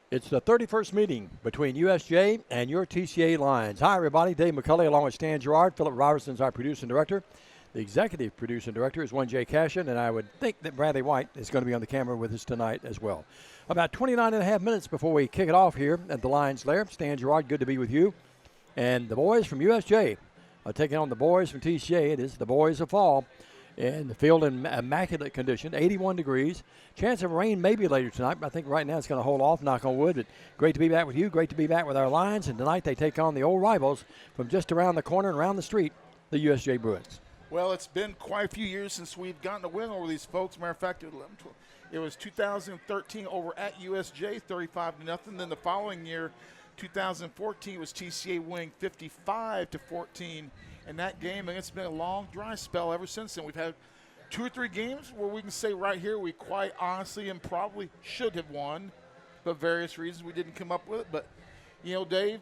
It's the 31st meeting between USJ and your TCA Lions. Hi, everybody. Dave McCulley along with Stan Gerard. Philip Robertson's our producing director. The executive producing director is one Jay Cashin, and I would think that Bradley White is going to be on the camera with us tonight as well. About 29 and a half minutes before we kick it off here at the Lions Lair. Stan Gerard, good to be with you. And the boys from USJ are taking on the boys from TCA. It is the boys of fall. And the field in immaculate condition, 81 degrees. Chance of rain maybe later tonight, but I think right now it's going to hold off, knock on wood. But great to be back with you. Great to be back with our Lions. And tonight they take on the old rivals from just around the corner and around the street, the USJ Bruins. Well, it's been quite a few years since we've gotten a win over these folks. Matter of fact, it was 2013 over at USJ, 35-0. Then the following year, 2014, was TCA winning 55-14. In that game, and it's been a long, dry spell ever since then. We've had 2 or 3 games where we can say right here we quite honestly and probably should have won, but various reasons we didn't come up with it. But, you know, Dave,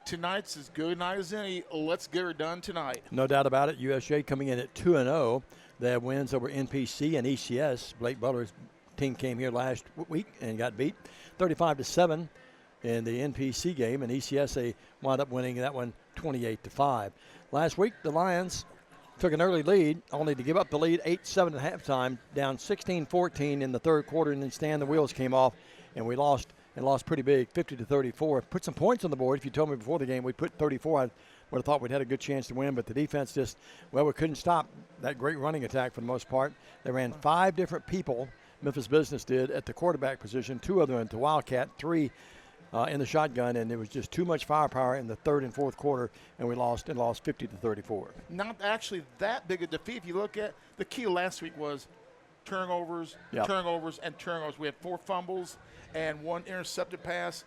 tonight's as good a night as any. Let's get her done tonight. No doubt about it. USJ coming in at 2-0. They have wins over NPC and ECS. Blake Butler's team came here last week and got beat 35-7 in the NPC game, and ECS they wound up winning that one 28-5. Last week, the Lions took an early lead, only to give up the lead 8-7 at halftime, down 16-14 in the third quarter, and then Stan, the wheels came off, and we lost pretty big, 50-34. Put some points on the board. If you told me before the game we'd put 34, I would have thought we'd had a good chance to win, but the defense just, well, we couldn't stop that great running attack for the most part. They ran 5 different people, Memphis Business did, at the quarterback position, 2 of them into Wildcat, 3 in the shotgun, and there was just too much firepower in the third and fourth quarter, and we lost 50-34. Not actually that big a defeat. If you look at the key last week was turnovers, turnovers, and turnovers. We had 4 fumbles and 1 intercepted pass,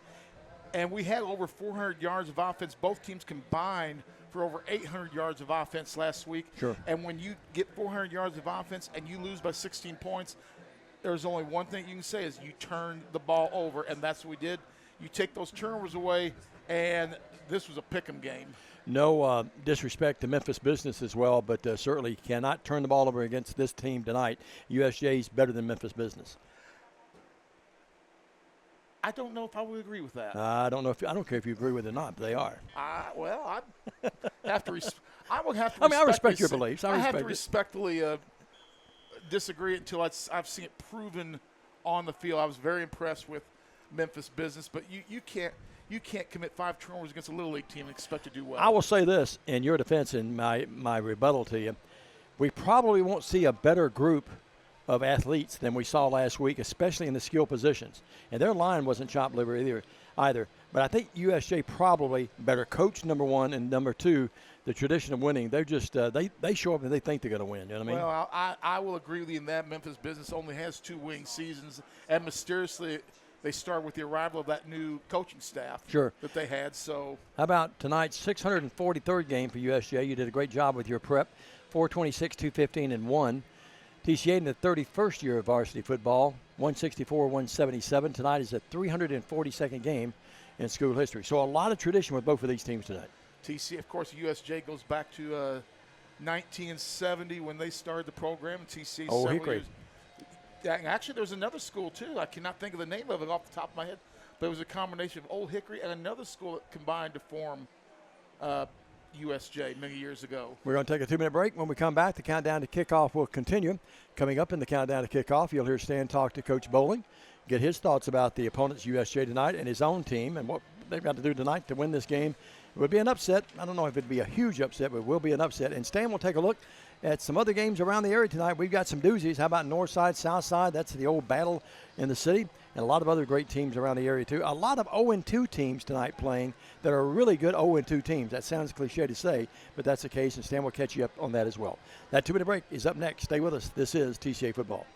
and we had over 400 yards of offense. Both teams combined for over 800 yards of offense last week. Sure. And when you get 400 yards of offense and you lose by 16 points, there's only one thing you can say is you turn the ball over, and that's what we did. You take those turnovers away, and this was a pick'em game. No disrespect to Memphis Business as well, but certainly cannot turn the ball over against this team tonight. USJ is better than Memphis Business. I don't know if I would agree with that. I don't care if you agree with it or not, but they are. Well, I have to. I would have to. I mean, I respect your beliefs. I have to respectfully disagree until I've seen it proven on the field. I was very impressed with Memphis Business, but you can't commit 5 turnovers against a little league team and expect to do well. I will say this in your defense and my rebuttal to you. We probably won't see a better group of athletes than we saw last week, especially in the skill positions. And their line wasn't chopped liver either. But I think USJ probably better coach, number 1, and number 2, the tradition of winning. They're just they show up and they think they're going to win. You know what I mean? Well, I will agree with you in that. Memphis Business only has 2 winning seasons, and mysteriously they start with the arrival of that new coaching staff that they had. So how about tonight's 643rd game for USJ? You did a great job with your prep, 426, 215, and 1. TCA in the 31st year of varsity football, 164, 177. Tonight is the 342nd game in school history. So a lot of tradition with both of these teams tonight. TCA, of course, USJ goes back to 1970 when they started the program. TCA several years. Yeah, actually, there's another school, too. I cannot think of the name of it off the top of my head, but it was a combination of Old Hickory and another school that combined to form USJ many years ago. We're going to take a 2-minute break. When we come back, the countdown to kickoff will continue. Coming up in the countdown to kickoff, you'll hear Stan talk to Coach Bowling, get his thoughts about the opponents, USJ, tonight and his own team and what they've got to do tonight to win this game. It would be an upset. I don't know if it would be a huge upset, but it will be an upset. And Stan will take a look at some other games around the area tonight. We've got some doozies. How about North Side, South Side? That's the old battle in the city. And a lot of other great teams around the area, too. A lot of 0-2 teams tonight playing that are really good 0-2 teams. That sounds cliche to say, but that's the case, and Stan will catch you up on that as well. That 2-minute break is up next. Stay with us. This is TCA Football.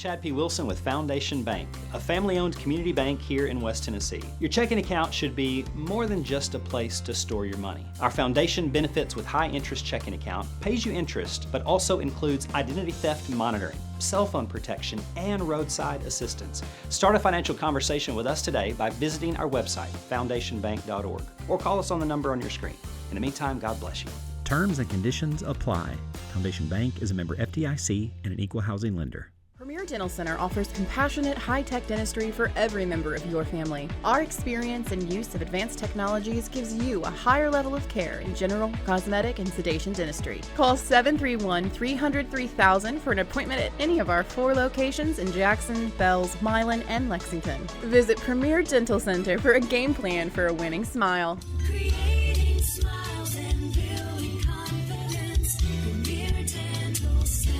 Chad P. Wilson with Foundation Bank, a family-owned community bank here in West Tennessee. Your checking account should be more than just a place to store your money. Our Foundation Benefits with High Interest checking account pays you interest, but also includes identity theft monitoring, cell phone protection, and roadside assistance. Start a financial conversation with us today by visiting our website, foundationbank.org, or call us on the number on your screen. In the meantime, God bless you. Terms and conditions apply. Foundation Bank is a member FDIC and an equal housing lender. Premier Dental Center offers compassionate, high-tech dentistry for every member of your family. Our experience and use of advanced technologies gives you a higher level of care in general, cosmetic, and sedation dentistry. Call 731-300-3000 for an appointment at any of our 4 locations in Jackson, Bells, Milan, and Lexington. Visit Premier Dental Center for a game plan for a winning smile. Creating smiles and building confidence. Premier Dental Center.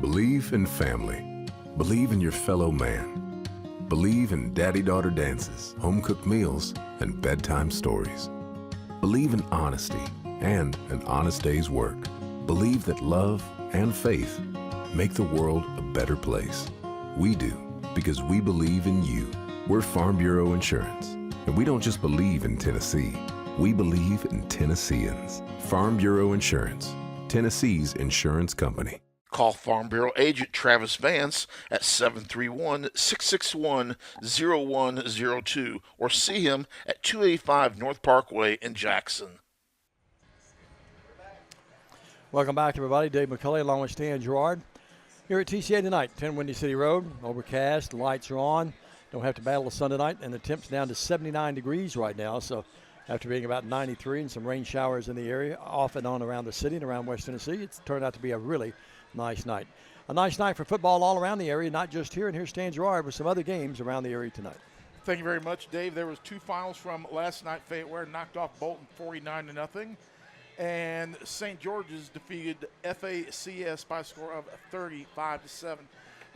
Believe in family. Believe in your fellow man. Believe in daddy-daughter dances, home-cooked meals, and bedtime stories. Believe in honesty and an honest day's work. Believe that love and faith make the world a better place. We do, because we believe in you. We're Farm Bureau Insurance, and we don't just believe in Tennessee. We believe in Tennesseans. Farm Bureau Insurance, Tennessee's insurance company. Call Farm Bureau agent Travis Vance at 731-661-0102 or see him at 285 North Parkway in Jackson. Welcome back, everybody. Dave McCulley along with Stan Gerard here at TCA tonight, 10 Windy City Road. Overcast, lights are on. Don't have to battle the sun tonight, and the temp's down to 79 degrees right now. So after being about 93 and some rain showers in the area, off and on around the city and around West Tennessee, it's turned out to be a really nice night. A nice night for football all around the area, not just here. And here's Stan Gerard with some other games around the area tonight. Thank you very much, Dave. There was 2 finals from last night. Fayetteville knocked off Bolton 49-0. And St. George's defeated FACS by a score of 35-7.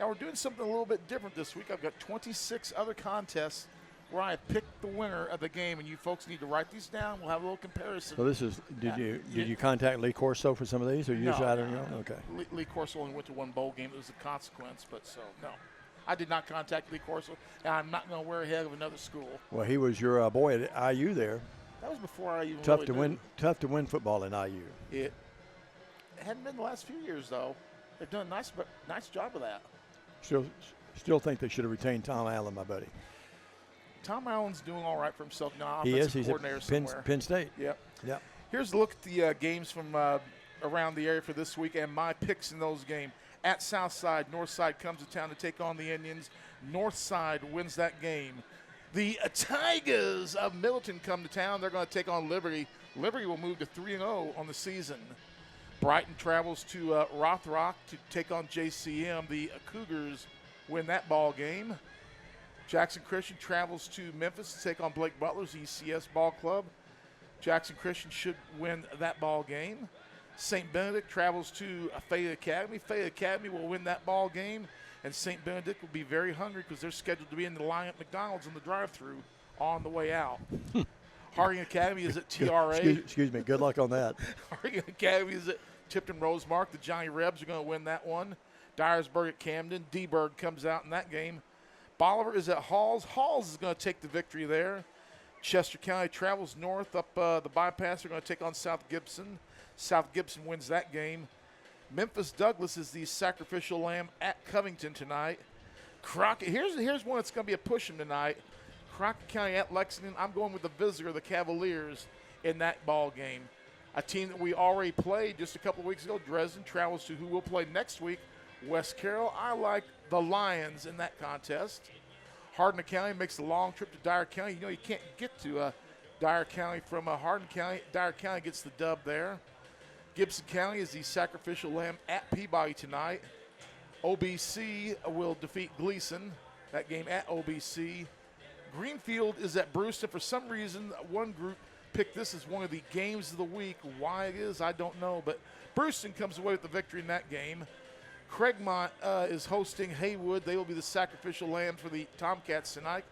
Now we're doing something a little bit different this week. I've got 26 other contests where I picked the winner of the game, and you folks need to write these down. We'll have a little comparison. So this is, did you contact Lee Corso for some of these, or you just out on your own? Okay. Lee Corso only went to 1 bowl game. It was a consequence, but so no. I did not contact Lee Corso, and I'm not going to wear a head of another school. Well, he was your boy at IU there. That was before I even Tough really to win football in IU. It hadn't been the last few years, though. They've done a nice job of that. Still think they should have retained Tom Allen, my buddy. Tom Allen's doing all right for himself now. He is. He's coordinator somewhere. Penn State. Yep. Yep. Here's a look at the games from around the area for this week and my picks in those games. At Southside, Northside comes to town to take on the Indians. Northside wins that game. The Tigers of Middleton come to town. They're going to take on Liberty. Liberty will move to 3-0 on the season. Brighton travels to Rothrock to take on JCM. The Cougars win that ball game. Jackson Christian travels to Memphis to take on Blake Butler's ECS ball club. Jackson Christian should win that ball game. St. Benedict travels to Fayette Academy. Fayette Academy will win that ball game. And St. Benedict will be very hungry because they're scheduled to be in the line at McDonald's in the drive-thru on the way out. Harding Academy is at TRA. Excuse me. Good luck on that. Harding Academy is at Tipton Rosemark. The Johnny Rebs are going to win that one. Dyersburg at Camden. D-Berg comes out in that game. Bolivar is at Halls. Halls is going to take the victory there. Chester County travels north up the bypass. They're going to take on South Gibson. South Gibson wins that game. Memphis Douglas is the sacrificial lamb at Covington tonight. Crockett, here's one that's going to be a push-em tonight. Crockett County at Lexington. I'm going with the visitor, the Cavaliers, in that ball game. A team that we already played just a couple of weeks ago. Dresden travels to who we'll play next week, West Carroll. I like the Lions in that contest. Hardin County makes the long trip to Dyer County. You know you can't get to Dyer County from Hardin County. Dyer County gets the dub there. Gibson County is the sacrificial lamb at Peabody tonight. OBC will defeat Gleason. That game at OBC. Greenfield is at Brewston. For some reason, one group picked this as one of the games of the week. Why it is, I don't know. But Brewston comes away with the victory in that game. Craigmont is hosting Haywood. They will be the sacrificial lamb for the Tomcats tonight.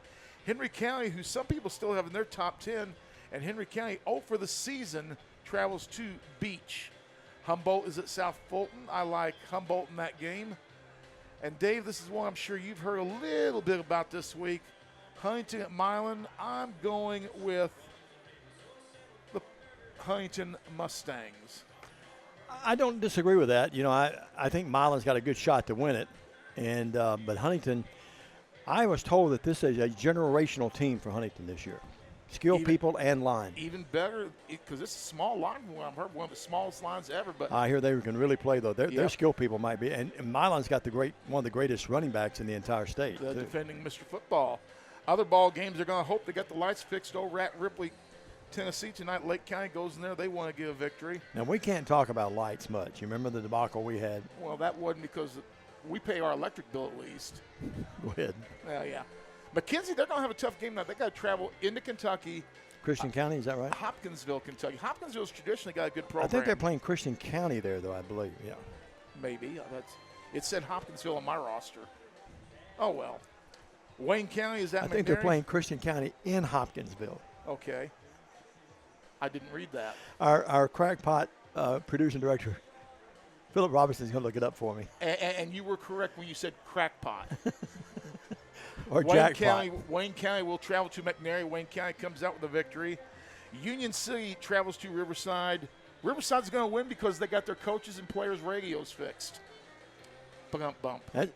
Henry County, who some people still have in their top 10, and Henry County, for the season, travels to Beach. Humboldt is at South Fulton. I like Humboldt in that game. And Dave, this is one I'm sure you've heard a little bit about this week. Huntington at Milan. I'm going with the Huntington Mustangs. I don't disagree with that. You know, I think Milan's got a good shot to win it, and but Huntington, I was told that this is a generational team for Huntington this year. Skilled people and line. Even better, because it's a small line from what I've heard, one of the smallest lines ever. But I hear they can really play, though. Their Yep. skilled people might be. And Milan's got one of the greatest running backs in the entire state. the too. defending Mr. Football. Other ball games, they're going to hope they got the lights fixed over at Ripley, Tennessee tonight. Lake County goes in there. They want to get a victory. Now, we can't talk about lights much. You remember the debacle we had? Well, that wasn't because we pay our electric bill at least. Go ahead. Yeah. McKenzie, they're going to have a tough game now. They got to travel into Kentucky. Christian County, is that right? Hopkinsville, Kentucky. Hopkinsville's traditionally got a good I program. think they're playing Christian County there, though, I believe. Yeah. Maybe. It said Hopkinsville on my roster. Oh, well. Wayne County, is that I think they're McNary? playing Christian County in Hopkinsville. Okay. I didn't read that. Our crackpot producer and director, Philip Robertson, is going to look it up for me. And you were correct when you said crackpot. Or jackpot. Wayne County will travel to McNary. Wayne County comes out with a victory. Union City travels to Riverside. Riverside's going to win because they got their coaches and players' radios fixed. Bump. And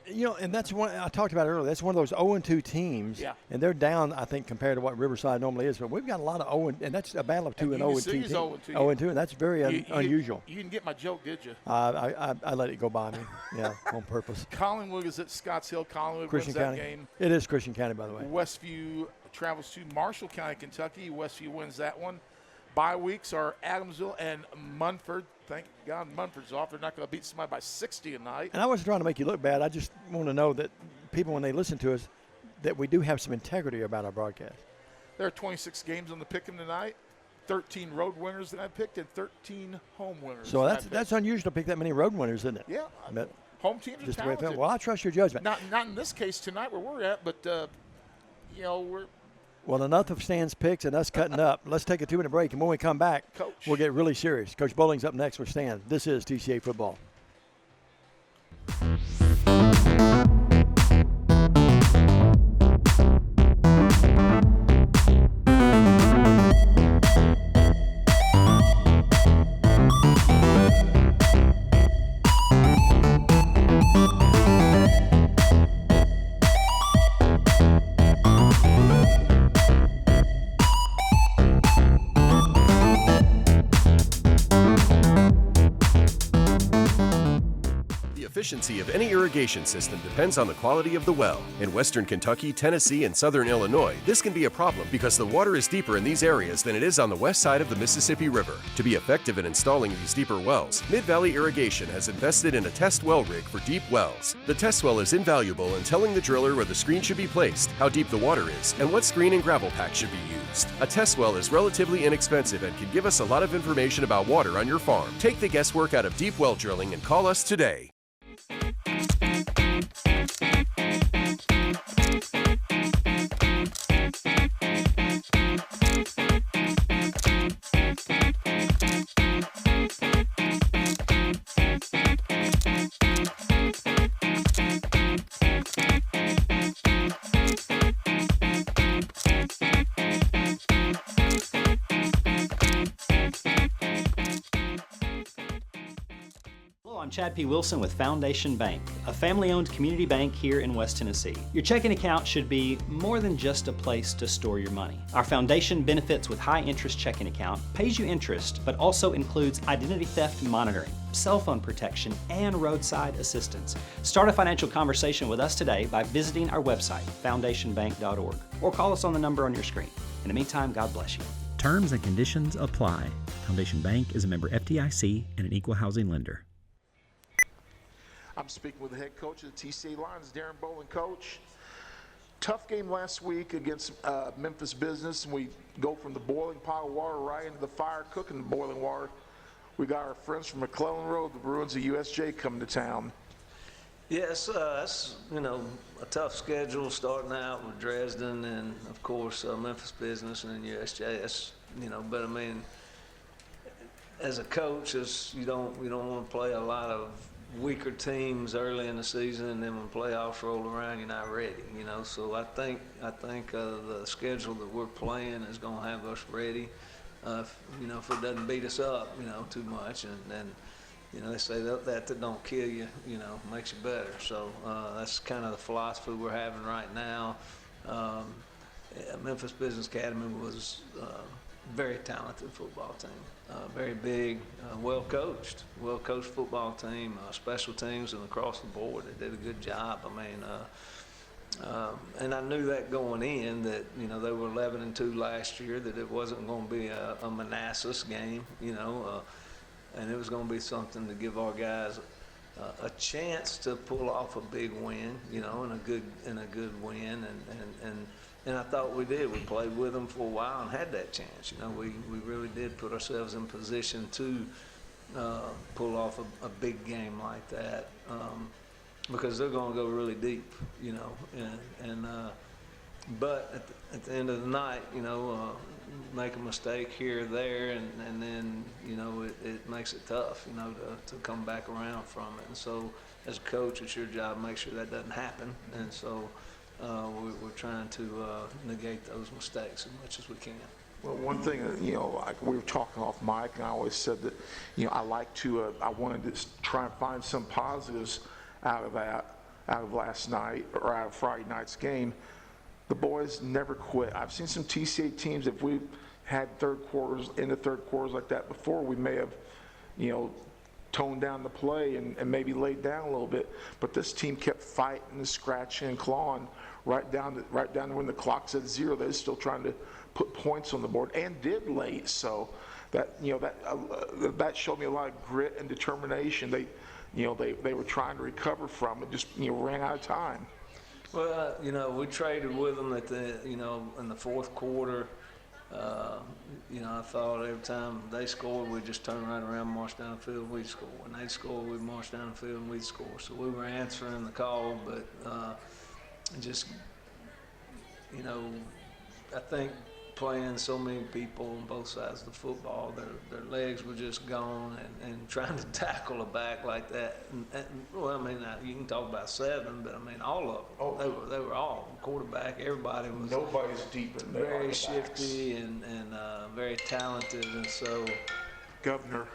that's one I talked about earlier. That's one of those 0-2 teams. Yeah. And they're down, I think, compared to what Riverside normally is. But we've got a lot of 0, and that's a battle of 2 and 0-2 teams. 0-2, and that's very unusual. You didn't get my joke, did you? I let it go by me. Yeah, on purpose. Collinwood is at Scotts Hill. Collinwood Christian wins County. that game. It is Christian County, by the way. Westview travels to Marshall County, Kentucky. Westview wins that one. Bye weeks are Adamsville and Munford. Thank God Munford's off. They're not going to beat somebody by 60 tonight. And I wasn't trying to make you look bad. I just want to know that people, when they listen to us, that we do have some integrity about our broadcast. There are 26 games on the pick'em tonight. 13 road winners that I picked and 13 home winners. So that's unusual to pick that many road winners, isn't it? Yeah. But home teams are just the way it talented. felt. Well, I trust your judgment. Not in this case tonight where we're at, but we're Well, enough of Stan's picks and us cutting up. Let's take a 2-minute break, and when we come back, Coach. we'll get really serious. Coach Bowling's up next with Stan. This is TCA Football. The efficiency of any irrigation system depends on the quality of the well. In western Kentucky, Tennessee, and southern Illinois, this can be a problem because the water is deeper in these areas than it is on the west side of the Mississippi River. To be effective in installing these deeper wells, Mid-Valley Irrigation has invested in a test well rig for deep wells. The test well is invaluable in telling the driller where the screen should be placed, how deep the water is, and what screen and gravel pack should be used. A test well is relatively inexpensive and can give us a lot of information about water on your farm. Take the guesswork out of deep well drilling and call us today. I'm Chad P. Wilson with Foundation Bank, a family-owned community bank here in West Tennessee. Your checking account should be more than just a place to store your money. Our foundation benefits with high-interest checking account pays you interest, but also includes identity theft monitoring, cell phone protection, and roadside assistance. Start a financial conversation with us today by visiting our website, foundationbank.org, or call us on the number on your screen. In the meantime, God bless you. Terms and conditions apply. Foundation Bank is a member FDIC and an equal housing lender. I'm speaking with the head coach of the TCA Lions, Darren Bowling. Coach, tough game last week against Memphis Business, and we go from the boiling pot of water right into the fire, cooking the boiling water. We got our friends from McClellan Road, the Bruins of USJ, coming to town. Yes, that's, a tough schedule starting out with Dresden and, of course, Memphis Business and then USJ. That's, but I mean, as a coach, you don't want to play a lot of weaker teams early in the season, and then when playoffs roll around, you're not ready. So I think the schedule that we're playing is going to have us ready. If it doesn't beat us up, too much, and they say that don't kill you, makes you better. So that's kind of the philosophy we're having right now. Memphis Business Academy was very talented football team, very big, well coached football team, special teams and across the board. They did a good job. And I knew that going in that they were 11-2 last year, that it wasn't going to be a Manassas game, and it was going to be something to give our guys a chance to pull off a big win, and a good win, and I thought we did. We played with them for a while and had that chance. We really did put ourselves in position to pull off a big game like that, because they're going to go really deep, but at the end of the night, make a mistake here or there, and then it makes it tough, to come back around from it. And so as a coach, it's your job to make sure that doesn't happen. And so we're trying to negate those mistakes as much as we can. Well, one thing, like we were talking off mic, and I always said that, I wanted to try and find some positives out of last night, or out of Friday night's game. The boys never quit. I've seen some TCA teams, if we had into third quarters like that before, we may have, toned down the play and maybe laid down a little bit. But this team kept fighting and scratching and clawing right down to when the clock said 0. They're still trying to put points on the board, and did late. So that that showed me a lot of grit and determination. They were trying to recover from it, just ran out of time. Well, we traded with them at the, in the fourth quarter. I thought every time they scored, we'd just turn right around, march down the field, and we'd score. When they'd score, we'd march down the field, and we'd score. So we were answering the call, but just, I think playing so many people on both sides of the football, their legs were just gone, and trying to tackle a back like that. You can talk about 7, but all of them. They were all quarterback. Everybody was. Nobody's deep in there. Very shifty and very talented, and so. Governor.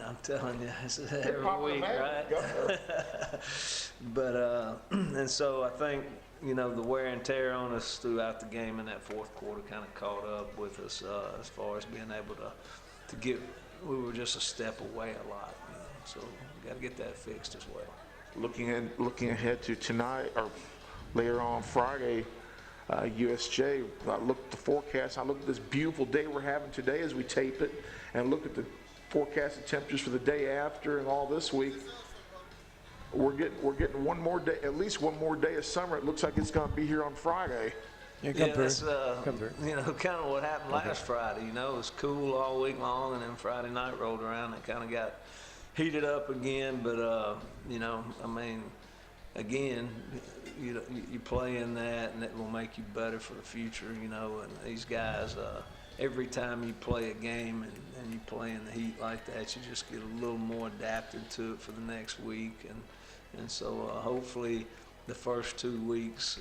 I'm telling you, it's every week, right? But and so I think. The wear and tear on us throughout the game in that fourth quarter kind of caught up with us as far as being able to get. We were just a step away a lot, so we got to get that fixed as well. Looking ahead to tonight or later on Friday, USJ. I looked at the forecast. I looked at this beautiful day we're having today as we tape it, and looked at the forecasted temperatures for the day after and all this week. We're getting one more day, at least one more day of summer. It looks like it's going to be here on Friday. That's kind of what happened last Friday. It was cool all week long, and then Friday night rolled around and it kind of got heated up again. But again, you play in that, and it will make you better for the future. And these guys, every time you play a game and you play in the heat like that, you just get a little more adapted to it for the next week. And so hopefully the first 2 weeks,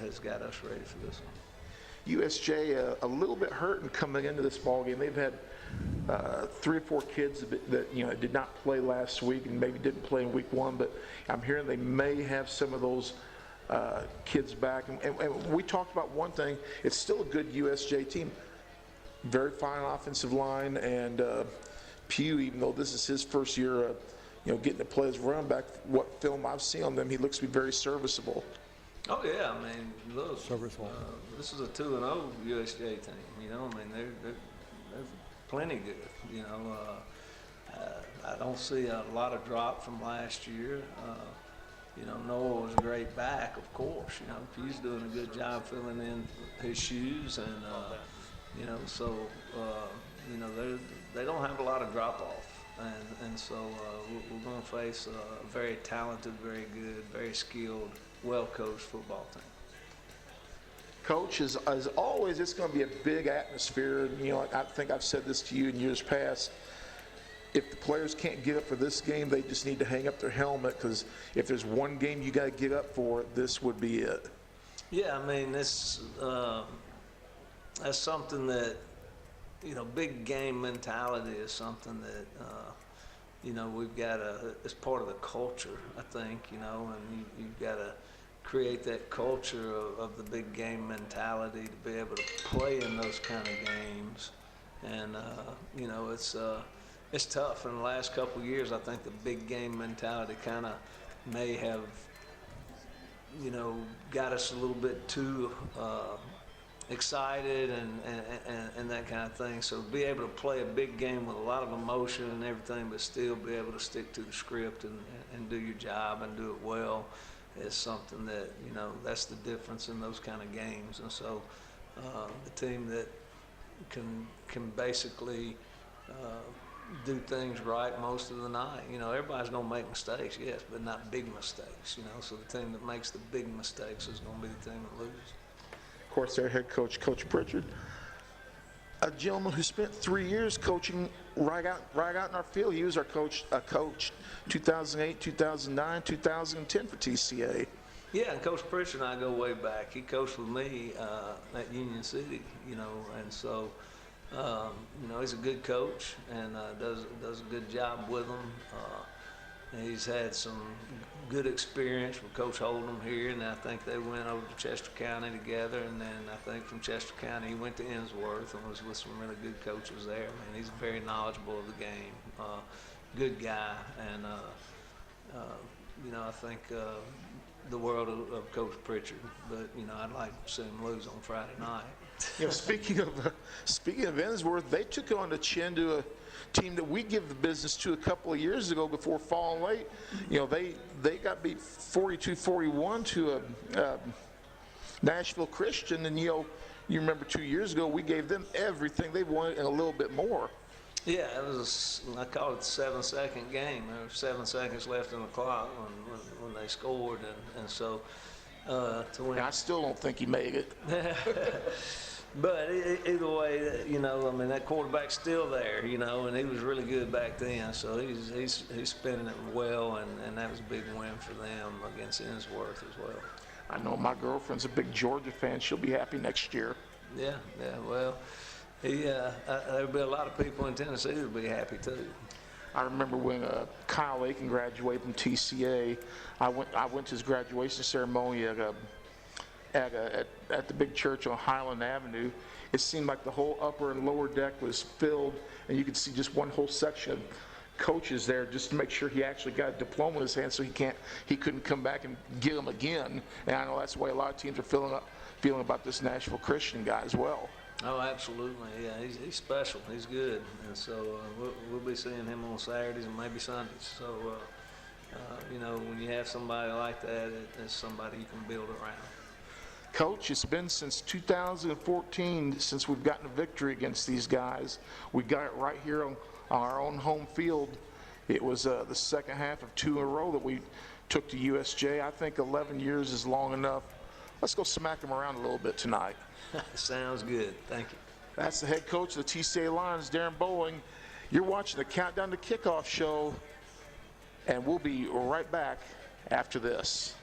has got us ready for this one. USJ a little bit hurt and coming into this ball game. They've had 3 or 4 kids that did not play last week and maybe didn't play in week 1, but I'm hearing they may have some of those kids back. And we talked about one thing. It's still a good USJ team. Very fine offensive line, and Pugh, even though this is his first year, getting to play as running back, what film I've seen on them, he looks to be very serviceable. Oh yeah, look, serviceable. This is a 2-0 USJ team. They're plenty good. I don't see a lot of drop from last year. Noah was a great back, of course. Pugh's doing a good job filling in his shoes, and they don't have a lot of drop off. And so we're going to face a very talented, very good, very skilled, well-coached football team. Coach, as always, it's going to be a big atmosphere. You know, I think I've said this to you in years past. If the players can't get up for this game, they just need to hang up their helmet, because if there's one game you got to get up for, this would be it. Yeah, I mean, that's something that, you know, big game mentality is something that, you know, we've got to, it's part of the culture, I think, you know, and you've got to create that culture of the big game mentality to be able to play in those kind of games. And, you know, it's tough. In the last couple of years, I think the big game mentality kind of may have, you know, got us a little bit too excited and that kind of thing. So be able to play a big game with a lot of emotion and everything, but still be able to stick to the script and do your job and do it well is something that, you know, that's the difference in those kind of games. And so the team that can basically do things right most of the night. You know, everybody's going to make mistakes, yes, but not big mistakes, you know. So the team that makes the big mistakes is going to be the team that loses. Of course, their head coach, Coach Pritchard, a gentleman who spent 3 years coaching right out in our field. He was our coach 2008, 2009, 2010 for TCA. Yeah, and Coach Pritchard and I go way back. He coached with me at Union City, you know, and so, you know, he's a good coach and does a good job with them. He's had some good experience with Coach Hold'em here, and I think they went over to Chester County together, and then I think from Chester County he went to Innsworth and was with some really good coaches there. I mean, he's very knowledgeable of the game, good guy, and you know, I think the world of Coach Pritchard, but you know, I'd like to see him lose on Friday night. You know, speaking of Innsworth, they took on the chin to a team that we give the business to a couple of years ago before falling late. You know, they got beat 42-41 to a Nashville Christian, and you know, you remember 2 years ago we gave them everything they wanted and a little bit more. Yeah, it was I call it the 7-second game. There were 7 seconds left in the clock when they scored, and so to win. And I still don't think he made it. But either way, you know, I mean, that quarterback's still there, you know, and he was really good back then. So he's spinning it well, and that was a big win for them against Innsworth as well. I know my girlfriend's a big Georgia fan. She'll be happy next year. Yeah, well, there'll be a lot of people in Tennessee that'll be happy too. I remember when Kyle Aiken graduated from TCA. I went to his graduation ceremony at the big church on Highland Avenue. It seemed like the whole upper and lower deck was filled, and you could see just one whole section of coaches there just to make sure he actually got a diploma in his hand, so he couldn't come back and get them again. And I know that's the way a lot of teams are feeling about this Nashville Christian guy as well. Oh, absolutely. Yeah, he's special. He's good, and so we'll be seeing him on Saturdays and maybe Sundays. So you know, when you have somebody like that, it's somebody you can build around. Coach, it's been since 2014 since we've gotten a victory against these guys. We got it right here on our own home field. It was the second half of 2 in a row that we took to USJ. I think 11 years is long enough. Let's go smack them around a little bit tonight. Sounds good. Thank you. That's the head coach of the TCA Lions, Darren Bowling. You're watching the Countdown to Kickoff show, and we'll be right back after this.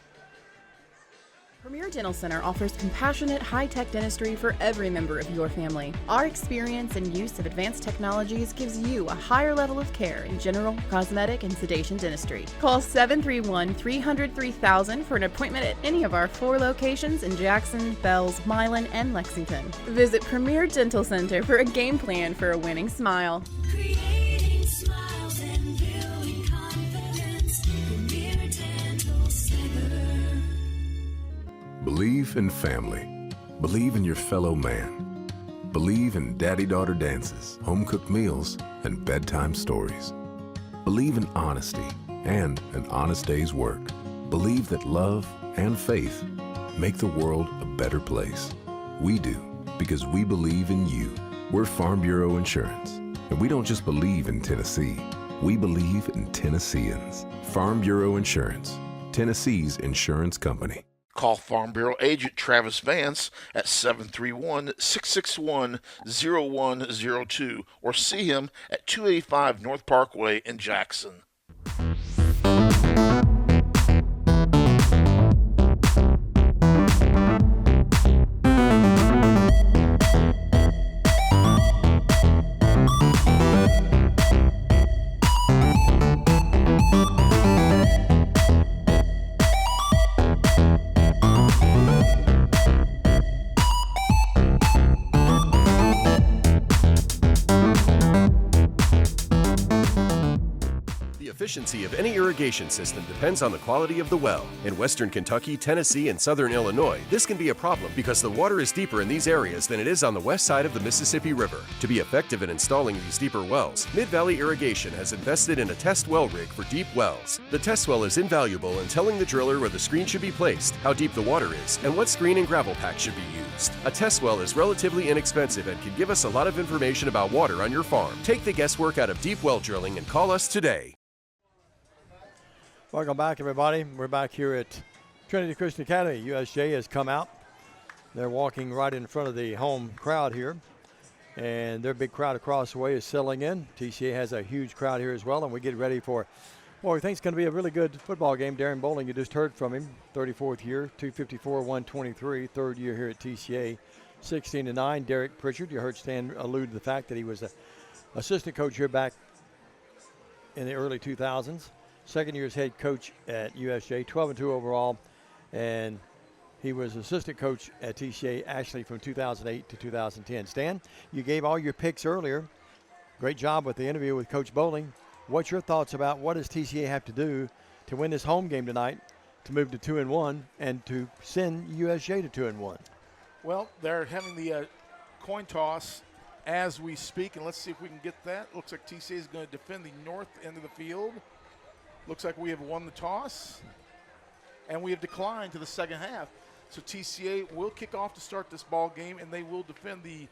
Premier Dental Center offers compassionate, high-tech dentistry for every member of your family. Our experience and use of advanced technologies gives you a higher level of care in general, cosmetic, and sedation dentistry. Call 731-300-3000 for an appointment at any of our 4 locations in Jackson, Bells, Milan, and Lexington. Visit Premier Dental Center for a game plan for a winning smile. Creating smiles and building confidence. Premier Dental Center. Believe in family. Believe in your fellow man. Believe in daddy-daughter dances, home-cooked meals, and bedtime stories. Believe in honesty and an honest day's work. Believe that love and faith make the world a better place. We do, because we believe in you. We're Farm Bureau Insurance, and we don't just believe in Tennessee. We believe in Tennesseans. Farm Bureau Insurance, Tennessee's insurance company. Call Farm Bureau agent Travis Vance at 731-661-0102 or see him at 285 North Parkway in Jackson. The efficiency of any irrigation system depends on the quality of the well. In western Kentucky, Tennessee, and southern Illinois, this can be a problem because the water is deeper in these areas than it is on the west side of the Mississippi River. To be effective in installing these deeper wells, Mid-Valley Irrigation has invested in a test well rig for deep wells. The test well is invaluable in telling the driller where the screen should be placed, how deep the water is, and what screen and gravel pack should be used. A test well is relatively inexpensive and can give us a lot of information about water on your farm. Take the guesswork out of deep well drilling and call us today. Welcome back, everybody. We're back here at Trinity Christian Academy. USJ has come out. They're walking right in front of the home crowd here, and their big crowd across the way is settling in. TCA has a huge crowd here as well, and we get ready for what we think is going to be a really good football game. Darren Bowling, you just heard from him, 34th year, 254-123, third year here at TCA, 16-9. Derek Pritchard, you heard Stan allude to the fact that he was an assistant coach here back in the early 2000s. Second year's head coach at USJ, 12-2 overall, and he was assistant coach at TCA actually from 2008 to 2010. Stan, you gave all your picks earlier. Great job with the interview with Coach Bowling. What's your thoughts about what does TCA have to do to win this home game tonight, to move to 2-1, and to send USJ to 2-1? Well, they're having the coin toss as we speak, and let's see if we can get that. Looks like TCA is going to defend the north end of the field. Looks like we have won the toss, and we have declined to the second half. So TCA will kick off to start this ball game, and they will defend the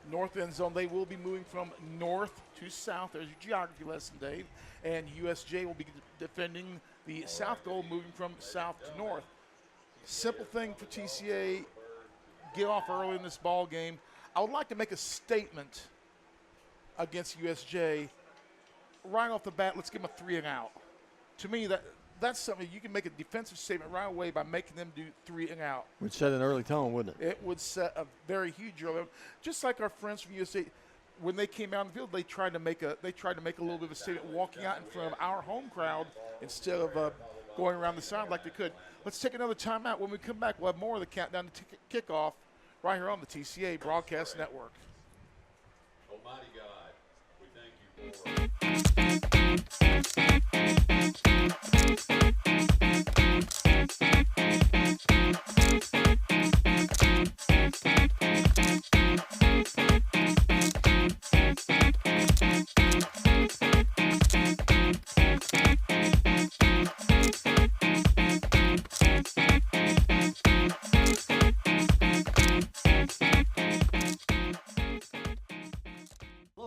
north end zone. They will be moving from north to south. There's your geography lesson, Dave. And USJ will be defending the south goal, moving from south to north. Simple thing for TCA, get off early in this ball game. I would like to make a statement against USJ. Right off the bat, let's give them a 3-and-out. To me, that's something you can make a defensive statement right away by making them do 3-and-out. Would set an early tone, wouldn't it? It would set a very huge early. Just like our friends from USA, when they came out in the field, they tried to make a little bit of a statement, walking out in front of our home crowd instead of going around the side like they could. Let's take another timeout. When we come back, we'll have more of the countdown to kickoff right here on the TCA Broadcast Network. Almighty God, we thank you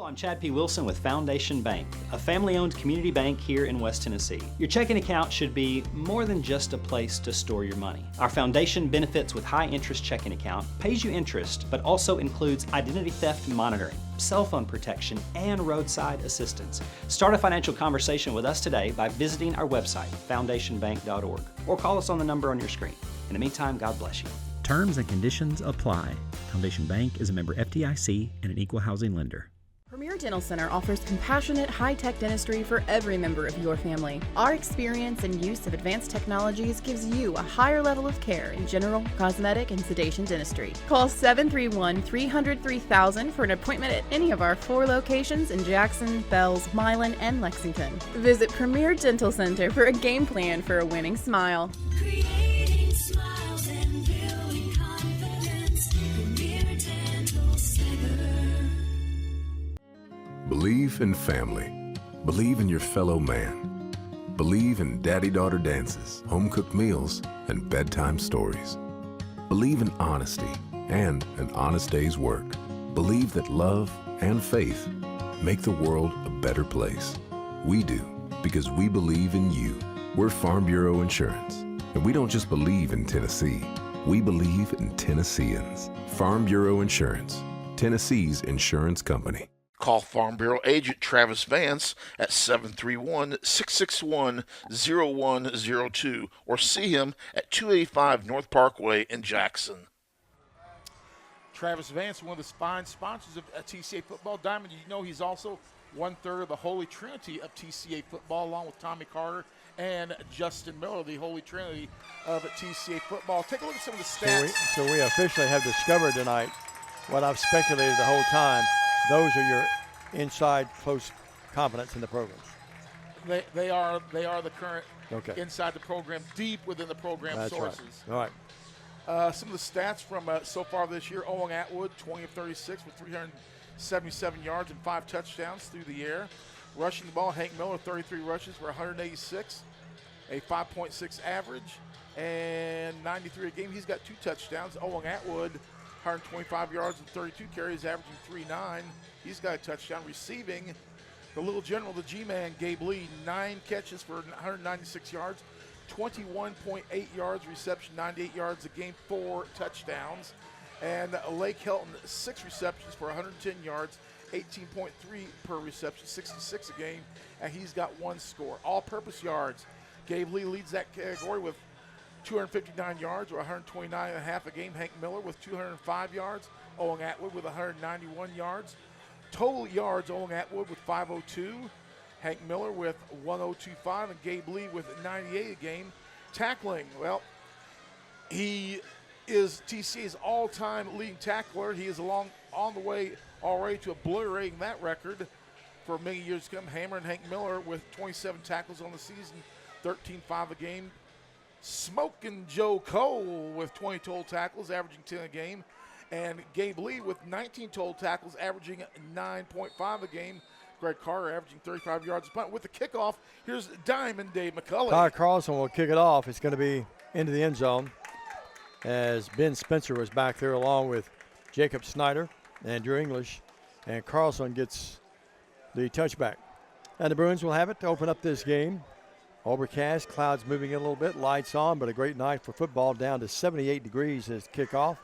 I'm Chad P. Wilson with Foundation Bank, a family-owned community bank here in West Tennessee. Your checking account should be more than just a place to store your money. Our foundation benefits with high-interest checking account pays you interest, but also includes identity theft monitoring, cell phone protection, and roadside assistance. Start a financial conversation with us today by visiting our website, foundationbank.org, or call us on the number on your screen. In the meantime, God bless you. Terms and conditions apply. Foundation Bank is a member FDIC and an equal housing lender. Premier Dental Center offers compassionate, high-tech dentistry for every member of your family. Our experience and use of advanced technologies gives you a higher level of care in general, cosmetic, and sedation dentistry. Call 731-300-3000 for an appointment at any of our 4 locations in Jackson, Bells, Milan, and Lexington. Visit Premier Dental Center for a game plan for a winning smile. Creating smiles and building confidence. Premier Dental Center. Believe in family. Believe in your fellow man. Believe in daddy-daughter dances, home-cooked meals, and bedtime stories. Believe in honesty and an honest day's work. Believe that love and faith make the world a better place. We do, because we believe in you. We're Farm Bureau Insurance. And we don't just believe in Tennessee, we believe in Tennesseans. Farm Bureau Insurance, Tennessee's insurance company. Call Farm Bureau agent Travis Vance at 731-661-0102 or see him at 285 North Parkway in Jackson. Travis Vance, one of the fine sponsors of TCA Football. Diamond, you know he's also one-third of the Holy Trinity of TCA Football, along with Tommy Carter and Justin Miller, the Holy Trinity of TCA Football. Take a look at some of the stats. So we officially have discovered tonight what I've speculated the whole time. Those are your inside close confidence in the programs. They are the current inside the program, deep within the program That's sources. Right. All right. Some of the stats from so far this year: Owen Atwood, 20 of 36 with 377 yards and 5 touchdowns through the air. Rushing the ball, Hank Miller, 33 rushes for 186, a 5.6 average, and 93 a game. He's got 2 touchdowns. Owen Atwood, 125 yards and 32 carries, averaging 3.9. He's got a touchdown. Receiving, the little general, the G-man, Gabe Lee, 9 catches for 196 yards, 21.8 yards reception, 98 yards a game, 4 touchdowns. And Lake Helton, 6 receptions for 110 yards, 18.3 per reception, 66 a game, and he's got 1 score. All-purpose yards, Gabe Lee leads that category with 259 yards or 129.5 a game. Hank Miller with 205 yards. Owen Atwood with 191 yards. Total yards, Owen Atwood with 502. Hank Miller with 1025 and Gabe Lee with 98 a game. Tackling, well, he is TCA's all-time leading tackler. He is on the way already to obliterating that record for many years to come. Hammer and Hank Miller with 27 tackles on the season, 13.5 a game. Smoking Joe Cole with 20 total tackles, averaging 10 a game. And Gabe Lee with 19 total tackles, averaging 9.5 a game. Greg Carter averaging 35 yards a punt. With the kickoff, here's Diamond Dave McCulley. Tyler Carlson will kick it off. It's going to be into the end zone as Ben Spencer was back there along with Jacob Snyder and Drew English. And Carlson gets the touchback. And the Bruins will have it to open up this game. Overcast, clouds moving in a little bit, lights on, but a great night for football, down to 78 degrees as kickoff.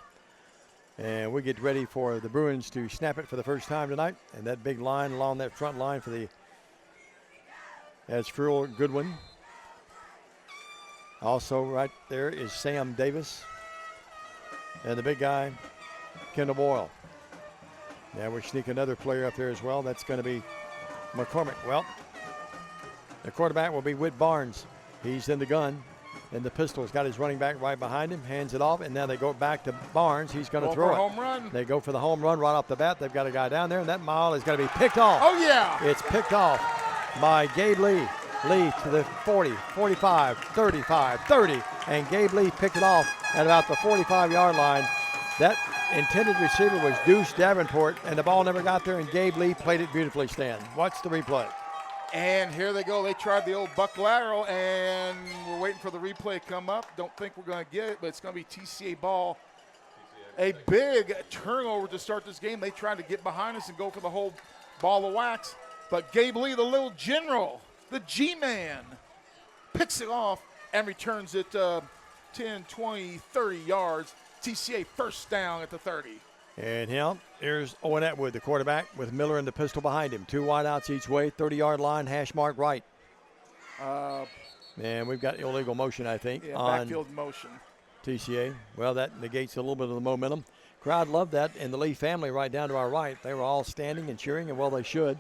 And we get ready for the Bruins to snap it for the first time tonight. And that big line along that front line for the Friel Goodwin. Also right there is Sam Davis. And the big guy, Kendall Boyle. Now we sneak another player up there as well. That's going to be McCormick. Well, the quarterback will be Whit Barnes. He's in the gun. And the pistol's got his running back right behind him, hands it off, and now they go back to Barnes. He's going to throw it. Home run. They go for the home run right off the bat. They've got a guy down there, and that mile is going to be picked off. Oh, yeah. It's picked off by Gabe Lee. Lee to the 40, 45, 35, 30, and Gabe Lee picked it off at about the 45-yard line. That intended receiver was Deuce Davenport, and the ball never got there, and Gabe Lee played it beautifully, Stan. Watch the replay. And here they go. They tried the old buck lateral, and we're waiting for the replay to come up. Don't think we're going to get it, but it's going to be TCA ball. A big turnover to start this game. They tried to get behind us and go for the whole ball of wax. But Gabe Lee, the little general, the G-man, picks it off and returns it 10, 20, 30 yards. TCA first down at the 30. And here's Owen Atwood, the quarterback, with Miller and the pistol behind him. 2 wideouts each way, 30-yard line, hash mark right. And we've got illegal motion, I think, on backfield motion. TCA. Well, that negates a little bit of the momentum. Crowd loved that, and the Lee family right down to our right. They were all standing and cheering, and well, they should.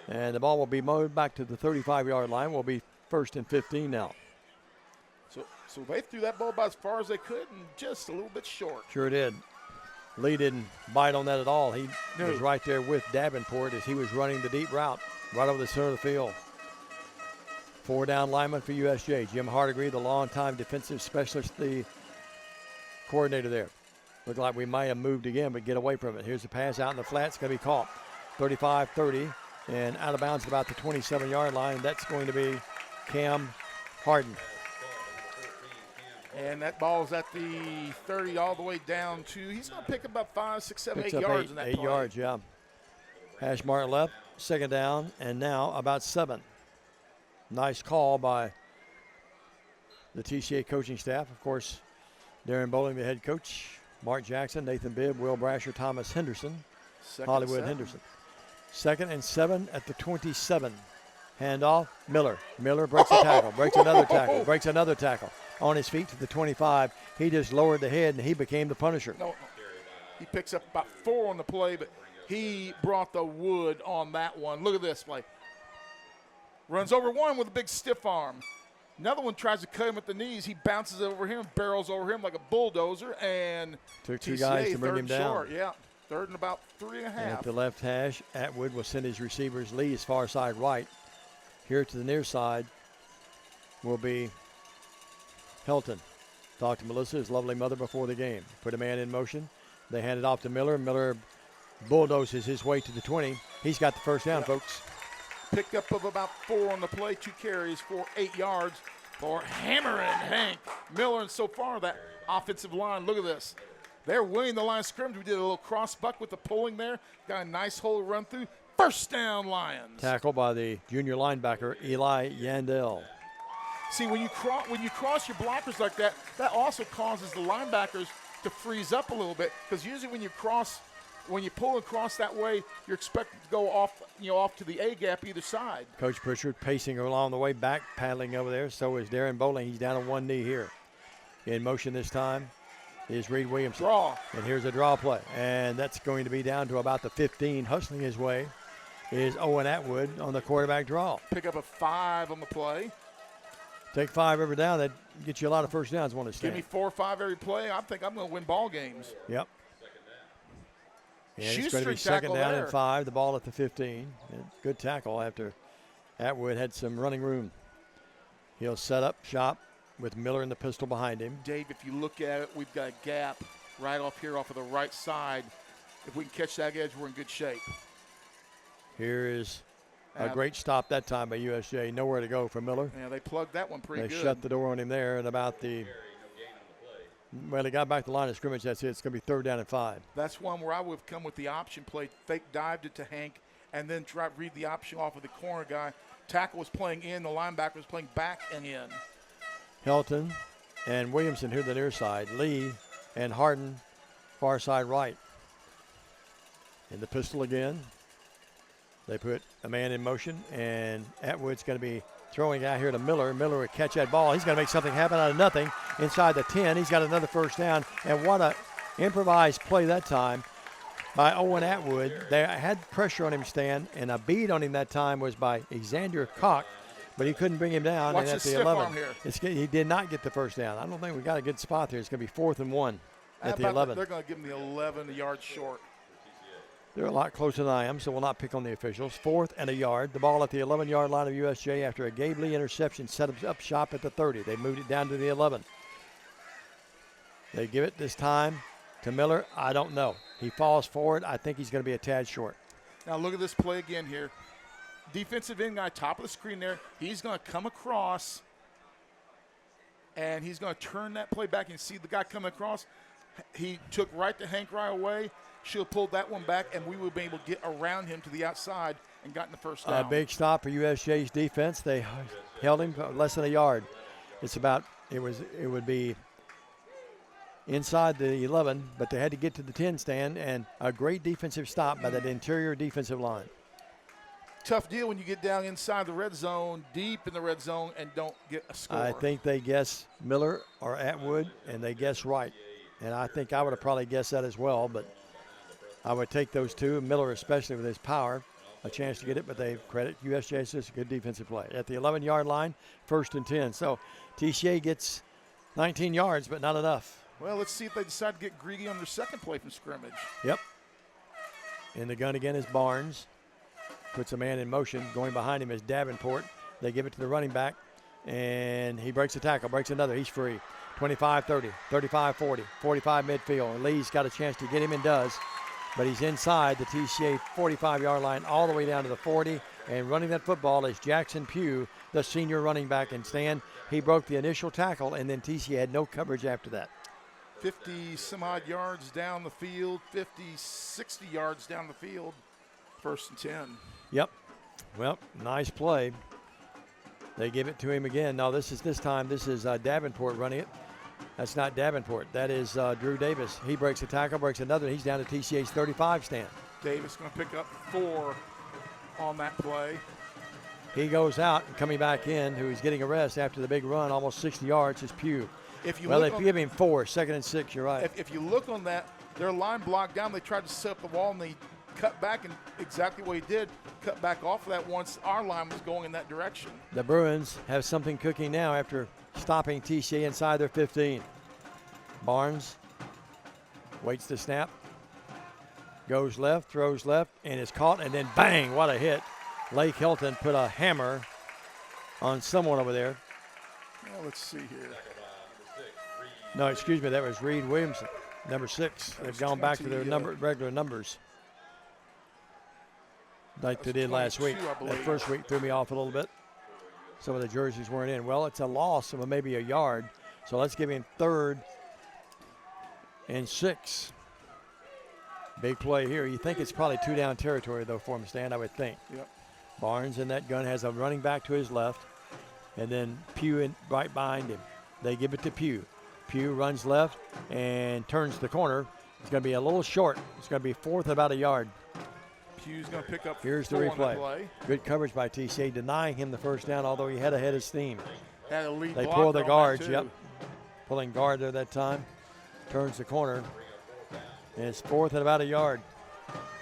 And the ball will be mowed back to the 35-yard line. Will be 1st and 15 now. So they threw that ball about as far as they could and just a little bit short. Sure did. Lee didn't bite on that at all. He was right there with Davenport as he was running the deep route right over the center of the field. 4 down lineman for USJ. Jim Hardigree, the longtime defensive specialist, the coordinator there. Looked like we might have moved again, but get away from it. Here's the pass out in the flat. It's going to be caught. 35-30 and out of bounds at about the 27-yard line. That's going to be Cam Harden. And that ball's at the 30 all the way down to, he's going to pick about 5, 6, 7, 8 yards in that play. 8 yards, yeah. Hash mark left, 2nd down, and now about 7. Nice call by the TCA coaching staff. Of course, Darren Bowling, the head coach, Mark Jackson, Nathan Bibb, Will Brasher, Thomas Henderson, Hollywood Henderson. 2nd and 7 at the 27. Handoff, Miller. Miller breaks a tackle, breaks another tackle, breaks another tackle. On his feet to the 25. He just lowered the head, and he became the punisher. No, he picks up about 4 on the play, but he brought the wood on that one. Look at this play. Runs over one with a big stiff arm. Another one tries to cut him at the knees. He bounces over him, barrels over him like a bulldozer, and took 2 TCA, guys to bring him down. Short. Yeah, 3rd and about 3.5. And at the left hash, Atwood will send his receivers. Lee is far side right. Here to the near side will be Helton. Talked to Melissa, his lovely mother, before the game. Put a man in motion. They hand it off to Miller. Miller bulldozes his way to the 20. He's got the first down, folks. Pickup of about 4 on the play, 2 carries for 8 yards for hammering Hank Miller. And so far, that offensive line, look at this. They're winning the line of scrimmage. We did a little cross buck with the pulling there. Got a nice hole to run through. First down, Lions. Tackle by the junior linebacker, Eli Yandel. See, when you cross your blockers like that, that also causes the linebackers to freeze up a little bit, because usually when you pull across that way, you're expected to go off to the A gap either side. Coach Pritchard pacing along the way, back paddling over there. So is Darren Bowling. He's down on one knee here. In motion this time is Reed Williamson. Draw. And here's a draw play. And that's going to be down to about the 15. Hustling his way is Owen Atwood on the quarterback draw. Pick up a 5 on the play. Take 5 every down. That gets you a lot of first downs. Want to Give me 4 or 5 every play. I think I'm going to win ball games. Yep. And it's going to Shoestring be 2nd down there. and 5. The ball at the 15. And good tackle after Atwood had some running room. He'll set up shop with Miller in the pistol behind him. Dave, if you look at it, we've got a gap right off here off of the right side. If we can catch that edge, we're in good shape. Here is a great stop that time by USJ. Nowhere to go for Miller. Yeah, they plugged that one pretty They good. shut the door on him there at about the – well, he got back to the line of scrimmage. That's it. It's going to be 3rd down and 5. That's one where I would have come with the option play, fake dived it to Hank, and then try to read the option off of the corner guy. Tackle was playing in. The linebacker was playing back and in. Helton and Williamson here to the near side. Lee and Harden far side right. In the pistol again. They put a man in motion, and Atwood's going to be throwing out here to Miller. Miller would catch that ball. He's going to make something happen out of nothing inside the 10. He's got another first down, and what a improvised play that time by Owen Atwood. They had pressure on him, Stan, and a beat on him that time was by Xander Koch, but he couldn't bring him down. Watch and at the the stiff 11, arm here. he did not get the first down. I don't think we got a good spot there. It's going to be 4th and 1 at the 11. They're going to give him the 11 yards short. They're a lot closer than I am, so we'll not pick on the officials. 4th and a yard. The ball at the 11-yard line of USJ after a Gabe Lee interception set up shop at the 30. They moved it down to the 11. They give it this time to Miller. I don't know. He falls forward. I think he's going to be a tad short. Now look at this play again here. Defensive end guy, top of the screen there. He's going to come across, and he's going to turn that play back and see the guy coming across. He took right to Hank right away. Should have pulled that one back, and we would have been able to get around him to the outside and gotten the first down. A big stop for USJ's defense. They held him less than a yard. It would be inside the 11, but they had to get to the 10 stand, and a great defensive stop by that interior defensive line. Tough deal when you get down inside the red zone, deep in the red zone, and don't get a score. I think they guess Miller or Atwood, and they guess right. And I think I would have probably guessed that as well, but I would take those two, Miller especially with his power, a chance to get it, but they credit USJ as a good defensive play. At the 11-yard line, 1st and 10. So TCA gets 19 yards, but not enough. Well, let's see if they decide to get greedy on their second play from scrimmage. Yep. In the gun again is Barnes. Puts a man in motion. Going behind him is Davenport. They give it to the running back, and he breaks a tackle, breaks another. He's free. 25-30, 35-40, 45 midfield. Lee's got a chance to get him and does. But he's inside the TCA 45-yard line all the way down to the 40. And running that football is Jackson Pugh, the senior running back. And Stan, he broke the initial tackle, and then TCA had no coverage after that. 50-some-odd yards down the field, 50, 60 yards down the field, 1st and 10. Yep. Well, nice play. They give it to him again. No, this time Davenport running it. That's not Davenport. That is Drew Davis. He breaks a tackle, breaks another. He's down to TCA's 35 stand. Davis going to pick up 4 on that play. He goes out and coming back in, who is getting a rest after the big run, almost 60 yards, is Pugh. Well, they give him 4, 2nd and 6, you're right. If you look on that, their line blocked down. They tried to set up the wall, and they cut back, and exactly what he did, cut back off of that once our line was going in that direction. The Bruins have something cooking now after stopping TCA inside their 15. Barnes waits the snap, goes left, throws left, and is caught, and then bang, what a hit. Lake Hilton put a hammer on someone over there. Well, let's see here. No, excuse me, that was Reed Williamson, number 6. They've gone back to their regular numbers like they did last week. That first week threw me off a little bit. Some of the jerseys weren't in. Well, it's a loss of maybe a yard, so let's give him 3rd and 6. Big play here. You think it's probably 2-down territory, though, for him, Stan, I would think. Yep. Barnes in that gun has a running back to his left, and then Pugh right behind him. They give it to Pugh. Pugh runs left and turns the corner. It's going to be a little short. It's going to be 4th, about a yard. Pugh's going to pick up. Here's the 4 on replay. play. Good coverage by TCA, denying him the first down, although he had ahead of steam. Had a lead They blocker pull the on guards, that, too. yep. Pulling guard there that time. Turns the corner. And it's 4th and about a yard.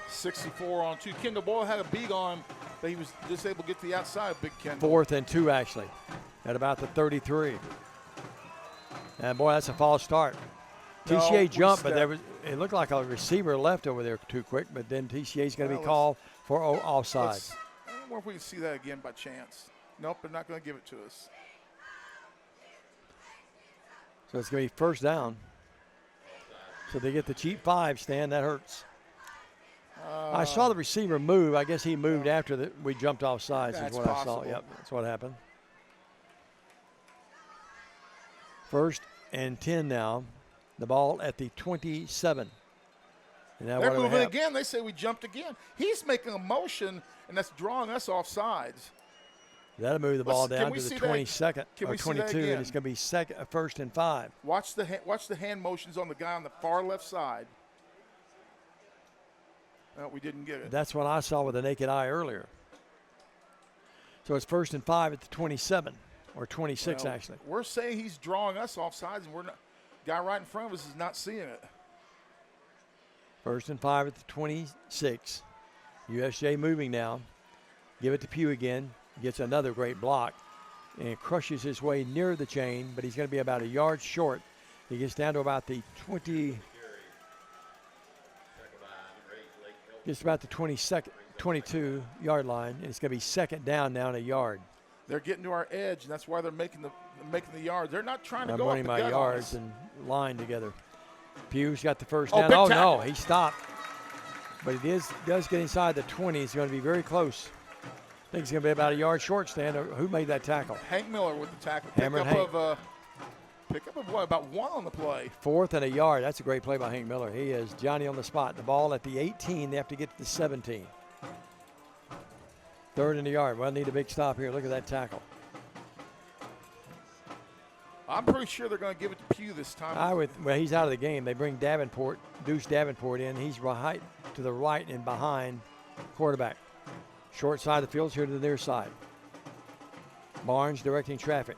64 on 2. Kendall Boyle had a beat on him, but he was just able to get to the outside. Big Kendall. 4th and 2, actually, at about the 33. And, boy, that's a false start. No, TCA jumped, but stepped. it looked like a receiver left over there too quick, but then TCA's going to be Well, called for offside. I wonder if we can see that again by chance. Nope, they're not going to give it to us. So it's going to be first down. So they get the cheap 5, Stan. That hurts. I saw the receiver move. I guess he moved after we jumped off sides is what I saw. Yep, that's what happened. 1st and 10 now. The ball at the 27. And now They're what do we moving have? again. They say we jumped again. He's making a motion, and that's drawing us off sides. That'll move the ball Can down we to the see 22nd that? Can or we see that 22, again? and it's going to be 1st and 5. Watch the hand motions on the guy on the far left side. No, we didn't get it. That's what I saw with the naked eye earlier. So it's 1st and 5 at the 27, or 26 Well, actually. We're saying he's drawing us off sides, and we're not. Guy right in front of us is not seeing it. 1st and 5 at the 26. USJ moving now. Give it to Pugh again. Gets another great block and crushes his way near the chain, but he's going to be about a yard short. He gets down to about the 20. Gets about the 22-yard line, and it's going to be 2nd down now and a yard. They're getting to our edge, and that's why they're making the yards. They're not trying to I'm go up running the my gut on yards us. and line together. Pugh's got the first Oh, down. big Oh, tackle. no, he stopped. But he does get inside the 20. He's going to be very close. I think he's going to be about a yard short, Stan. Who made that tackle? Hank Miller with the tackle. Hammer and Pick up of what? About 1 on the play. 4th and a yard. That's a great play by Hank Miller. He is Johnny on the spot. The ball at the 18. They have to get to the 17. 3rd and a yard. Well, need a big stop here. Look at that tackle. I'm pretty sure they're going to give it to Pugh this time. Well, he's out of the game. They bring Deuce Davenport in. He's right to the right and behind quarterback. Short side of the field here to the near side. Barnes directing traffic.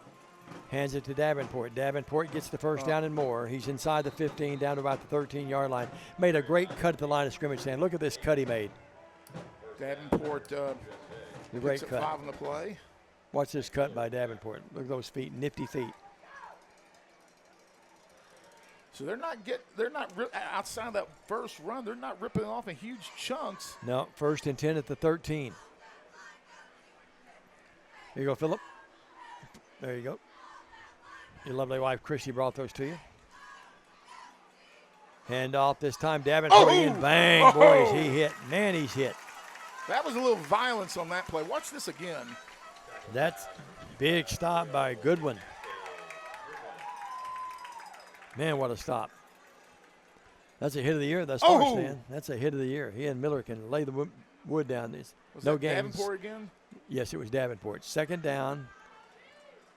Hands it to Davenport. Davenport gets the first down and more. He's inside the 15, down to about the 13-yard line. Made a great cut at the line of scrimmage, Stan. Look at this cut he made. Davenport The great picks cut. up 5 on the play. Watch this cut by Davenport. Look at those feet, nifty feet. So they're not outside of that first run. They're not ripping it off in huge chunks. No, 1st and 10 at the 13. Here you go, Philip. There you go. Your lovely wife, Christy, brought those to you. Hand off this time. Davenport in. Bang. Boys, he hit. Man, he's hit. That was a little violence on that play. Watch this again. That's big stop by Goodwin. Man, what a stop. That's a hit of the year thus far, Stan. That's a hit of the year. He and Miller can lay the wood down. Was no that games. Davenport again? Yes, it was Davenport. 2nd down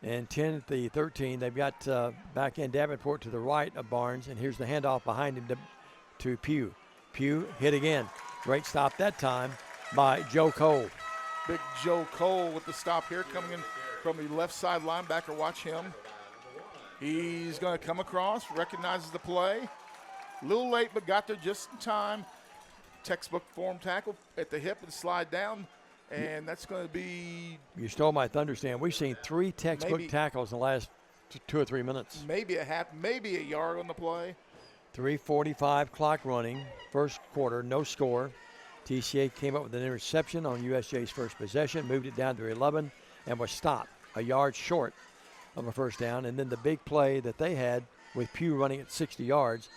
And 10 at the 13. They've got back end Davenport to the right of Barnes. And here's the handoff behind him to Pugh. Pugh hit again. Great stop that time by Joe Cole. Big Joe Cole with the stop here, coming in from the left side linebacker. Watch him. He's going to come across, recognizes the play. A little late, but got there just in time. Textbook form tackle at the hip and slide down. And that's going to be. You stole my thunder, Stan. We've seen 3 textbook tackles in the last 2 or 3 minutes. Maybe maybe a yard on the play. 3:45 clock running. First quarter, no score. TCA came up with an interception on USJ's first possession, moved it down to 11, and was stopped a yard short of a first down. And then the big play that they had with Pugh running at 60 yards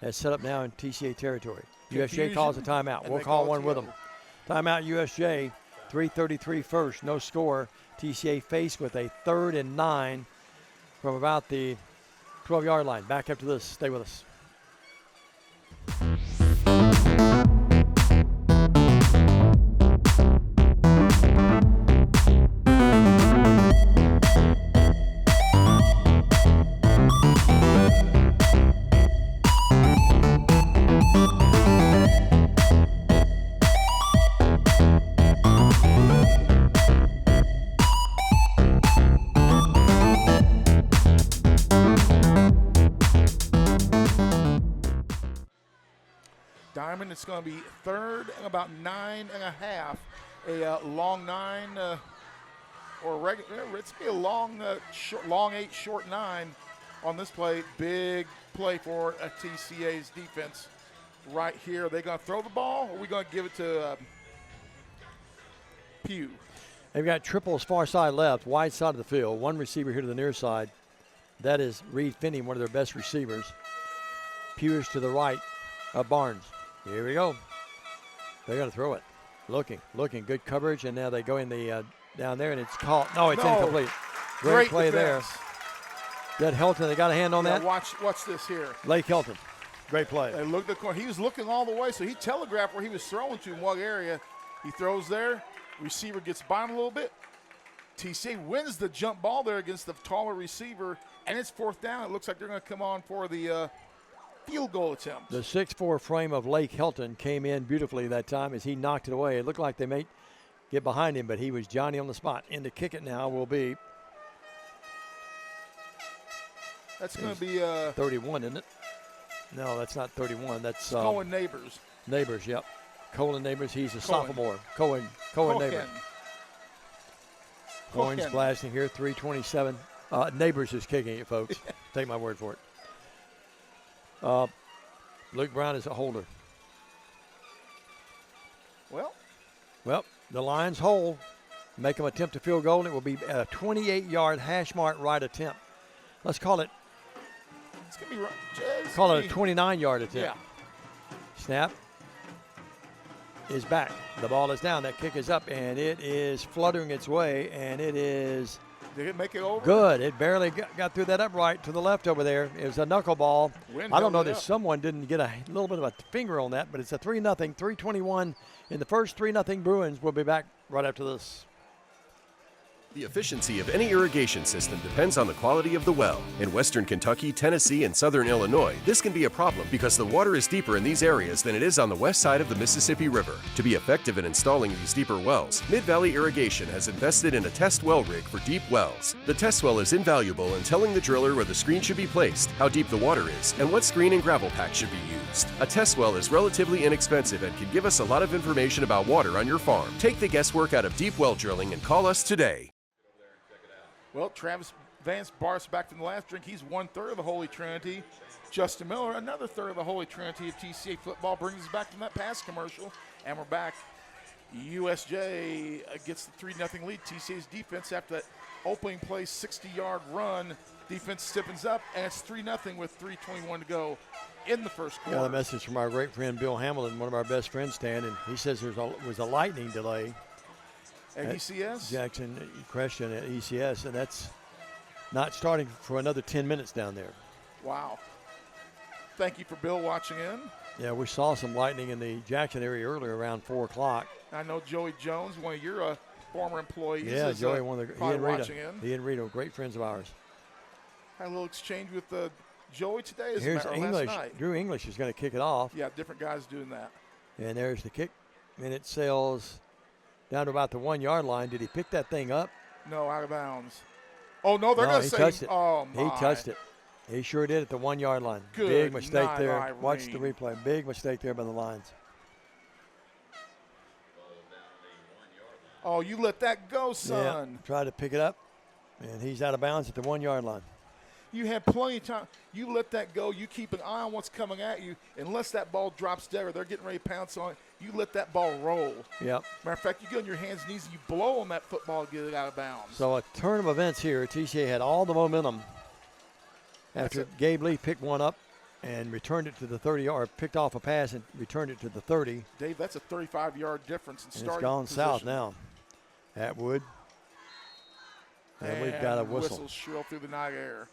has set up now in TCA territory. USJ calls a timeout. We'll call one with them. Timeout USJ. 3:33 first, no score. TCA faced with a 3rd and 9 from about the 12-yard line. Back up to this. Stay with us. Diamond, it's going to be 3rd and about 9.5. A long 9 or regular. It's going to be a long 8, short 9 on this play. Big play for TCA's defense right here. Are they going to throw the ball, or are we going to give it to Pugh? They've got triples far side left, wide side of the field. One receiver here to the near side. That is Reed Finney, one of their best receivers. Pugh is to the right of Barnes. Here we go. They're going to throw it. Looking. Good coverage, and now they go in the down there, and it's caught. No, it's incomplete. Great play defense there. That Helton, they got a hand on that? Watch this here. Lake Helton. Great play. They looked at the corner. He was looking all the way, so he telegraphed where he was throwing to in what area. He throws there. Receiver gets by him a little bit. TCA wins the jump ball there against the taller receiver, and it's 4th down. It looks like they're going to come on for the field goal attempt. The 6'4" frame of Lake Helton came in beautifully that time as he knocked it away. It looked like they may get behind him, but he was Johnny on the spot. And to kick it now will be. That's going to be 31, isn't it? No, that's not 31. That's Cohen Neighbors. Neighbors, yep. Colin Neighbors. He's a sophomore. Cohen Neighbors. Cohen's blasting here. 3:27. Neighbors is kicking it, folks. Take my word for it. Luke Brown is a holder. Well, the Lions hold, make them attempt a field goal, and it will be a 28-yard hash mark right attempt. Let's call it. It's going to be right. Call it a 29-yard attempt. Yeah. Snap is back. The ball is down. That kick is up, and it is fluttering its way, and it is. Did it make it over? Good. It barely got through that upright to the left over there. It was a knuckleball. I don't know that someone didn't get a little bit of a finger on that, but it's a 3-0, 3:21 in the first. 3-0 Bruins. We'll be back right after this. The efficiency of any irrigation system depends on the quality of the well. In western Kentucky, Tennessee, and southern Illinois, this can be a problem because the water is deeper in these areas than it is on the west side of the Mississippi River. To be effective in installing these deeper wells, Mid-Valley Irrigation has invested in a test well rig for deep wells. The test well is invaluable in telling the driller where the screen should be placed, how deep the water is, and what screen and gravel pack should be used. A test well is relatively inexpensive and can give us a lot of information about water on your farm. Take the guesswork out of deep well drilling and call us today. Well, Travis Vance bars back from the last drink. He's 1/3 of the Holy Trinity. Justin Miller, another 1/3 of the Holy Trinity of TCA football, brings us back from that pass commercial. And we're back. USJ gets the 3-0 lead. TCA's defense after that opening play, 60-yard run. Defense stiffens up, and it's 3-0 with 3:21 to go in the first quarter. Got a message from our great friend Bill Hamilton, one of our best friends, Stan, and he says there was a lightning delay. At ECS? Jackson Christian at ECS, and that's not starting for another 10 minutes down there. Wow. Thank you for Bill watching in. Yeah, we saw some lightning in the Jackson area earlier around 4 o'clock. I know Joey Jones, one of your former employees. Yeah, is, Joey, one of the probably watching in. He and Rito, great friends of ours. Had a little exchange with Joey today. Here's last English. night. Drew English is going to kick it off. Yeah, different guys doing that. And there's the kick. And it sails down to about the 1 yard line. Did he pick that thing up? No, out of bounds. Oh, no, they're going to he say. touched it. Oh, my. He touched it. He sure did at the 1 yard line. Good Big mistake night, there. Irene. Watch the replay. Big mistake there by the Lions. Oh, you let that go, son. Yeah, tried to pick it up, and he's out of bounds at the 1 yard line. You had plenty of time. You let that go. You keep an eye on what's coming at you. Unless that ball drops dead or they're getting ready to pounce on it, you let that ball roll. Yep. Matter of fact, you get on your hands and knees and you blow on that football to get it out of bounds. So a turn of events here. TCA had all the momentum after Gabe Lee picked one up and returned it to the 30 or picked off a pass and returned it to the 30. Dave, that's a 35-yard difference in And starting it's gone position. south now. Atwood. And we've got a whistle. Whistle shrill through the night air.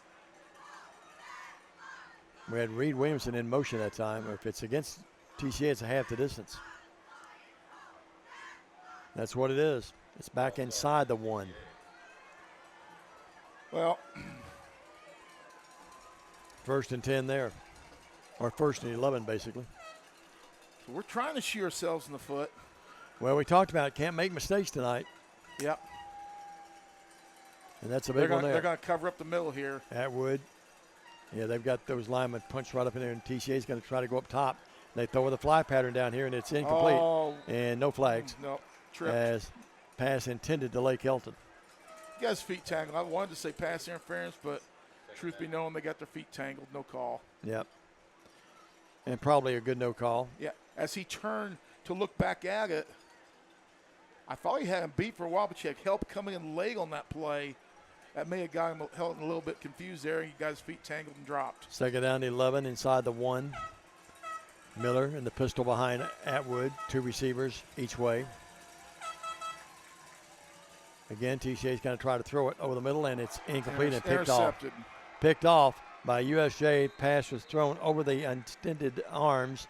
We had Reed Williamson in motion that time. If it's against TCA, it's a half the distance. That's what it is. It's back inside the 1. Well, first and 10 there. Or first and 11, basically. so we're trying to shoot ourselves in the foot. Well, we talked about it. Can't make mistakes tonight. Yep. And that's a big one there. They're going to cover up the middle here. Atwood. Yeah, they've got those linemen punched right up in there, and TCA's going to try to go up top. They throw with a fly pattern down here, and it's incomplete. Oh. And no flags. No, tripped. As pass intended to Lake Elton. You guys' feet tangled. I wanted to say pass interference, but truth be known, they got their feet tangled. No call. Yep. And probably a good no call. Yeah. As he turned to look back at it, I thought he had him beat for a while, but you had help coming in late on that play. That may have got him held a little bit confused there. He got his feet tangled and dropped. Second down to 11 inside the 1. Miller in the pistol behind Atwood. 2 receivers each way. Again, TCA's going to try to throw it over the middle, and it's incomplete and picked off. Intercepted. Picked off by USJ. Pass was thrown over the extended arms.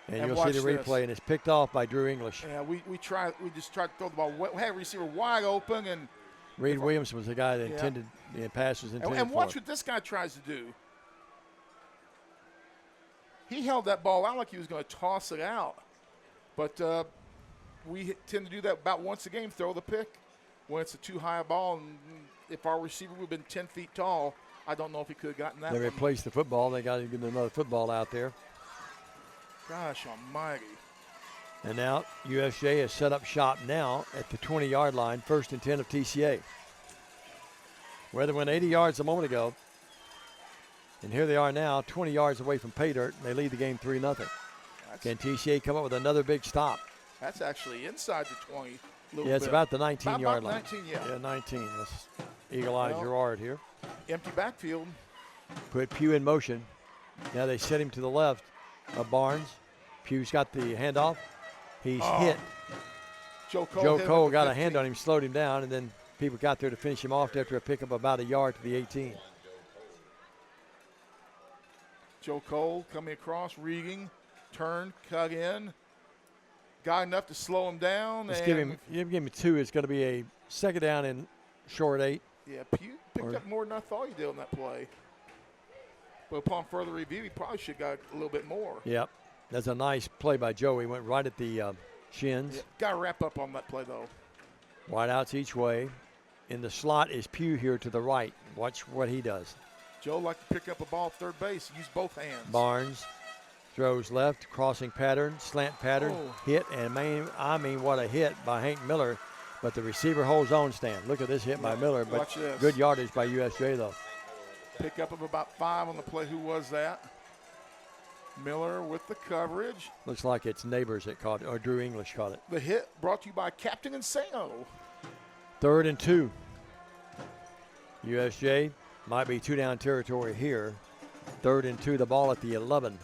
And you'll see the replay, this. and it's picked off by Drew English. Yeah, we just tried to throw the ball. We had a receiver wide open, and Reed Williams was the guy that intended the pass was intended and watch for. what this guy tries to do. He held that ball out like he was going to toss it out, but we tend to do that about once a game. Throw the pick when it's a too high a ball, and if our receiver would have been 10 feet tall, I don't know if he could have gotten that. They one. replaced the football. They got to get another football out there. Gosh almighty. And now USJ has set up shop now at the 20-yard line, first and 10 of TCA. Where they went 80 yards a moment ago. And here they are now, 20 yards away from pay dirt, and they lead the game 3-0. Can TCA come up with another big stop? That's actually inside the 20. Yeah, it's about the 19-yard line. 19, yeah. Yeah, 19. That's eagle-eyed Gerard here. Empty backfield. Put Pugh in motion. Now they set him to the left of Barnes. Pugh's got the handoff. He's hit. Joe Cole got a hand on him, slowed him down, and then people got there to finish him off after a pickup about a yard to the 18. Joe Cole coming across, rigging, turn, cut in. Got enough to slow him down. Let's give him 2. It's going to be a second down and short 8. Yeah, Pugh picked up more than I thought he did on that play. But upon further review, he probably should have got a little bit more. Yep. That's a nice play by Joe. He went right at the shins. Yeah, got to wrap up on that play, though. Wide outs each way. In the slot is Pugh here to the right. Watch what he does. Joe like to pick up a ball at third base. Use both hands. Barnes throws left, crossing pattern, slant pattern, hit, and I mean what a hit by Hank Miller. But the receiver holds on, Stan. Look at this hit by Miller. But Watch this. Good yardage by USJ, though. Pick up of about 5 on the play. Who was that? Miller with the coverage. Looks like it's Neighbors that caught it, or Drew English caught it. The hit brought to you by Captain Insano. 3rd and 2. USJ might be 2-down territory here. 3rd and 2, the ball at the 11.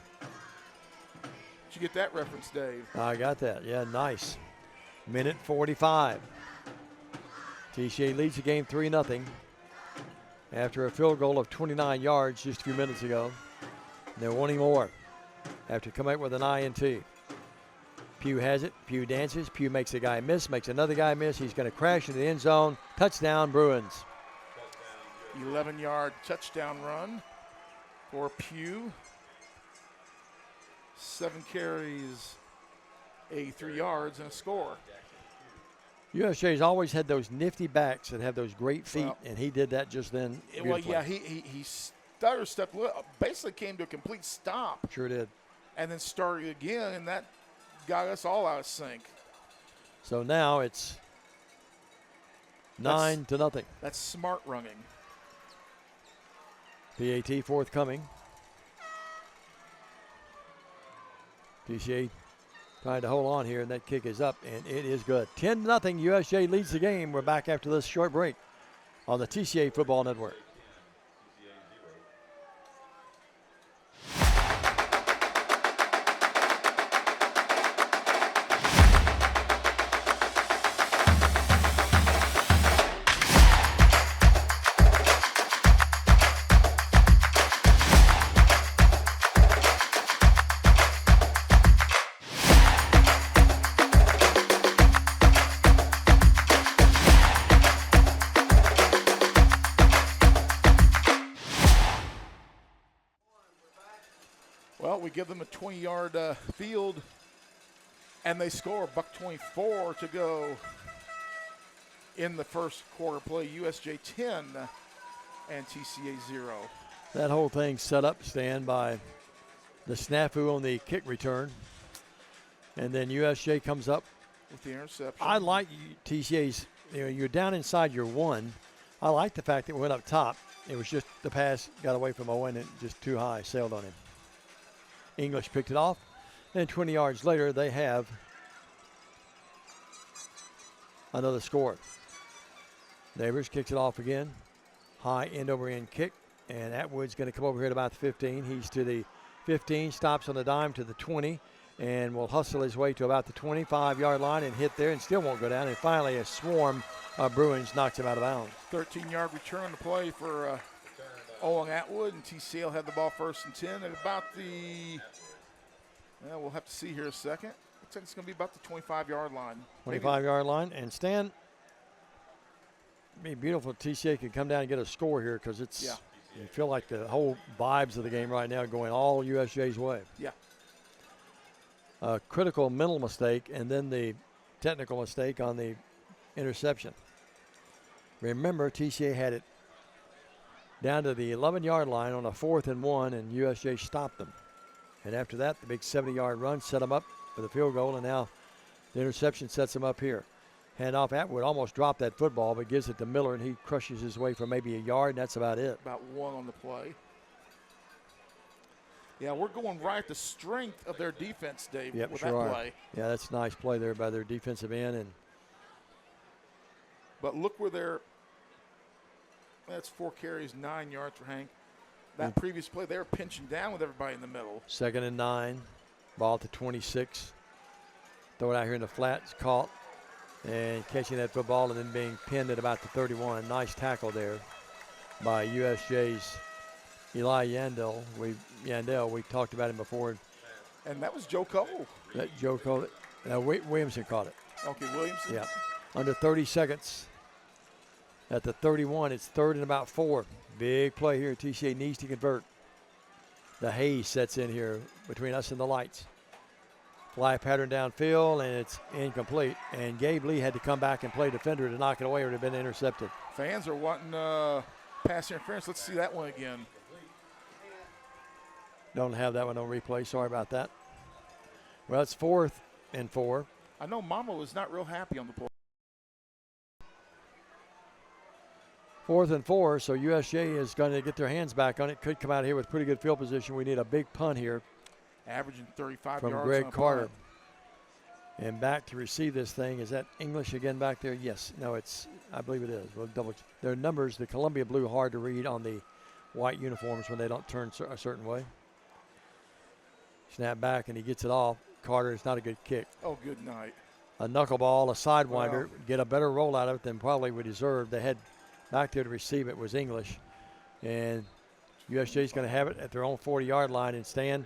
Did you get that reference, Dave? I got that. Yeah, nice. Minute 45. TCA leads the game 3-0 after a field goal of 29 yards just a few minutes ago. They're wanting more after coming up with an INT. Pugh has it. Pugh dances. Pugh makes a guy miss, makes another guy miss. He's going to crash into the end zone. Touchdown, Bruins. 11-yard touchdown run for Pugh. 7 carries, 83 yards, and a score. USJ's always had those nifty backs that have those great feet, Well, and he did that just then. Well, beautifully. yeah, he stutter stepped, basically came to a complete stop, Sure did. and then started again, and that got us all out of sync. So now it's 9-0. That's smart running. PAT forthcoming. TCA trying to hold on here, and that kick is up, and it is good. 10-0. USJ leads the game. We're back after this short break on the TCA Football Network. Well, we give them a 20-yard field, and they score. $1:24 to go in the first quarter play. USJ 10 and TCA 0. That whole thing set up, Stan, by the snafu on the kick return. And then USJ comes up With the interception. I like TCA's, you're down inside your 1. I like the fact that we went up top. It was just the pass got away from Owen and just too high, sailed on him. English picked it off. Then 20 yards later, they have another score. Neighbors kicks it off again. High end over end kick. And Atwood's going to come over here at about the 15. He's to the 15, stops on the dime to the 20, and will hustle his way to about the 25-yard line and hit there and still won't go down. And finally, a swarm of Bruins knocks him out of bounds. 13-yard return to play for Owen Atwood, and TCA will have the ball 1st and 10 at about the, we'll have to see here a second. Looks like it's going to be about the 25-yard line. 25-yard line. And Stan, it'd be beautiful if TCA could come down and get a score here, because it's, you feel like the whole vibes of the game right now are going all USJ's way. Yeah. A critical mental mistake and then the technical mistake on the interception. Remember, TCA had it down to the 11-yard line on a 4th and 1, and USJ stopped them. And after that, the big 70-yard run set them up for the field goal, and now the interception sets them up here. Handoff, Atwood almost dropped that football, but gives it to Miller, and he crushes his way for maybe a yard, and that's about it. About 1 on the play. Yeah, we're going right at the strength of their defense, Dave, Yep, with sure that are. play. Yeah, that's a nice play there by their defensive end. And But look where they're, that's 4 carries, 9 yards for Hank. That previous play, they were pinching down with everybody in the middle. 2nd and 9, ball at the 26. Throw it out here in the flat, it's caught. And catching that football and then being pinned at about the 31. Nice tackle there by USJ's Eli Yandel. We talked about him before. And that was Joe Cole. That Joe called it. Williamson caught it. Okay, Williamson. Yeah. Under 30 seconds. At the 31, it's 3rd and about 4. Big play here. TCA needs to convert. The haze sets in here between us and the lights. Fly pattern downfield, and it's incomplete. And Gabe Lee had to come back and play defender to knock it away, or it would have been intercepted. Fans are wanting pass interference. Let's see that one again. Don't have that one on replay. Sorry about that. Well, it's 4th and 4. I know Mama was not real happy on the play. 4th and 4, so USJ is going to get their hands back on it. Could come out here with pretty good field position. We need a big punt here. Averaging 35 from yards Greg on a Carter. punt. And back to receive this thing. Is that English again back there? Yes. No, it's, I believe it is. We'll double. Their numbers, the Columbia blue, hard to read on the white uniforms when they don't turn a certain way. Snap back, and he gets it off. Carter, it's not a good kick. Oh, good night. A knuckleball, a sidewinder, get a better roll out of it than probably we deserved. They had back there to receive it was English. And USJ's going to have it at their own 40-yard line and stand.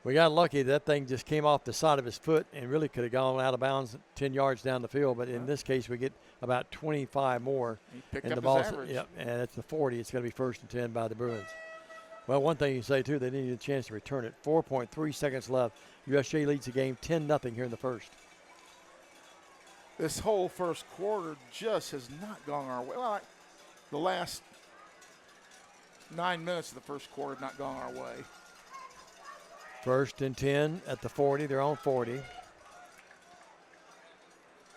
We got lucky that thing just came off the side of his foot and really could have gone out of bounds 10 yards down the field. But in this case, we get about 25 more. He picked and up the ball's, his average. Yep, and it's the 40. It's going to be 1st and 10 by the Bruins. Well, one thing you can say, too, they needed a chance to return it. 4.3 seconds left. USJ leads the game 10-0 here in the first. This whole first quarter just has not gone our way. Well, the last 9 minutes of the first quarter have not gone our way. 1st and 10 at the 40. They're on 40.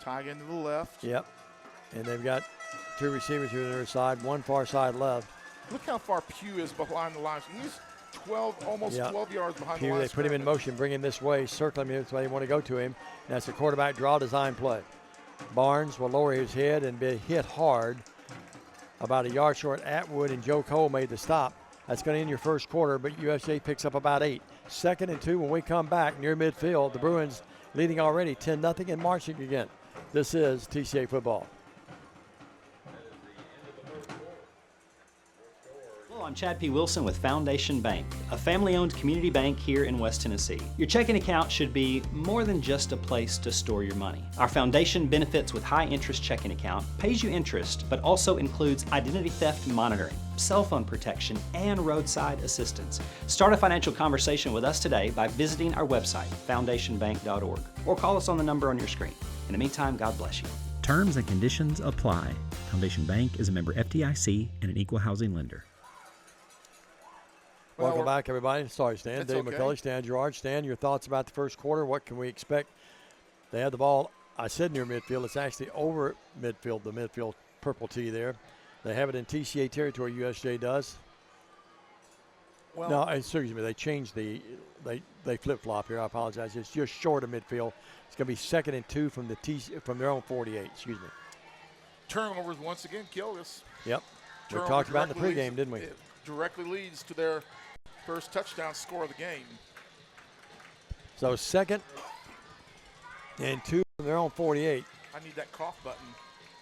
Tie into the left. Yep. And they've got 2 receivers here on their side, 1 far side left. Look how far Pugh is behind the line. He's 12, almost 12 yards behind the Pugh, line. they put him in motion, bring him this way, circle him this way. They want to go to him. That's a quarterback draw design play. Barnes will lower his head and be hit hard. About a yard short, Atwood and Joe Cole made the stop. That's going to end your first quarter, but USJ picks up about 8. 2nd and 2 when we come back near midfield. The Bruins leading already 10-0 and marching again. This is TCA Football. Hello, I'm Chad P. Wilson with Foundation Bank, a family-owned community bank here in West Tennessee. Your checking account should be more than just a place to store your money. Our foundation benefits with high-interest checking account pays you interest, but also includes identity theft monitoring, cell phone protection, and roadside assistance. Start a financial conversation with us today by visiting our website, foundationbank.org, or call us on the number on your screen. In the meantime, God bless you. Terms and conditions apply. Foundation Bank is a member FDIC and an equal housing lender. Welcome back, everybody. Sorry, Stan. Dave okay. McCulley, Stan Gerard. Stan, your thoughts about the first quarter. What can we expect? They have the ball, I said near midfield. It's actually over midfield, the midfield purple tee there. They have it in TCA territory, USJ does. Well, No, excuse me. They changed they flip-flop here. I apologize. It's just short of midfield. It's going to be 2nd and 2 from from their own 48. Excuse me. turnovers once again killed us. Yep. We Turnover talked about it in the directly pregame, didn't we? It directly leads to their first touchdown score of the game. So 2nd and 2 from their own 48. I need that cough button.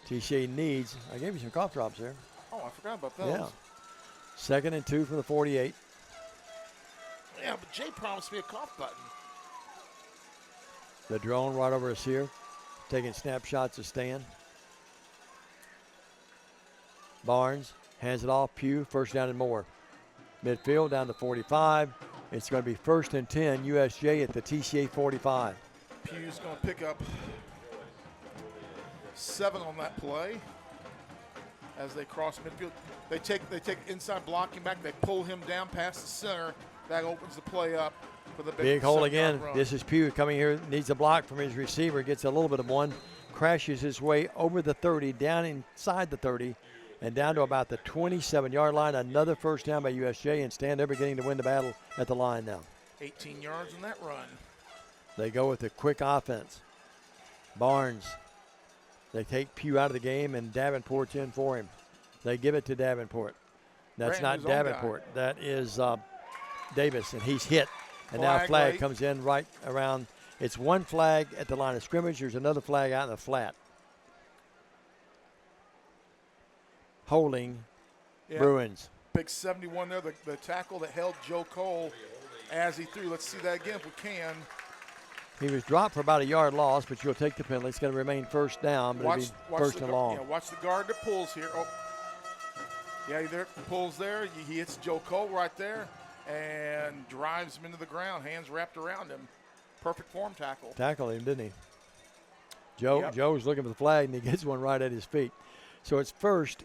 TCA needs. I gave you some cough drops there. Oh, I forgot about those. Yeah. 2nd and 2 from the 48. Yeah, but Jay promised me a cough button. The drone right over us here, taking snapshots of Stan. Barnes hands it off. Pugh, 1st down and more. Midfield down to 45. It's going to be 1st and 10, USJ at the TCA 45. Pugh's going to pick up 7 on that play as they cross midfield. They take inside blocking back. They pull him down past the center. That opens the play up for the Big hole 7-yard again. run. This is Pugh coming here. Needs a block from his receiver. Gets a little bit of one. Crashes his way over the 30, down inside the 30, and down to about the 27-yard line. Another 1st down by USJ, and Stan, they're beginning to win the battle at the line now. 18 yards on that run. They go with a quick offense. Barnes. They take Pugh out of the game, and Davenport's in for him. They give it to Davenport. That's Brandon's not own Davenport. That is Davis, and he's hit. And Flag now flag late. comes in right around. It's one flag at the line of scrimmage. There's another flag out in the flat. Holding Yeah. Bruins. Big 71 there, the tackle that held Joe Cole as he threw. Let's see that again if we can. He was dropped for about a yard loss, but you'll take the penalty. It's going to remain 1st down, but it'll be 1st and long. Yeah, watch the guard that pulls here. Oh, yeah, he there pulls there. He hits Joe Cole right there and drives him into the ground, hands wrapped around him. Perfect form tackle. Tackled him, didn't he? Joe Yep. Joe's looking for the flag, and he gets one right at his feet. So it's 1st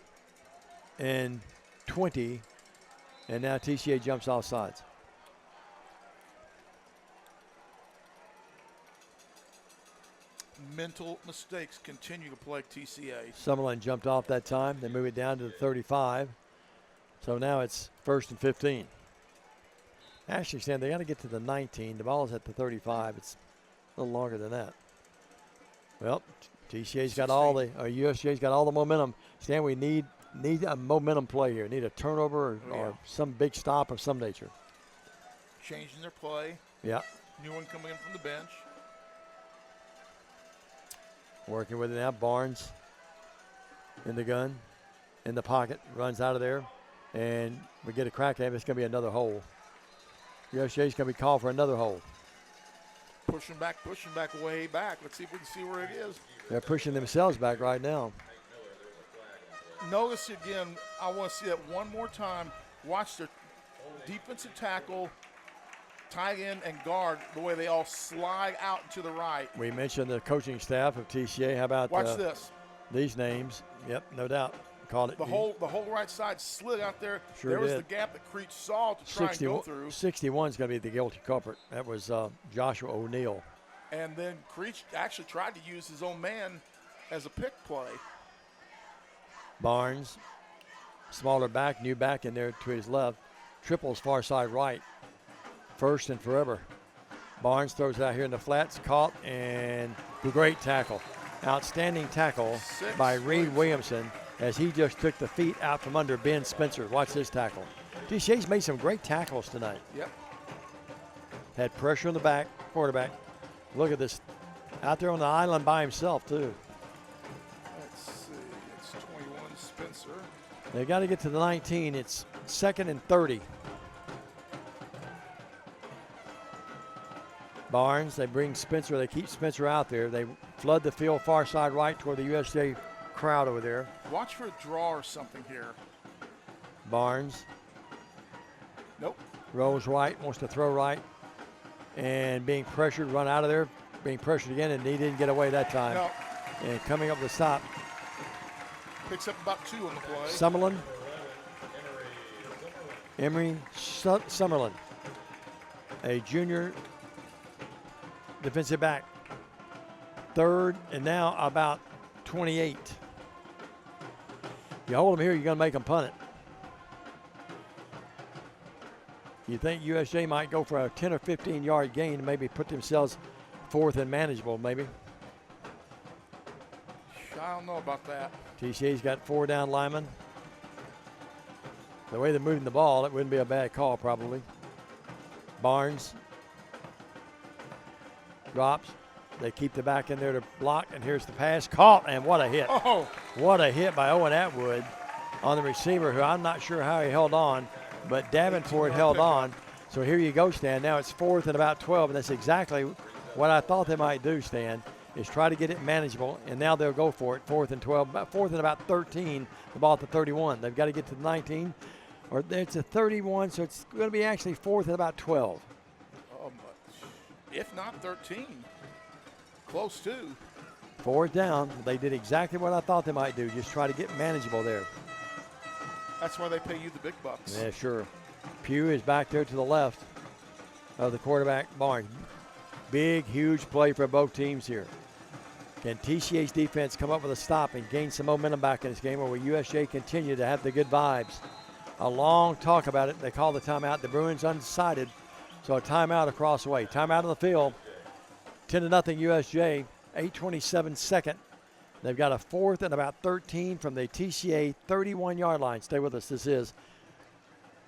and 20, and now TCA jumps off sides. Mental mistakes continue to plague TCA. Summerlin jumped off that time. They move it down to the 35. So now it's 1st and 15. Actually, Stan, they got to get to the 19. The ball is at the 35. It's a little longer than that. Well, TCA's got all the, or USJ's got all the momentum. Stan, we need a momentum play here. Need a turnover or some big stop of some nature. Changing their play. Yeah. New one coming in from the bench. Working with it now. Barnes in the gun, in the pocket, runs out of there, and we get a crack at it. It's going to be another hole. USJ's going to be called for another hold. Pushing back, way back. Let's see if we can see where it is. They're pushing themselves back right now. Notice again, I want to see that one more time. Watch their defensive tackle, tight end, and guard, the way they all slide out to the right. We mentioned the coaching staff of TCA. How about Watch this. These names? Yep, no doubt. Called it. The whole right side slid out there. Sure there was did. the gap that Creech saw to try and go through. 61 is going to be the guilty culprit. That was Joshua O'Neal. And then Creech actually tried to use his own man as a pick play. Barnes, smaller back, new back in there to his left. Triples far side right. First and forever. Barnes throws it out here in the flats, caught, and great tackle. Outstanding tackle by Reed Williamson as he just took the feet out from under Ben Spencer. Watch this tackle. TCA's made some great tackles tonight. Yep. Had pressure on the back, quarterback. Look at this. Out there on the island by himself, too. Let's see. It's 21 Spencer. They got to get to the 19. It's 2nd and 30. Barnes, they bring Spencer. They keep Spencer out there. They flood the field far side right toward the USJ crowd over there. Watch for a draw or something here. Barnes. Nope. Rolls right, wants to throw right. And being pressured, run out of there. Being pressured again, and he didn't get away that time. No. And coming up the stop. Picks up about 2 on the play. Summerlin. Emery Summerlin. A junior defensive back. 3rd and now about 28. You hold them here, you're going to make them punt it. You think USJ might go for a 10 or 15 yard gain and maybe put themselves 4th and manageable, maybe. I don't know about that. TCA's got 4 down linemen. The way they're moving the ball, it wouldn't be a bad call probably. Barnes drops. They keep the back in there to block, and here's the pass. Caught, and what a hit. Oh. What a hit by Owen Atwood on the receiver, who I'm not sure how he held on, but Davenport held on. So here you go, Stan. Now it's 4th and about 12, and that's exactly what I thought they might do, Stan, is try to get it manageable, and now they'll go for it. 4th and 12, 4th and about 13, the ball at the 31. They've got to get to the 19, or it's a 31, so it's going to be actually 4th and about 12. If not 13. Close to. 4th down. They did exactly what I thought they might do, just try to get manageable there. That's why they pay you the big bucks. Yeah, sure. Pugh is back there to the left of the quarterback, Barnes. Big, huge play for both teams here. Can TCA's defense come up with a stop and gain some momentum back in this game, or will USJ continue to have the good vibes? A long talk about it. They call the timeout. The Bruins undecided, so a timeout across the way. Timeout on the field. 10-0 USJ. 8:27 second. They've got a 4th and about 13 from the TCA 31-yard line. Stay with us. This is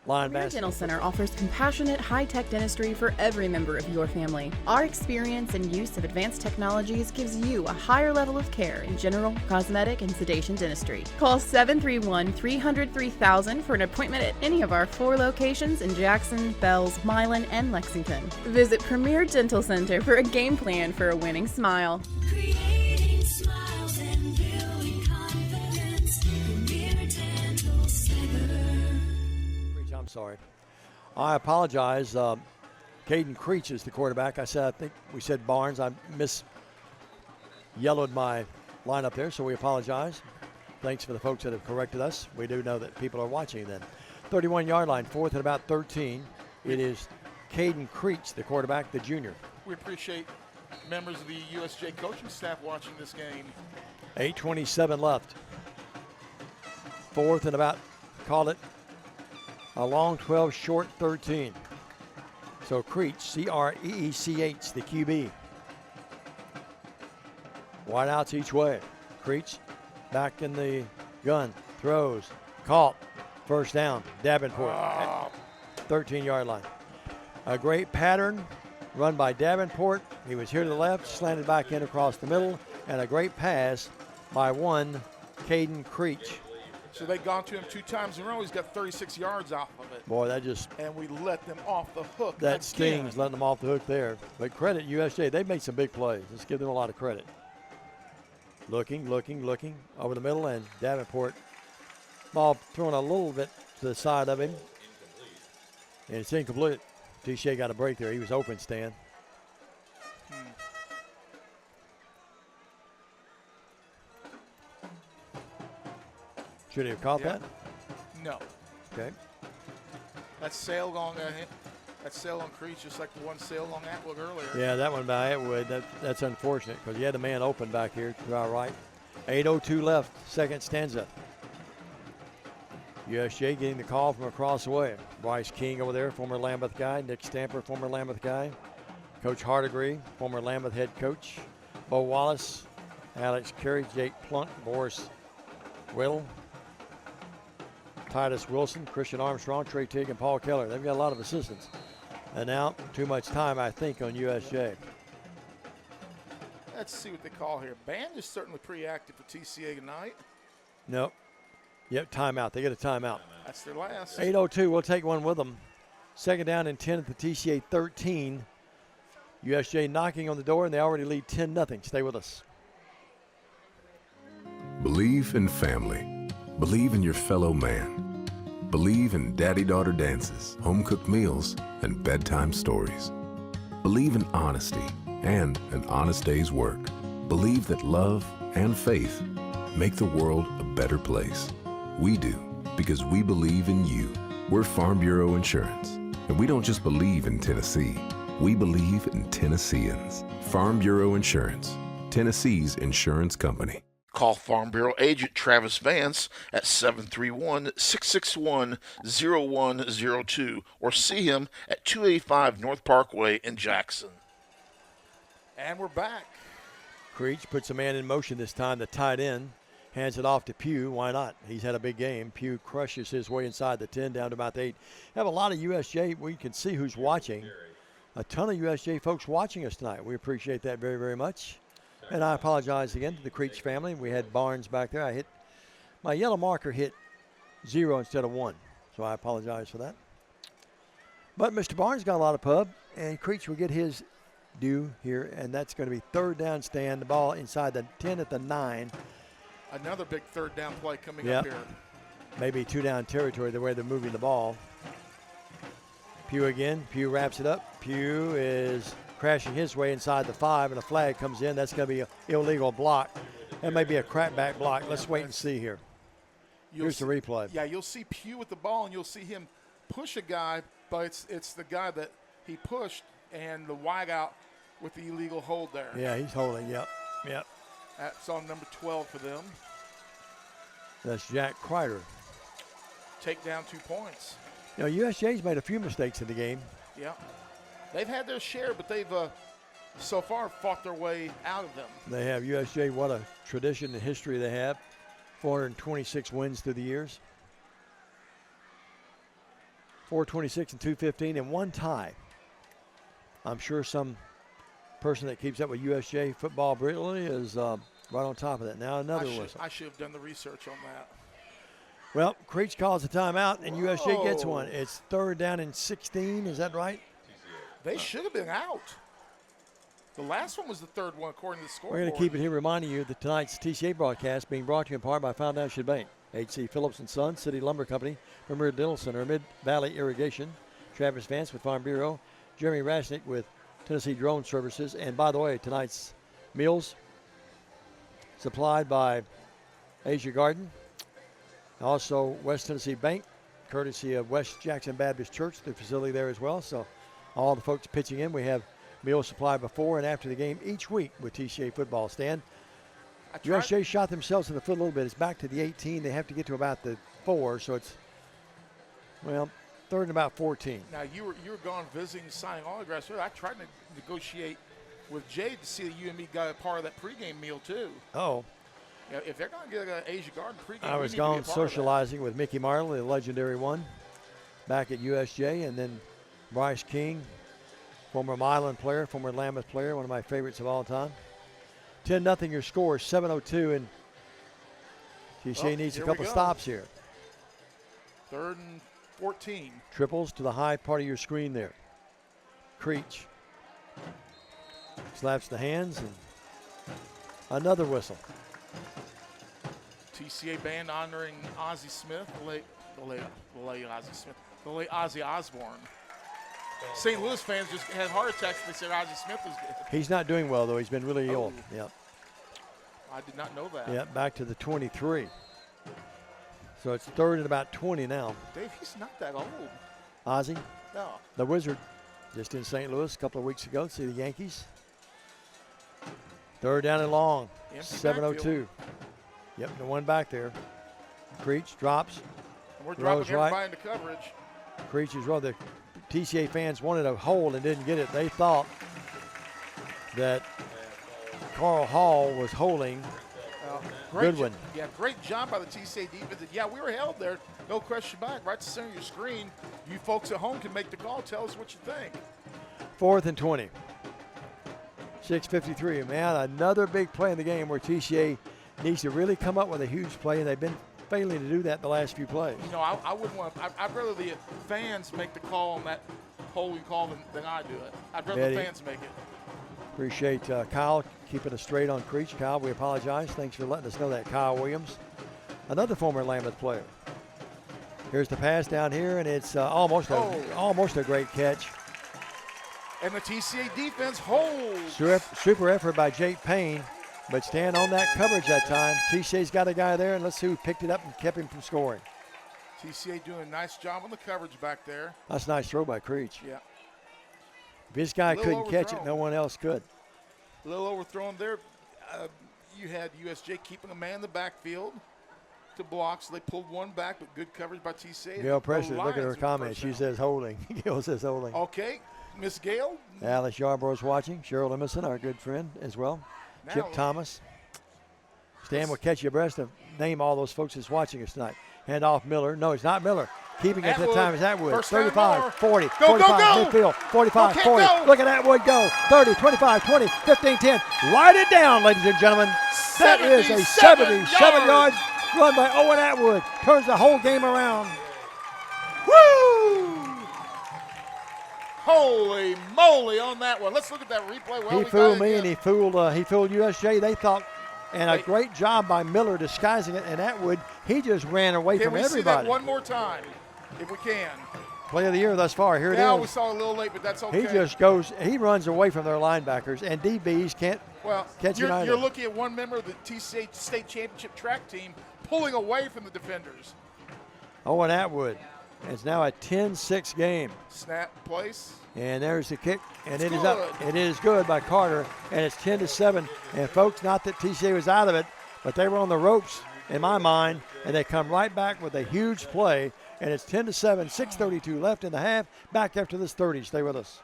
Line Premier Basketball. Dental Center offers compassionate, high-tech dentistry for every member of your family. Our experience and use of advanced technologies gives you a higher level of care in general, cosmetic, and sedation dentistry. Call 731-300-3000 for an appointment at any of our 4 locations in Jackson, Bells, Milan, and Lexington. Visit Premier Dental Center for a game plan for a winning smile. Creating smiles and building confidence. Premier Dental Center. I'm sorry. I apologize. Caden Creech is the quarterback. I think we said Barnes. I yellowed my lineup there, so we apologize. Thanks for the folks that have corrected us. We do know that people are watching then. 31-yard line, 4th and about 13. It is Caden Creech, the quarterback, the junior. We appreciate members of the USJ coaching staff watching this game. 8:27 left. 4th and about, call it, a long 12, short 13. So Creech, C-R-E-E-C-H, the QB. Wide outs each way. Creech back in the gun, throws, caught, first down, Davenport, 13-yard line. A great pattern run by Davenport. He was here to the left, slanted back in across the middle, and a great pass by one Caden Creech. So they've gone to him 2 times in a row. He's got 36 yards off of it. Boy, that just And we let them off the hook. that again. stings, letting them off the hook there. But credit USJ, they've made some big plays. Let's give them a lot of credit. Looking over the middle, and Davenport ball thrown a little bit to the side of him, and it's incomplete. TCA got a break there. He was open, Stan. Should he have caught that? No. Okay. That sail on Creech, just like the one sail on Atwood earlier. Yeah, that one by Atwood, that's unfortunate because he had the man open back here to our right. 8:02 left, second stanza. USJ getting the call from across the way. Bryce King over there, former Lambeth guy. Nick Stamper, former Lambeth guy. Coach Hardigree, former Lambeth head coach. Bo Wallace, Alex Carey, Jake Plunk, Boris Whittle, Titus Wilson, Christian Armstrong, Trey Tigg, and Paul Keller. They've got a lot of assistants. And now, too much time, I think, on USJ. Let's see what they call here. Band is certainly pretty active for TCA tonight. Nope. Yep, timeout. They get a timeout. That's their last. 8:02, we'll take one with them. Second down and 10 at the TCA 13. USJ knocking on the door, and they already lead 10-0. Stay with us. Believe in family. Believe in your fellow man. Believe in daddy-daughter dances, home-cooked meals, and bedtime stories. Believe in honesty and an honest day's work. Believe that love and faith make the world a better place. We do, because we believe in you. We're Farm Bureau Insurance, and we don't just believe in Tennessee. We believe in Tennesseans. Farm Bureau Insurance, Tennessee's insurance company. Call Farm Bureau agent Travis Vance at 731-661-0102 or see him at 285 North Parkway in Jackson. And we're back. Creech puts a man in motion this time, the tight end. Hands it off to Pugh. Why not? He's had a big game. Pugh crushes his way inside the 10 down to about the 8. Have a lot of USJ. We can see who's watching. A ton of USJ folks watching us tonight. We appreciate that very, very much. And I apologize again to the Creech family. We had Barnes back there. My yellow marker hit 0 instead of 1. So I apologize for that. But Mr. Barnes got a lot of pub, and Creech will get his due here. And that's going to be third down stand. The ball inside the 10 at the 9. Another big third down play coming up here. Maybe 2 down territory the way they're moving the ball. Pugh again. Pugh wraps it up. Pugh is crashing his way inside the 5, and a flag comes in. That's going to be an illegal block. That may be a crackback block. Let's wait and see here. Here's the replay. Yeah, you'll see Pugh with the ball, and you'll see him push a guy, but it's the guy that he pushed and the wide out with the illegal hold there. Yeah, he's holding. Yep. That's on number 12 for them. That's Jack Kreider. Take down 2 points. You know, USJ's made a few mistakes in the game. Yeah. They've had their share, but they've so far fought their way out of them. They have. USJ, what a tradition and history they have. 426 wins through the years. 426 and 215 and 1 tie. I'm sure some person that keeps up with USJ football brilliantly is right on top of that. Now another whistle. I should have done the research on that. Well, Creech calls a timeout, and USJ gets one. It's third down and 16. Is that right? They should have been out. The last one was the third one, according to the scoreboard. We're going to keep it here, reminding you that tonight's TCA broadcast being brought to you in part by Foundation Bank, H.C. Phillips & Son, City Lumber Company, Premier Dental Center, Mid-Valley Irrigation, Travis Vance with Farm Bureau, Jeremy Rasnick with Tennessee Drone Services. And by the way, tonight's meals supplied by Asia Garden. Also, West Tennessee Bank, courtesy of West Jackson Baptist Church, the facility there as well. So all the folks pitching in. We have meal supply before and after the game each week with TCA Football. Stan, USJ shot themselves in the foot a little bit. It's back to the 18. They have to get to about the 4, so it's, well, third and about 14. Now, you were gone visiting, signing autographs. I tried to negotiate with Jade to see that you and me got a part of that pregame meal, too. Oh. Yeah, if they're going to get an Asia Garden pregame, I was gone socializing with Mickey Marley, the legendary one, back at USJ, and then Bryce King, former Milan player, former Lambeth player, one of my favorites of all time. 10-0 your score, 7:02, and TCA needs a here we couple go. stops here. 3rd and 14. Triples to the high part of your screen there. Creech slaps the hands and another whistle. TCA band honoring Ozzie Smith, the late Ozzie Smith, the late Ozzie Osbourne. St. Louis fans just had heart attacks when they said Ozzie Smith was dead. He's not doing well, though. He's been really ill. Yep. I did not know that. Yep, back to the 23. So it's 3rd and about 20 now. Dave, he's not that old. Ozzie, No. the Wizard, just in St. Louis a couple of weeks ago to see the Yankees. 3rd down and long. Empty 7:02. Yep, the one back there. Creech drops. And we're throws dropping right. everybody into coverage. Creech is the TCA fans wanted a hold and didn't get it. They thought that Carl Hall was holding Goodwin. Yeah, great job by the TCA defense. Yeah, we were held there. No question about it. Right to center of your screen. You folks at home can make the call. Tell us what you think. 4th and 20. 6:53. Man, another big play in the game where TCA needs to really come up with a huge play, and they've been failing to do that the last few plays. You know, I wouldn't want. I'd rather the fans make the call on that holding call than I do it. I'd rather Eddie. the fans make it. Appreciate Kyle keeping us straight on Creech. Kyle, we apologize. Thanks for letting us know that. Kyle Williams, another former Lambeth player. Here's the pass down here, and it's almost a great catch. And the TCA defense holds. Super effort by Jake Payne, but stand on that coverage that time. TCA's got a guy there, and let's see who picked it up and kept him from scoring. TCA doing a nice job on the coverage back there. That's a nice throw by Creech. Yeah. If this guy couldn't catch it, overthrown. no one else could. A little overthrown there. You had USJ keeping a man in the backfield to block, so they pulled one back, but good coverage by TCA. Gail The Presley, look at her Lions with comment. She first says holding. Gail says holding. down. Okay, Miss Gail. Alice Yarborough's watching. Cheryl Emerson, our good friend as well. Now- Chip Thomas. Stan will catch your breast to name all those folks that's watching us tonight. Hand off Miller. No, it's not Miller. Keeping it at the Atwood. time is Atwood. First down 35, more. 40, Go, 45, go, go. midfield, 45, Go, kid, 40. go. Look at Atwood go. 30, 25, 20, 15, 10. Write it down, ladies and gentlemen. That is a 77 yards run by Owen Atwood. Turns the whole game around. Woo! Holy moly on that one. Let's look at that replay. Well, He fooled me and he fooled USJ. They thought, and a great job by Miller disguising it. And Atwood, he just ran away Can from we everybody. see that one more time, if we can? Play of the year thus far. Here Yeah, it we is. saw a little late, but that's okay. He just goes. He runs away from their linebackers, and DBs can't catch him either. You're looking at one member of the TCA State Championship track team pulling away from the defenders. Owen Atwood. It's now a 10-6 game. Snap place. And there's the kick, and It's it is up. It is good by Carter, and it's 10-7. And folks, not that TCA was out of it, but they were on the ropes in my mind, and they come right back with a huge play, and it's 10-7. 6:32 left in the half. Back after this 30. Stay with us.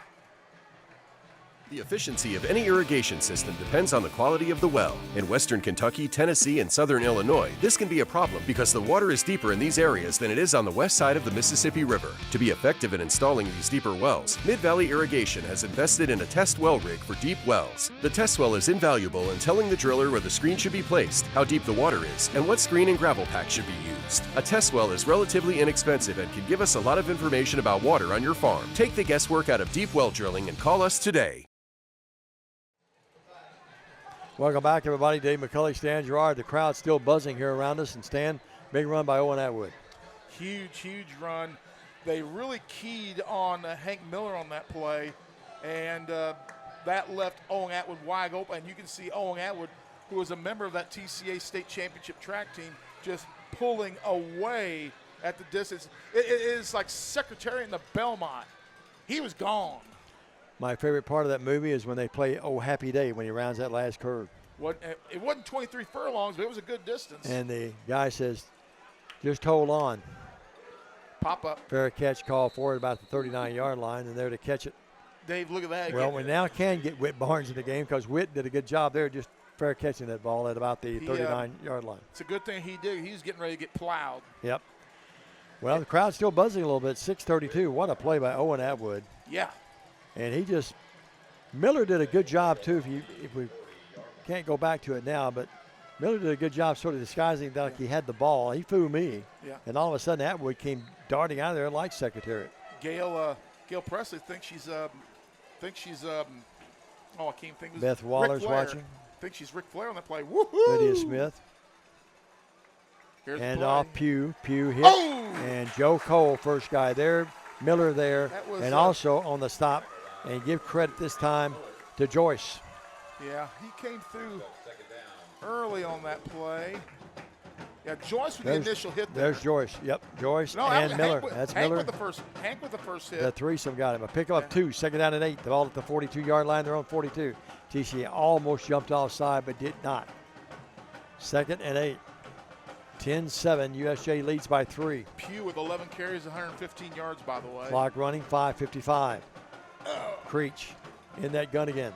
The efficiency of any irrigation system depends on the quality of the well. In western Kentucky, Tennessee, and southern Illinois, this can be a problem because the water is deeper in these areas than it is on the west side of the Mississippi River. To be effective in installing these deeper wells, Mid-Valley Irrigation has invested in a test well rig for deep wells. The test well is invaluable in telling the driller where the screen should be placed, how deep the water is, and what screen and gravel pack should be used. A test well is relatively inexpensive and can give us a lot of information about water on your farm. Take the guesswork out of deep well drilling and call us today. Welcome back, everybody. Dave McCulley, Stan Gerard. The crowd's still buzzing here around us. And Stan, big run by Owen Atwood. Huge run. They really keyed on Hank Miller on that play, and that left Owen Atwood wide open. And you can see Owen Atwood, who was a member of that TCA State Championship track team, just pulling away at the distance. It is like Secretary in the Belmont. He was gone. My favorite part of that movie is when they play Oh Happy Day when he rounds that last curve. It wasn't 23 furlongs, but it was a good distance. And the guy says, just hold on. Pop up. Fair catch call for it about the 39-yard line, and there to catch it. Dave, look at that. Well, we now can get Whit Barnes in the game because Whit did a good job there just fair catching that ball at about the 39-yard line. It's a good thing he did. He was getting ready to get plowed. Yep. Well, the crowd's still buzzing a little bit. 6:32. What a play by Owen Atwood. Yeah. And he just – Miller did a good job, too, if we can't go back to it now, but Miller did a good job sort of disguising that he had the ball. He fooled me. Yeah. And all of a sudden, Atwood came darting out of there like Secretariat. Gail Presley thinks she's I can't think. Beth Waller's watching. I think she's Ric Flair on that play. Woohoo! Lydia Smith. Here's Hand the play. off Pugh. Pugh hit. Oh! And Joe Cole, first guy there. Miller there. That was, and also on the stop. And give credit this time to Joyce. Yeah, he came through early on that play. Yeah, Joyce with the initial hit there. There's Joyce. Yep, Joyce No, and Miller. Hank Miller. Hank with the first hit. The threesome got him. A pickup of 2, second down and 8. The ball at the 42-yard line. They're on 42. TCA almost jumped offside, but did not. Second and 8. 10-7. USJ leads by 3. Pugh with 11 carries, 115 yards, by the way. Clock running, 5:55. Creech in that gun again.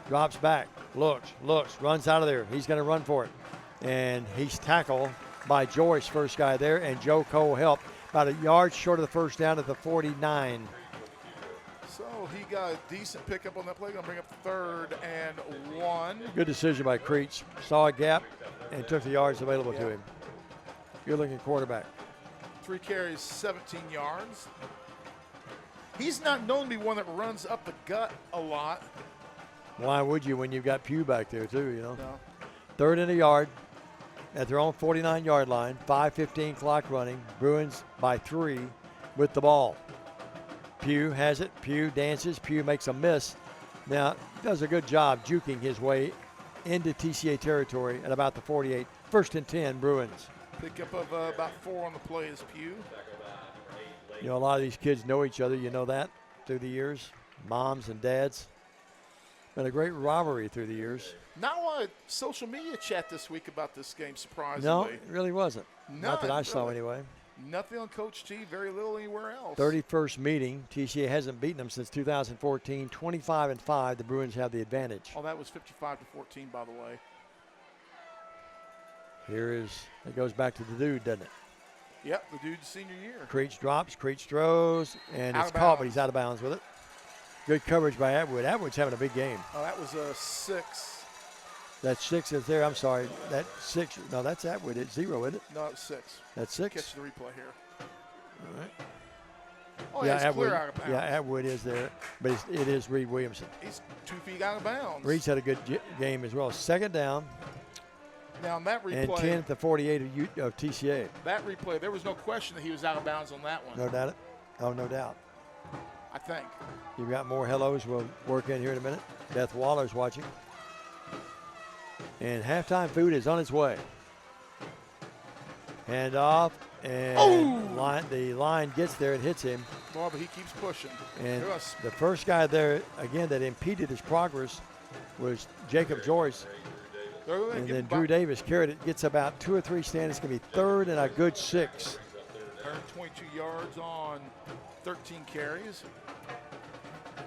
Drops back, looks, runs out of there. He's going to run for it. And he's tackled by Joyce, first guy there, and Joe Cole helped. About a yard short of the first down at the 49. So he got a decent pickup on that play. Going to bring up 3rd and 1. Good decision by Creech. Saw a gap and took the yards available to him. Good looking quarterback. 3 carries, 17 yards. He's not known to be one that runs up the gut a lot. Why would you when you've got Pugh back there too, you know? No. 3rd and a yard at their own 49-yard line. 5:15 clock running. Bruins by 3 with the ball. Pugh has it. Pugh dances. Pugh makes a miss. Now, does a good job juking his way into TCA territory at about the 48. 1st and 10, Bruins. Pickup of about 4 on the play is Pugh. You know, a lot of these kids know each other. You know that through the years. Moms and dads. Been a great rivalry through the years. Not a lot of social media chat this week about this game, surprisingly. No, it really wasn't. Not that I saw really. anyway. Nothing on Coach T, very little anywhere else. 31st meeting. TCA hasn't beaten them since 2014. 25-5. The Bruins have the advantage. Oh, that was 55-14, by the way. It goes back to the dude, doesn't it? Yep, the dude's senior year. Creech drops, Creech throws, and Out it's of caught, but bounds. he's out of bounds with it. Good coverage by Atwood. Atwood's having a big game. Oh, that was a 6. That 6 is there. I'm sorry. That 6. No, that's Atwood. It's 0, isn't it? No, it's 6. That's 6. Catch the replay here. All right. Oh, yeah, he's Atwood. clear out of bounds. Yeah, Atwood is there, but it is Reed Williamson. He's 2 feet out of bounds. Reed's had a good game as well. 2nd down. Now, in that replay. And 10 at the 48 of TCA. That replay, there was no question that he was out of bounds on that one. No doubt it? Oh, no doubt. I think. You've got more hellos we'll work in here in a minute. Beth Waller's watching. And halftime food is on its way. Hand off, and the line gets there and hits him. Boy, but he keeps pushing. And the first guy there, again, that impeded his progress was Jacob Joyce. And then Drew Davis carried it, gets about 2 or 3 stands. It's going to be 3rd and a good 6. 122 yards on 13 carries.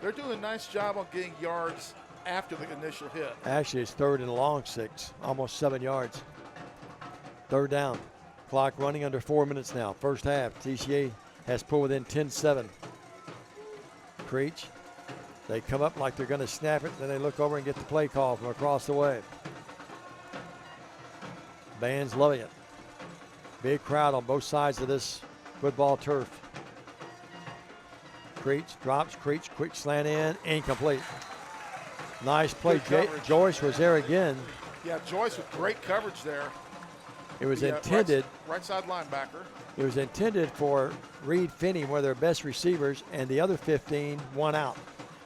They're doing a nice job on getting yards after the initial hit. Actually, it's 3rd and a long 6, almost 7 yards. 3rd down. Clock running under 4 minutes now. First half, TCA has pulled within 10-7. Creech, they come up like they're going to snap it, then they look over and get the play call from across the way. Band's loving it. Big crowd on both sides of this football turf. Creech drops. Creech, quick slant in, incomplete. Nice play. Joyce was there again. Yeah, Joyce with great coverage there. It was intended. Right side linebacker. It was intended for Reed Finney, one of their best receivers, and the other 15 won out.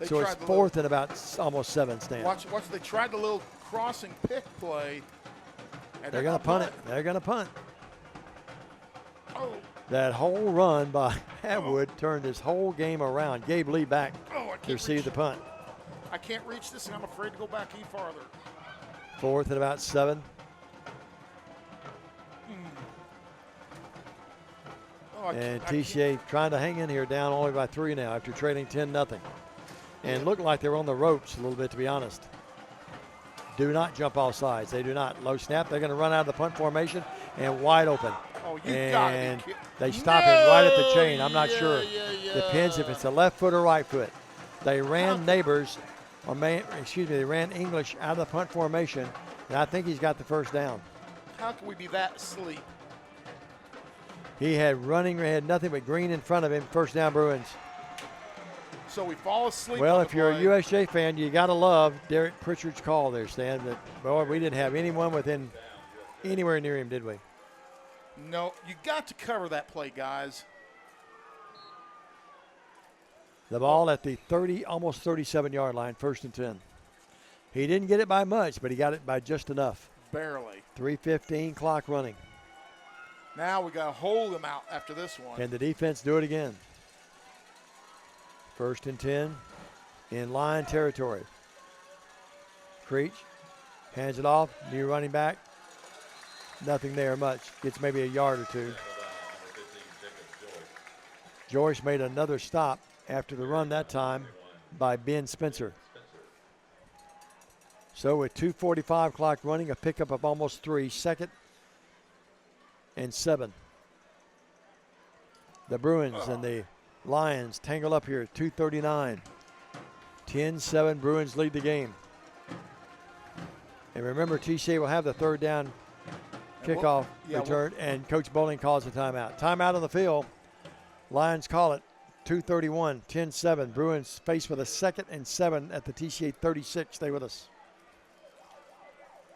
So it's 4th and about almost 7 stand. Watch, they tried the little crossing pick play. And They're going to punt it. They're going to punt. Oh. That whole run by Atwood turned this whole game around. Gave Lee back to receive the punt. I can't reach this, and I'm afraid to go back any farther. 4th and about 7. And TCA trying to hang in here, down only by 3 now after trailing 10-0. And looked like they were on the ropes a little bit, to be honest. Do not jump off sides. They do not. Low snap. They're going to run out of the punt formation and wide open. Oh, you and got it. They stop him right at the chain. I'm not sure. Depends if it's a left foot or right foot. They ran they ran English out of the punt formation, And I think he's got the first down. How can we be that asleep? He had nothing but green in front of him. First down, Bruins. So we fall asleep. Well, on if the you're a play. USJ fan, you got to love Derek Pritchard's call there, Stan. But, boy, we didn't have anyone within anywhere near him, did we? No, you got to cover that play, guys. The ball at the almost 37-yard line, 1st and 10. He didn't get it by much, but he got it by just enough. Barely. 3:15 clock running. Now we got to hold them out after this one. Can the defense do it again? 1st and 10 in line territory. Creech hands it off. New running back. Nothing there much. Gets maybe a yard or two. Joyce made another stop after the run that time by Ben Spencer. So with 2:45 clock running, a pickup of almost 3, 2nd and 7. The Bruins and the Lions tangle up here at 2:39. 10-7, Bruins lead the game. And remember, TCA will have the 3rd down kickoff return, and Coach Bowling calls a timeout. Timeout on the field. Lions call it. 2:31, 10-7. Bruins faced with a 2nd and 7 at the TCA 36. Stay with us.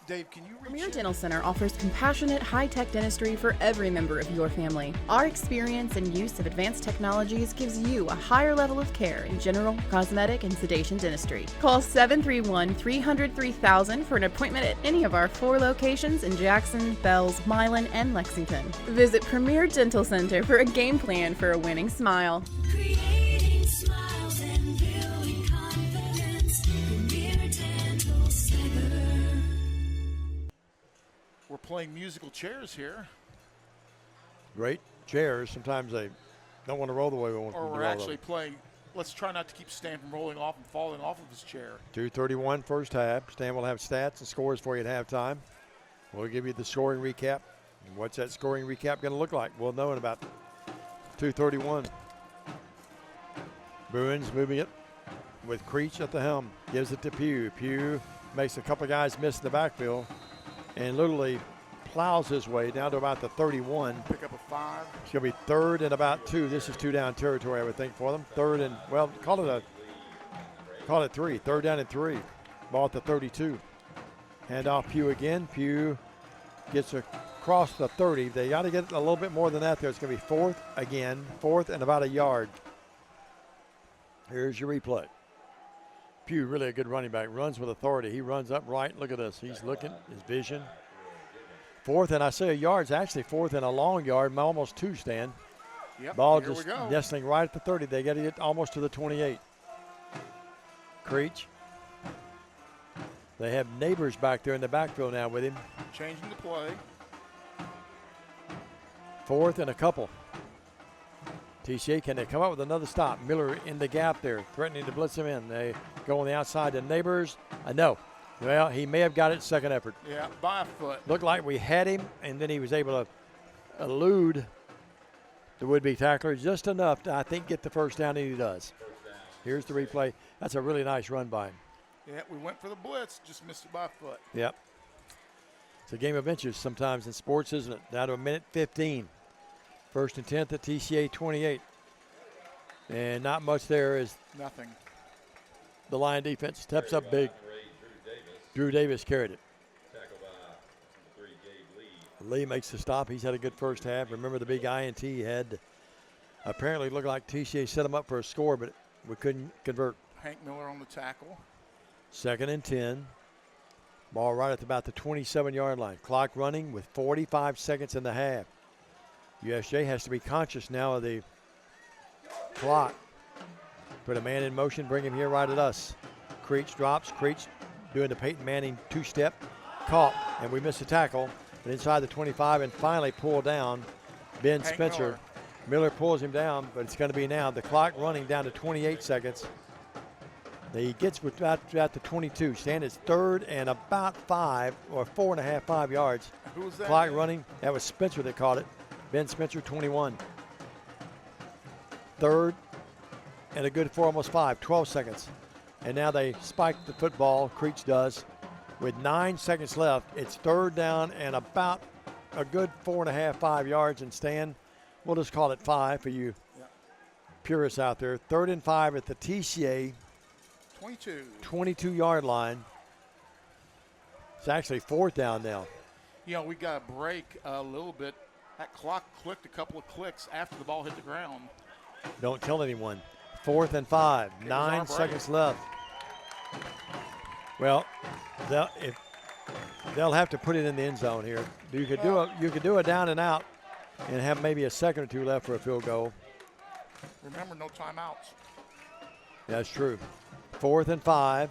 Dave, can you reach Premier in? Dental Center offers compassionate, high-tech dentistry for every member of your family. Our experience and use of advanced technologies gives you a higher level of care in general, cosmetic, and sedation dentistry. Call 731-300-3000 for an appointment at any of our 4 locations in Jackson, Bells, Milan, and Lexington. Visit Premier Dental Center for a game plan for a winning smile. Creating smiles and building confidence. Premier Dental Center. We're playing musical chairs here. Great chairs. Sometimes they don't want to roll the way we want them Or to we're roll actually them. playing. Let's try not to keep Stan from rolling off and falling off of his chair. 2:31 first half. Stan will have stats and scores for you at halftime. We'll give you the scoring recap. And what's that scoring recap going to look like? We'll know in about 2:31. Bruins moving it with Creech at the helm. Gives it to Pugh. Pugh makes a couple guys miss in the backfield and literally plows his way down to about the 31. Pick up a 5. It's going to be 3rd and about 2. This is 2 down territory, I would think, for them. 3rd and, well, call it 3. 3rd down and 3. Ball at the 32. Hand off Pugh again. Pugh gets across the 30. They got to get a little bit more than that there. It's going to be 4th again. 4th and about a yard. Here's your replay. Pugh, really a good running back. Runs with authority. He runs up right. Look at this. He's looking, his vision. 4th, and I say a yard's actually 4th and a long yard, almost 2, Stan. Yep, Ball here just we go. nestling right at the 30. They got to get almost to the 28. Creech. They have Neighbors back there in the backfield now with him. Changing the play. 4th and a couple. TCA, can they come up with another stop? Miller in the gap there, threatening to blitz him in. They go on the outside to Neighbors. No. Well, he may have got it second effort. Yeah, by a foot. Looked like we had him, and then he was able to elude the would-be tackler just enough to, I think, get the first down, and he does. Here's the replay. That's a really nice run by him. Yeah, we went for the blitz, just missed it by a foot. Yep. It's a game of inches sometimes in sports, isn't it? Down to a minute 15. 1st and 10th at TCA 28. And not much there as Nothing. the Lion defense steps up big. Drew Davis carried it. Lee makes the stop. He's had a good first half. Remember the big INT he had. Apparently looked like TCA set him up for a score, but we couldn't convert. Hank Miller on the tackle. 2nd and 10. Ball right at about the 27-yard line. Clock running with 45 seconds in the half. USJ has to be conscious now of the clock. Put a man in motion, bring him here right at us. Creech drops. Creech doing the Peyton Manning 2-step. Caught, and we missed a tackle. But inside the 25 and finally pulled down Ben Hank Spencer. Miller pulls him down, but it's going to be now. The clock running down to 28 seconds. He gets about the 22. Stan is 3rd and about 5 or 4.5, 5 yards. Who was that? Clock running. That was Spencer that caught it. Ben Spencer, 21. 3rd and a good 4, almost 5, 12 seconds. And now they spike the football. Creech does. with 9 seconds left. It's third down and about a good 4.5, 5 yards. And Stan, we'll just call it 5 for you purists out there. 3rd and 5 at the TCA 22-yard line. It's actually 4th down now. You know, we got to break a little bit. That clock clicked a couple of clicks after the ball hit the ground. Don't tell anyone. 4th and 5, 9 seconds left. Well, they'll have to put it in the end zone here. You could do a down and out and have maybe a second or two left for a field goal. Remember, no timeouts. That's true. 4th and 5.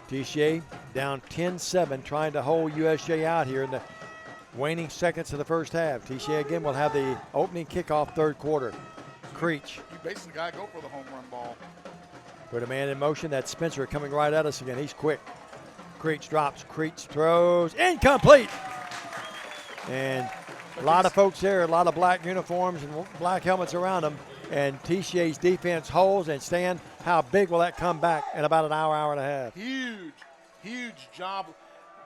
TCA down 10-7, trying to hold USJ out here in the waning seconds of the first half. TCA again will have the opening kickoff third quarter. Creech. You basically got to go for the home run ball. Put a man in motion. That's Spencer coming right at us again. He's quick. Creech drops. Creech throws. Incomplete. And a lot of folks there, a lot of black uniforms and black helmets around them. And TCA's defense holds. And Stan, how big will that come back in about an hour, hour and a half? Huge job.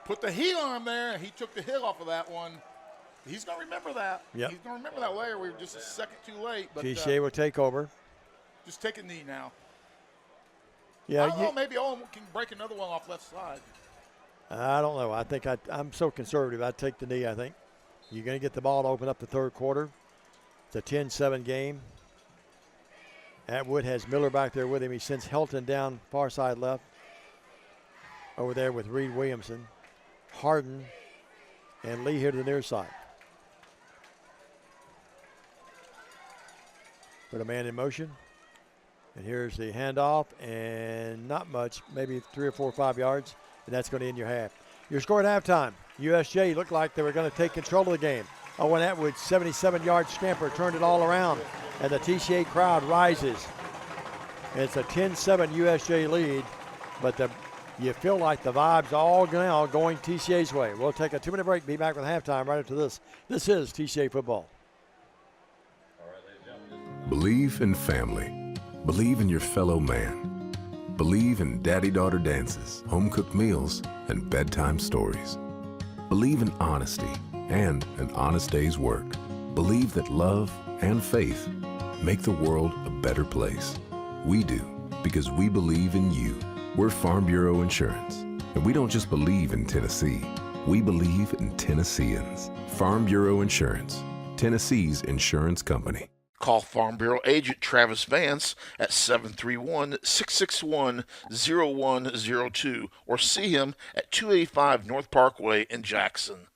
Put the heat on him there. He took the hit off of that one. He's going to remember that. Yep. He's going to remember that later. We were just a second too late. But TCA will take over. Just take a knee now. Yeah, I don't know, maybe Owen can break another one off left side. I don't know. I think I'm so conservative. I'd take the knee, I think. You're going to get the ball to open up the third quarter. It's a 10-7 game. Atwood has Miller back there with him. He sends Helton down far side left. Over there with Reed Williamson, Harden, and Lee here to the near side. Put a man in motion. And here's the handoff, and not much, maybe 3 or 4 or 5 yards, and that's going to end your half. Your score at halftime. USJ looked like they were going to take control of the game. Owen Atwood's 77-yard scamper turned it all around, and the TCA crowd rises. And it's a 10-7 USJ lead, but you feel like the vibe's all now going TCA's way. We'll take a 2-minute break, be back with halftime right after this. This is TCA Football. Believe in family. Believe in your fellow man. Believe in daddy-daughter dances, home-cooked meals, and bedtime stories. Believe in honesty and an honest day's work. Believe that love and faith make the world a better place. We do, because we believe in you. We're Farm Bureau Insurance, and we don't just believe in Tennessee. We believe in Tennesseans. Farm Bureau Insurance, Tennessee's insurance company. Call Farm Bureau agent Travis Vance at 731-661-0102 or see him at 285 North Parkway in Jackson.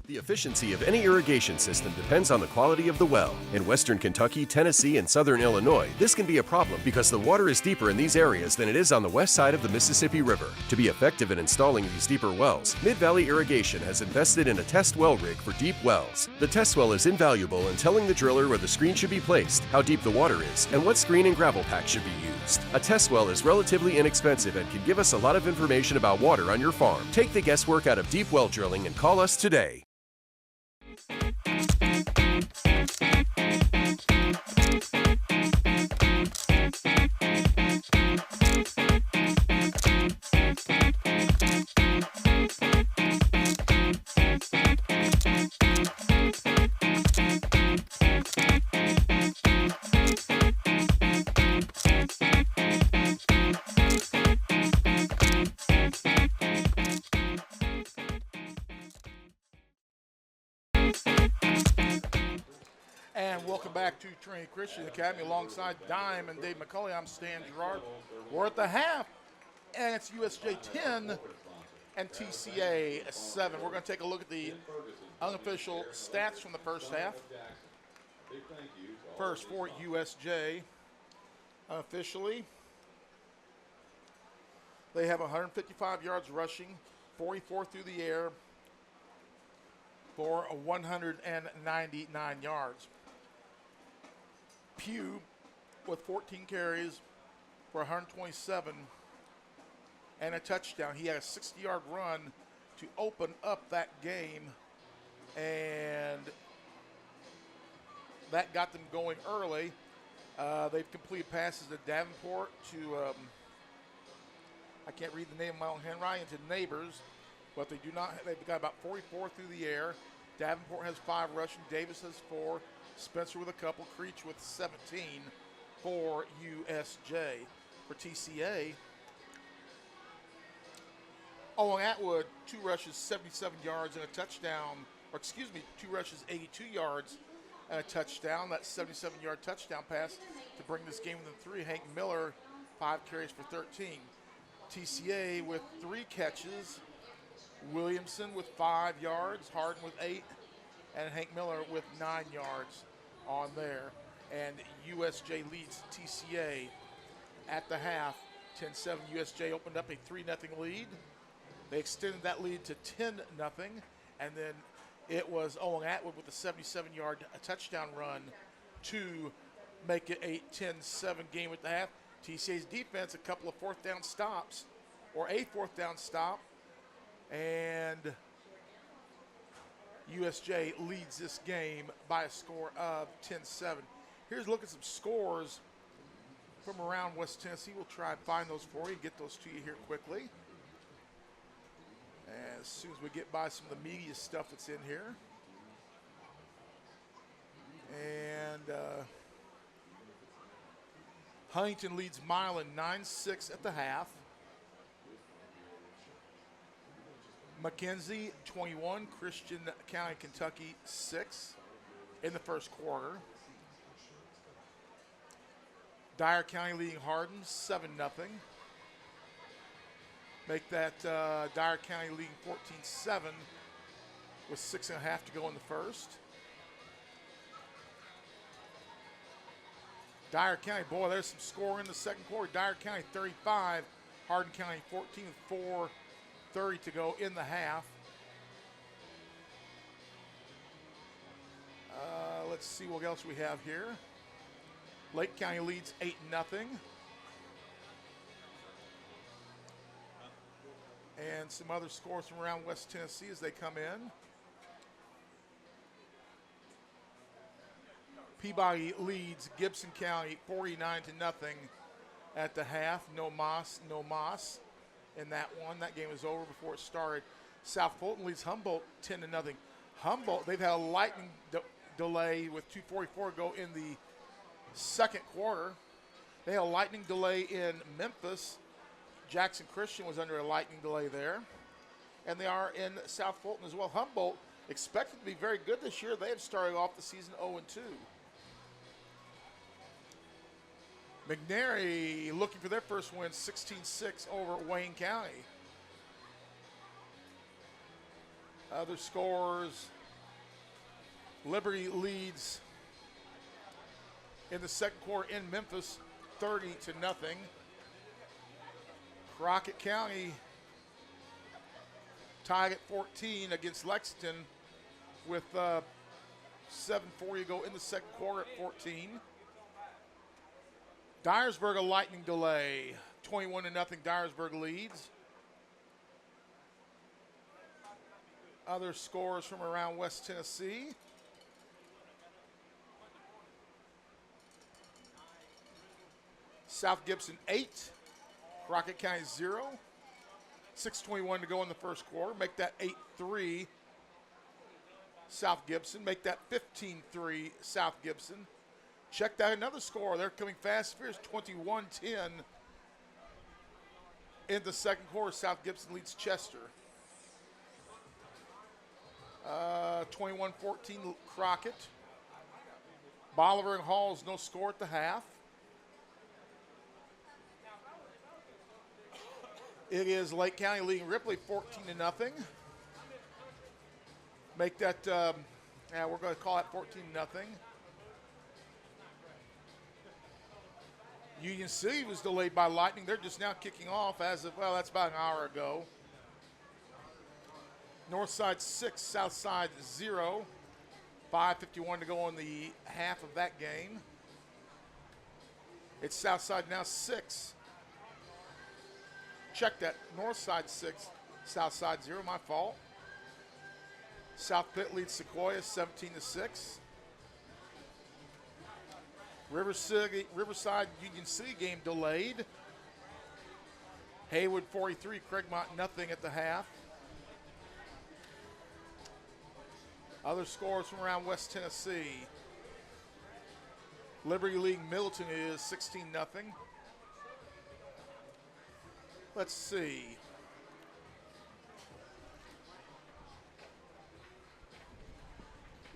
The efficiency of any irrigation system depends on the quality of the well. In western Kentucky, Tennessee, and southern Illinois, this can be a problem because the water is deeper in these areas than it is on the west side of the Mississippi River. To be effective in installing these deeper wells, Mid-Valley Irrigation has invested in a test well rig for deep wells. The test well is invaluable in telling the driller where the screen should be placed, how deep the water is, and what screen and gravel pack should be used. A test well is relatively inexpensive and can give us a lot of information about water on your farm. Take the guesswork out of deep well drilling and call us today. And welcome back to Trinity Christian Academy alongside Dime and Dave McCulley. I'm Stan Gerard. We're at the half, and it's USJ 10 and TCA 7. We're going to take a look at the unofficial stats from the first half. First for USJ, unofficially, They have 155 yards rushing, 44 through the air for 199 yards. Pugh with 14 carries for 127 and a touchdown. He had a 60-yard run to open up that game, and that got them going early. They've completed passes to Davenport, to I can't read the name of my own handwriting, to Neighbors, but they do not. They've got about 44 through the air. Davenport has 5 rushing. Davis has 4. Spencer with a couple. Creech with 17 for USJ. For TCA, Owen Atwood, 2 rushes, 77 yards and a touchdown. Or excuse me, 2 rushes, 82 yards and a touchdown. That 77-yard touchdown pass to bring this game within 3. Hank Miller, 5 carries for 13. TCA with 3 catches. Williamson with 5 yards. Harden with 8. And Hank Miller with 9 yards on there. And USJ leads TCA at the half, 10-7. USJ opened up a 3-0 lead. They extended that lead to 10-0, and then it was Owen Atwood with a 77-yard touchdown run to make it a 10-7 game at the half. TCA's defense, a couple of 4th down stops, or a 4th down stop, and USJ leads this game by a score of 10-7. Here's a look at some scores from around West Tennessee. We'll try and find those for you, get those to you here quickly. As soon as we get by some of the media stuff that's in here. And Huntington leads Milan 9-6 at the half. McKenzie 21, Christian County, Kentucky 6 in the first quarter. Dyer County leading Hardin 7-0. Make that Dyer County leading 14-7 with 6.5 to go in the first. Dyer County, boy, there's some score in the second quarter. Dyer County 35, Hardin County 14 with 4:30 to go in the half. Let's see what else we have here. Lake County leads 8-0. And some other scores from around West Tennessee as they come in. Peabody leads Gibson County 49-0 at the half. No Moss in that one. That game was over before it started. South Fulton leads Humboldt 10-0. Humboldt, they've had a lightning delay with 2:44 to go in the second quarter. They had a lightning delay in Memphis. Jackson Christian was under a lightning delay there. And they are in South Fulton as well. Humboldt expected to be very good this year. They had started off the season 0-2. McNary looking for their first win, 16-6 over Wayne County. Other scores, Liberty leads in the second quarter in Memphis 30-0. Crockett County tied at 14 against Lexington with 7:40 to go in the second quarter at 14. Dyersburg a lightning delay, 21-0. Dyersburg leads. Other scores from around West Tennessee. South Gibson 8, Crockett County 0. 6:21 to go in the first quarter. Make that 8-3 South Gibson. Make that 15-3 South Gibson. Check that another score. They're coming fast. Here's 21-10 in the second quarter. South Gibson leads Chester. 21-14 Crockett. Bolivar and Halls no score at the half. It is Lake County leading Ripley 14-0. Make that, we're going to call it 14-0. Union City was delayed by lightning. They're just now kicking off as of, well, that's about an hour ago. Northside 6, Southside 0. 5:51 to go in the half of that game. It's Southside now 6. Check that. Northside 6, Southside 0. My fault. South Pitt leads Sequoia 17-6. Riverside Union City game delayed. Haywood 43, Craigmont nothing at the half. Other scores from around West Tennessee. Liberty League Middleton is 16-0. Let's see.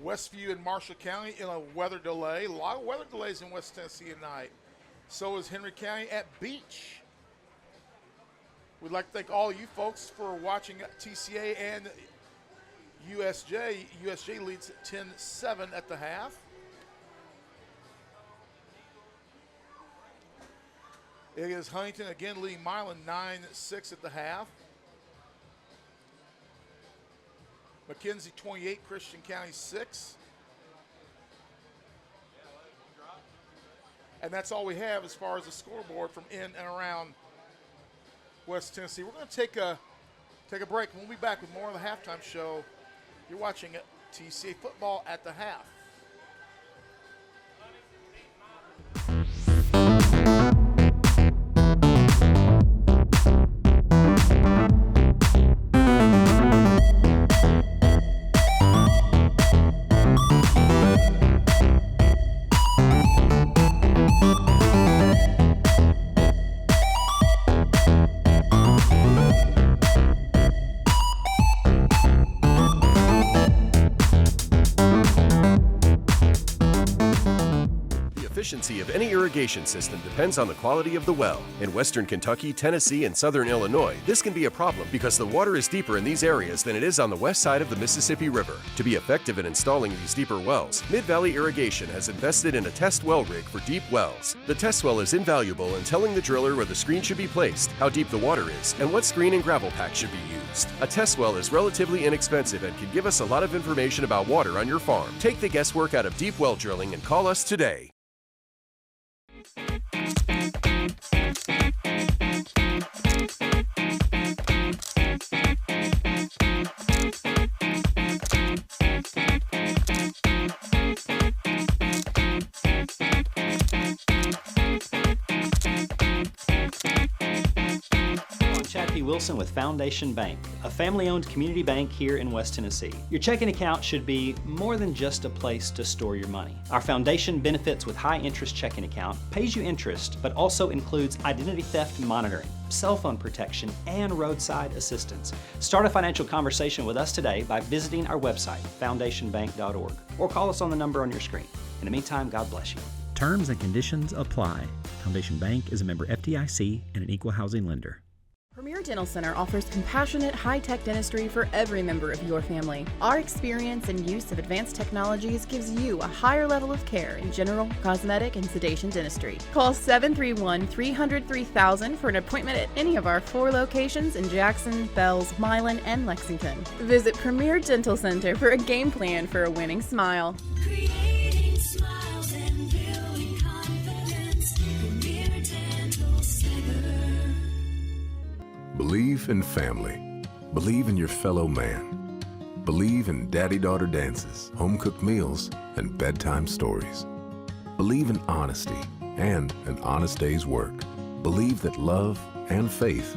Westview and Marshall County in a weather delay. A lot of weather delays in West Tennessee tonight. So is Henry County at Beach. We'd like to thank all you folks for watching TCA and USJ. USJ leads 10-7 at the half. It is Huntington again leading Milan 9-6 at the half. McKenzie 28, Christian County 6. And that's all we have as far as the scoreboard from in and around West Tennessee. We're going to take a break, and we'll be back with more of the halftime show. You're watching TCA Football at the half. The efficiency of any irrigation system depends on the quality of the well. In western Kentucky, Tennessee, and southern Illinois, this can be a problem because the water is deeper in these areas than it is on the west side of the Mississippi River. To be effective in installing these deeper wells, Mid-Valley Irrigation has invested in a test well rig for deep wells. The test well is invaluable in telling the driller where the screen should be placed, how deep the water is, and what screen and gravel pack should be used. A test well is relatively inexpensive and can give us a lot of information about water on your farm. Take the guesswork out of deep well drilling and call us today. Chad P. Wilson with Foundation Bank, a family-owned community bank here in West Tennessee. Your checking account should be more than just a place to store your money. Our foundation benefits with high-interest checking account pays you interest, but also includes identity theft monitoring, cell phone protection, and roadside assistance. Start a financial conversation with us today by visiting our website, foundationbank.org, or call us on the number on your screen. In the meantime, God bless you. Terms and conditions apply. Foundation Bank is a member FDIC and an equal housing lender. Premier Dental Center offers compassionate, high-tech dentistry for every member of your family. Our experience and use of advanced technologies gives you a higher level of care in general, cosmetic, and sedation dentistry. Call 731-300-3000 for an appointment at any of our 4 locations in Jackson, Bells, Milan, and Lexington. Visit Premier Dental Center for a game plan for a winning smile. Creating smiles and building confidence. Premier Dental Center. Believe in family. Believe in your fellow man. Believe in daddy-daughter dances, home-cooked meals, and bedtime stories. Believe in honesty and an honest day's work. Believe that love and faith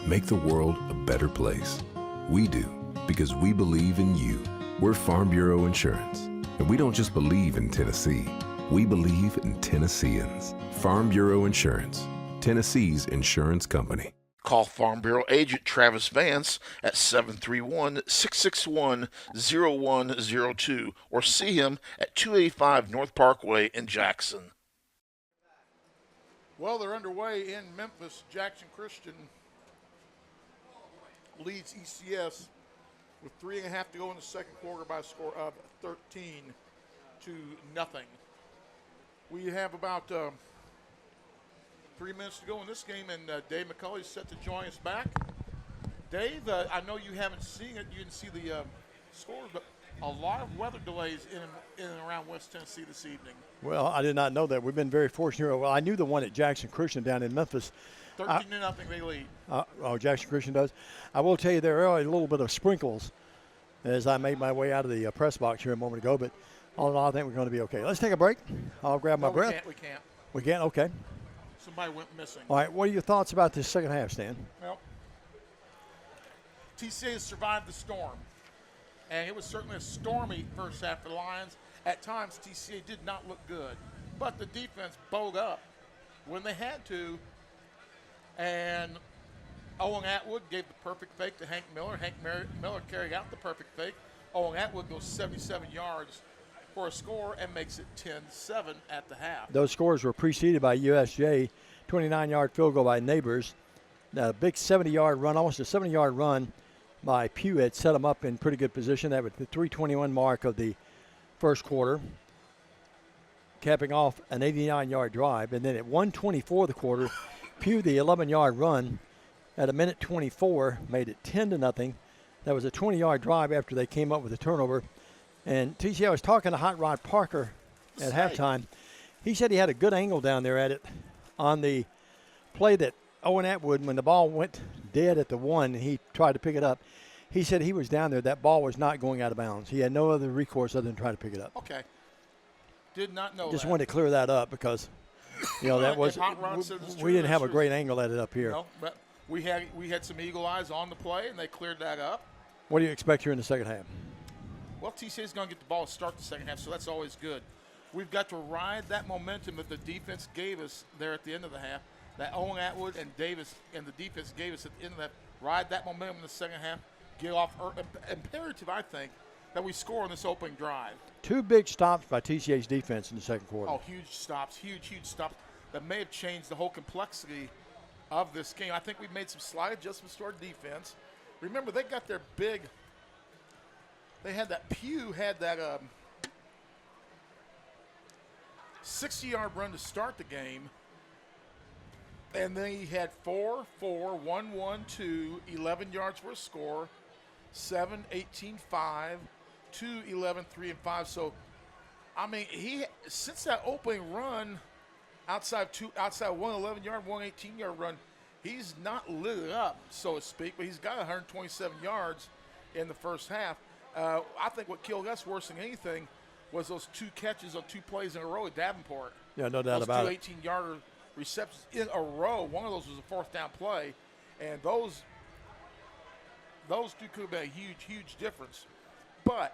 make the world a better place. We do, because we believe in you. We're Farm Bureau Insurance, and we don't just believe in Tennessee. We believe in Tennesseans. Farm Bureau Insurance, Tennessee's insurance company. Call Farm Bureau agent Travis Vance at 731-661-0102 or see him at 285 North Parkway in Jackson. Well, they're underway in Memphis. Jackson Christian leads ECS with 3.5 to go in the second quarter by a score of 13-0. We have about 3 minutes to go in this game, and Dave McCulley's set to join us back. Dave, I know you haven't seen it. You didn't see the scores, but a lot of weather delays in and around West Tennessee this evening. Well, I did not know that. We've been very fortunate. Well, I knew the one at Jackson Christian down in Memphis. 13-0 they lead. Jackson Christian does. I will tell you there are a little bit of sprinkles as I made my way out of the press box here a moment ago, but all in all, I think we're going to be okay. Let's take a break. I'll grab my breath. We can't. We can't? Okay. Somebody went missing. All right, what are your thoughts about this second half, Stan? Well, TCA has survived the storm, and it was certainly a stormy first half for the Lions. At times, TCA did not look good, but the defense bowed up when they had to, and Owen Atwood gave the perfect fake to Hank Miller. Hank Miller carried out the perfect fake. Owen Atwood goes 77 yards for a score and makes it 10-7 at the half. Those scores were preceded by USJ, 29-yard field goal by Neighbors. A big 70-yard run, almost a 70-yard run by Pugh had set them up in pretty good position. That was the 3:21 mark of the first quarter, capping off an 89-yard drive. And then at 1:24 the quarter, Pugh, the 11-yard run at a minute 24, made it 10-0. That was a 20-yard drive after they came up with a turnover. And TCA was talking to Hot Rod Parker at halftime. He said he had a good angle down there at it on the play that Owen Atwood, when the ball went dead at the 1, and he tried to pick it up. He said he was down there. That ball was not going out of bounds. He had no other recourse other than try to pick it up. Okay. Did not know Just that. wanted to clear that up because, that was we didn't have a great angle at it up here. No, but we had some eagle eyes on the play, and they cleared that up. What do you expect here in the second half? Well, TCA is going to get the ball to start the second half, so that's always good. We've got to ride that momentum that the defense gave us there at the end of the half, that Owen Atwood and Davis and the defense gave us at the end of that. Ride that momentum in the second half. Get off imperative, I think, that we score on this opening drive. 2 big stops by TCA's defense in the second quarter. Oh, huge stops that may have changed the whole complexity of this game. I think we've made some slight adjustments to our defense. Remember, they got their big. They had that Pugh had that 60-yard run to start the game, and then he had 4, 1, 1, 2, 11 yards for a score, 7, 18, 5, 2, 11, 3, and 5. So, I mean, he since that opening run outside one 11-yard, one 18-yard run, he's not lit it up, so to speak, but he's got 127 yards in the first half. I think what killed us worse than anything was those 2 catches on 2 plays in a row at Davenport. Yeah, no doubt about it. Those 2 18-yarder receptions in a row. One of those was a 4th down play, and those 2 could have been a huge difference. But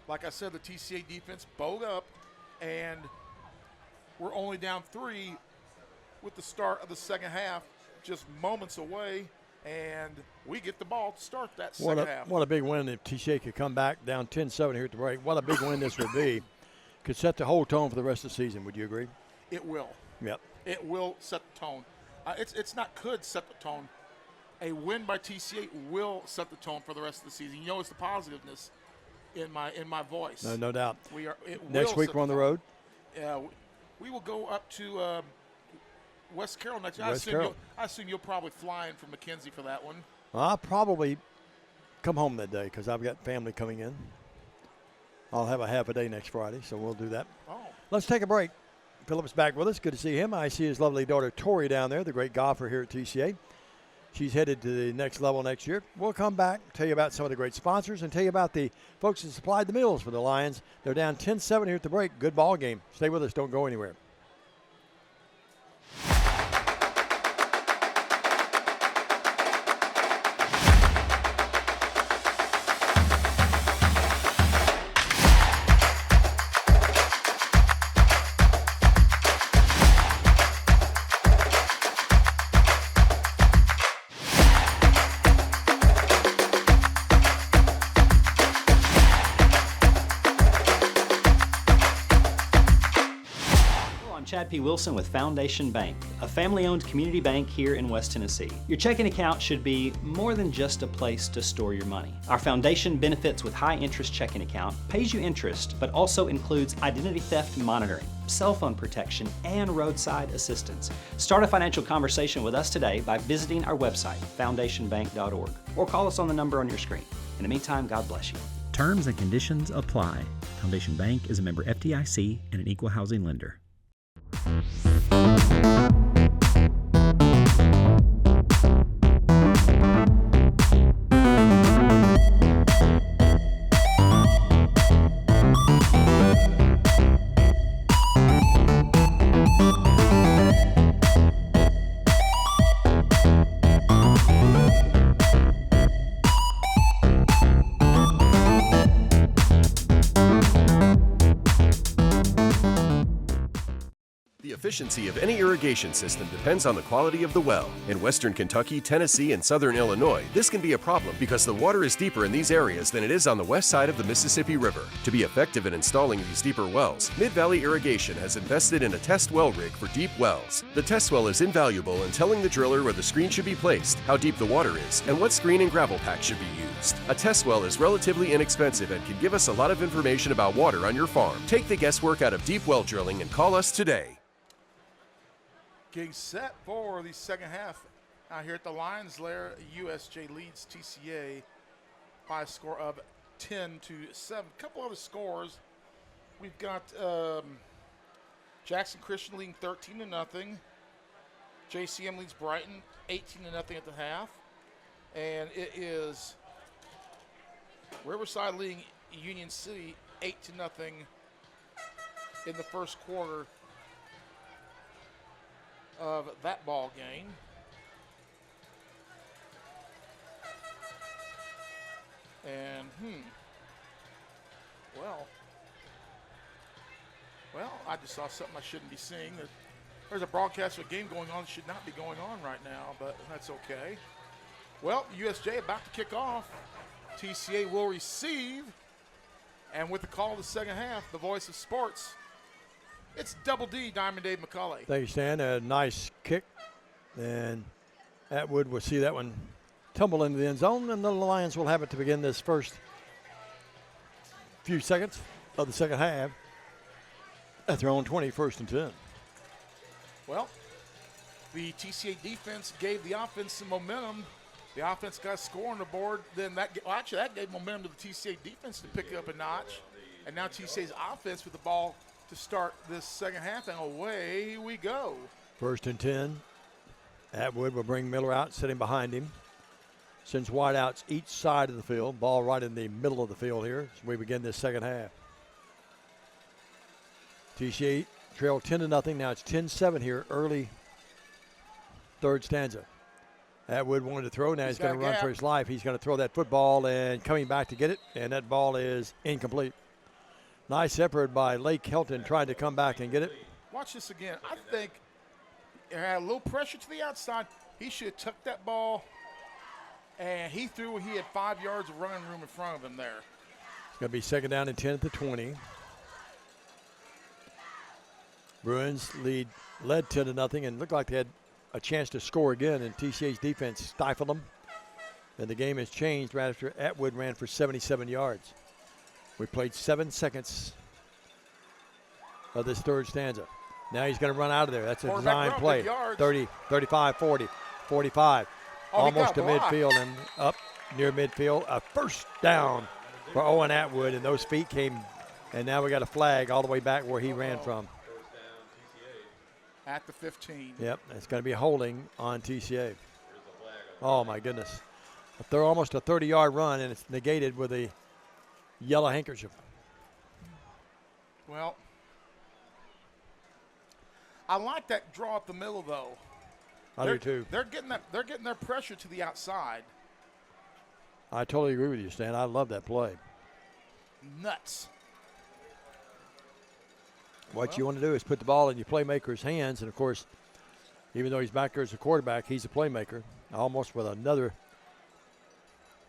like I said, the TCA defense bowed up, and we're only down 3 with the start of the second half, just moments away. And we get the ball to start that second half. What a big win if TCA could come back down 10-7 here at the break. What a big win this would be. Could set the whole tone for the rest of the season. Would you agree? It will. Yep. It will set the tone. It's not could set the tone. A win by TCA will set the tone for the rest of the season. You notice the positiveness in my voice. No doubt. Next week we're on the road? We will go up to West Carroll next. I assume you'll probably fly in from McKenzie for that one. I'll probably come home that day because I've got family coming in. I'll have a half a day next Friday, so we'll do that. Oh. Let's take a break. Philip's back with us. Good to see him. I see his lovely daughter Tori down there, the great golfer here at TCA. She's headed to the next level next year. We'll come back, tell you about some of the great sponsors, and tell you about the folks that supplied the meals for the Lions. They're down 10-7 here at the break. Good ball game. Stay with us. Don't go anywhere. Chad P. Wilson with Foundation Bank, a family-owned community bank here in West Tennessee. Your checking account should be more than just a place to store your money. Our foundation benefits with high-interest checking account pays you interest, but also includes identity theft monitoring, cell phone protection, and roadside assistance. Start a financial conversation with us today by visiting our website, foundationbank.org, or call us on the number on your screen. In the meantime, God bless you. Terms and conditions apply. Foundation Bank is a member FDIC and an equal housing lender. The efficiency of any irrigation system depends on the quality of the well. In western Kentucky, Tennessee, and southern Illinois, this can be a problem because the water is deeper in these areas than it is on the west side of the Mississippi River. To be effective in installing these deeper wells, Mid-Valley Irrigation has invested in a test well rig for deep wells. The test well is invaluable in telling the driller where the screen should be placed, how deep the water is, and what screen and gravel pack should be used. A test well is relatively inexpensive and can give us a lot of information about water on your farm. Take the guesswork out of deep well drilling and call us today. Getting set for the second half out here at the Lions Lair. USJ leads TCA by a score of 10-7. A couple other scores. We've got Jackson Christian leading 13-0. JCM leads Brighton 18-0 at the half. And it is Riverside leading Union City 8-0 in the first quarter of that ball game. And well, I just saw something I shouldn't be seeing. There's a broadcast of a game going on that should not be going on right now, but that's okay. Well, USJ about to kick off. TCA will receive, and with the call of the second half, the voice of sports, it's Double D, Diamond Dave McCauley. Thank you, Stan. A nice kick. And Atwood will see that one tumble into the end zone, and the Lions will have it to begin this first few seconds of the second half at their own 20, 1st and 10. Well, the TCA defense gave the offense some momentum. The offense got a score on the board. Then that gave momentum to the TCA defense to pick up a notch. And now TCA's offense with the ball to start this second half, and away we go. 1st and 10. Atwood will bring Miller out, sitting behind him. Sends wideouts each side of the field. Ball right in the middle of the field here as we begin this second half. TCA trailed 10-0. Now it's 10-7 here, early third stanza. Atwood wanted to throw. Now he's going to run for his life. He's going to throw that football and coming back to get it, and that ball is incomplete. Nice effort by Lake Kelton trying to come back and get it. Watch this again. I think it had a little pressure to the outside. He should have tucked that ball, and he threw. He had 5 yards of running room in front of him there. It's going to be 2nd down and 10 at the 20. Bruins led 10-0 and looked like they had a chance to score again, and TCA's defense stifled them. And the game has changed right after Atwood ran for 77 yards. We played 7 seconds of this third stanza. Now he's going to run out of there. That's a design play. 30, 35, 40, 45. Almost to midfield and up near midfield. A first down for Owen Atwood, and those feet came, and now we got a flag all the way back where he ran from. At the 15. Yep, it's going to be holding on TCA. Oh, my goodness. They're almost a 30-yard run, and it's negated with a yellow handkerchief. Well, I like that draw up the middle, though. I do too. They're getting their pressure to the outside. I totally agree with you, Stan. I love that play. Nuts. What you want to do is put the ball in your playmaker's hands, and of course, even though he's back there as a quarterback, he's a playmaker. Almost with another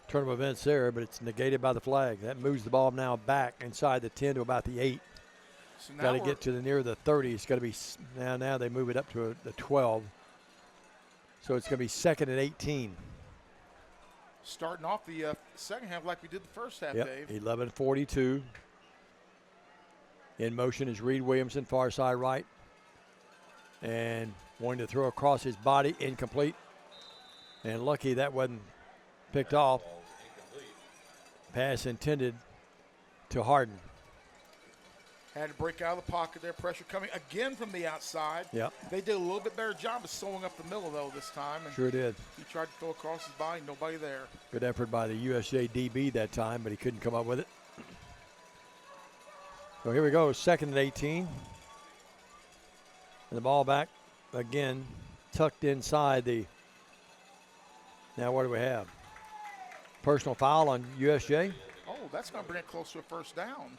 turn of events there, but it's negated by the flag. That moves the ball now back inside the 10 to about the 8. So now Got to we're get to the near the 30. It's got to be now they move it up to the 12. So it's going to be second and 18. starting off the second half like we did the first half, Yep, Dave. 11:42. In motion is Reed Williamson, far side right. And wanting to throw across his body, incomplete. And lucky that wasn't picked off. Pass intended to Harden. Had to break out of the pocket there. Pressure coming again from the outside. Yep. They did a little bit better job of sewing up the middle, though, this time. And Sure did. he tried to throw across his body. Nobody there. Good effort by the USJ DB that time, but he couldn't come up with it. So here we go, second and 18. And the ball back again, tucked inside the. Now what do we have? Personal foul on USJ. Oh, that's going to bring it close to a first down.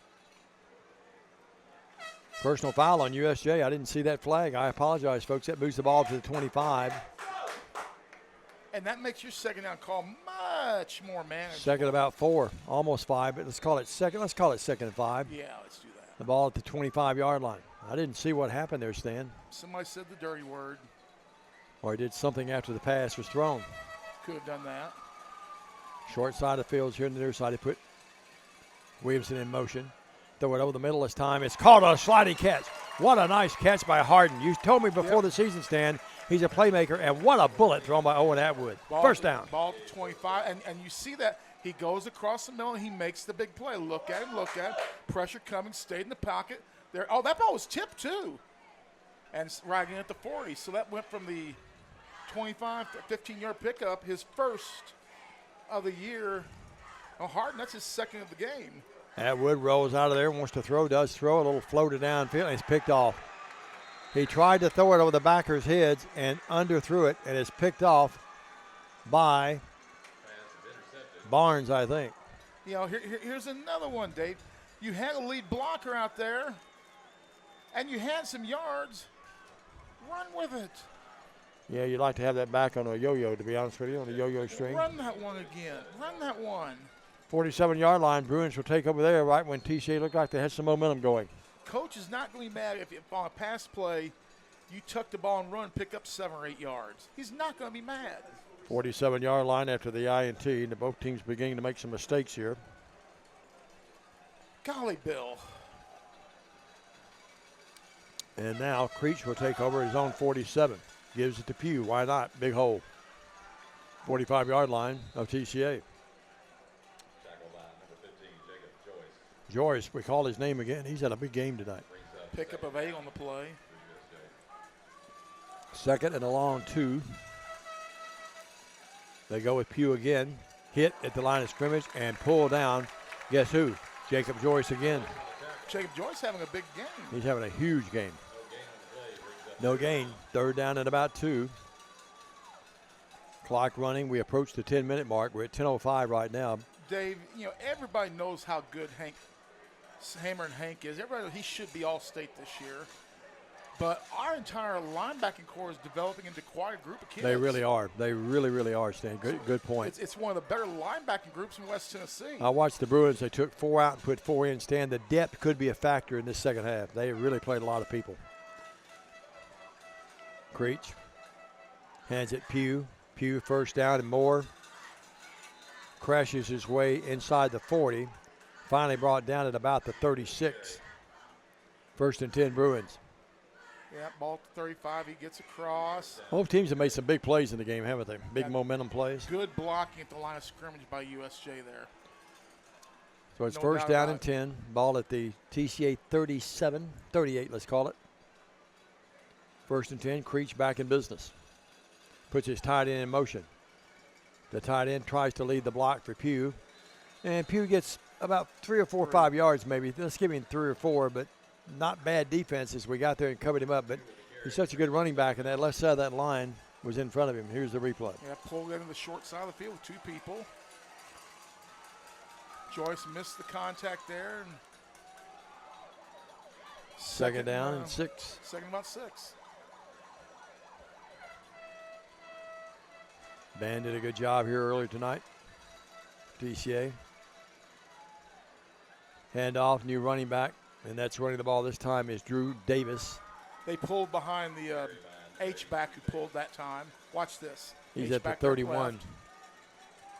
Personal foul on USJ. I didn't see that flag. I apologize, folks. That moves the ball to the 25. And that makes your second down call much more manageable. Second about 4, almost 5, but let's call it second. Let's call it second and 5. Yeah, let's do that. The ball at the 25-yard line. I didn't see what happened there, Stan. Somebody said the dirty word. Or he did something after the pass was thrown. Could have done that. Short side of the field here on the near side. They put Williamson in motion. Throw it over the middle this time. It's called a sliding catch. What a nice catch by Harden. You told me before the season, Stan, he's a playmaker, and what a bullet thrown by Owen Atwood. First down. Ball to 25, and you see that he goes across the middle and he makes the big play. Look at him, look at him. Pressure coming, stayed in the pocket. There. Oh, that ball was tipped too. And right in at the 40. So that went from the 25 to 15-yard pickup, his first of the year. Oh, Harden, that's his second of the game. Atwood rolls out of there, wants to throw, does throw, a little floated downfield, and it's picked off. He tried to throw it over the backers' heads and underthrew it, and it's picked off by Barnes, I think. You know, here's another one, Dave. You had a lead blocker out there, and you had some yards. Run with it. Yeah, you'd like to have that back on a yo-yo, to be honest with you, on a yo-yo string. Run that one again. Run that one. 47-yard line, Bruins will take over there right when TCA looked like they had some momentum going. Coach is not going to be mad if on a pass play you tuck the ball and run, pick up 7 or 8 yards. He's not going to be mad. 47-yard line after the INT, and both teams beginning to make some mistakes here. Golly, Bill. And now Creech will take over his own 47. Gives it to Pugh. Why not? Big hole. 45-yard line of TCA. Joyce, we call his name again. He's had a big game tonight. Pickup of 8 on the play. Second and a long 2. They go with Pugh again. Hit at the line of scrimmage and pull down. Guess who? Jacob Joyce again. Jacob Joyce having a big game. He's having a huge game. No gain. Third down and about 2. Clock running. We approach the 10-minute mark. We're at 10:05 right now. Dave, you know, everybody knows how good Hammer and Hank is. Everybody knows he should be All-State this year. But our entire linebacking core is developing into quite a group of kids. They really are. They really, really are, Stan. Good point. It's one of the better linebacking groups in West Tennessee. I watched the Bruins. They took 4 out and put 4 in. Stan, the depth could be a factor in this second half. They really played a lot of people. Creech hands it Pugh. Pugh first down and more. Crashes his way inside the 40. Finally brought down at about the 36. First and 10 Bruins. Yeah, ball to 35. He gets across. Both teams have made some big plays in the game, haven't they? Big momentum plays. Good blocking at the line of scrimmage by USJ there. So it's No first doubt down about and 10. Ball at the TCA 37, 38, let's call it. First and 10, Creech back in business. Puts his tight end in motion. The tight end tries to lead the block for Pugh. And Pugh gets about 3 or 4 or 5 yards maybe. Let's give him 3 or 4, but not bad defenses. We got there and covered him up, but he's such a good running back, and that left side of that line was in front of him. Here's the replay. Yeah, pulled into the short side of the field with 2 people. Joyce missed the contact there. And Second down and 6. Second about 6. Band did a good job here earlier tonight. TCA. Hand off, new running back. And that's running the ball this time is Drew Davis. They pulled behind the H-back who pulled that time. Watch this. He's at the H-back there 31. left.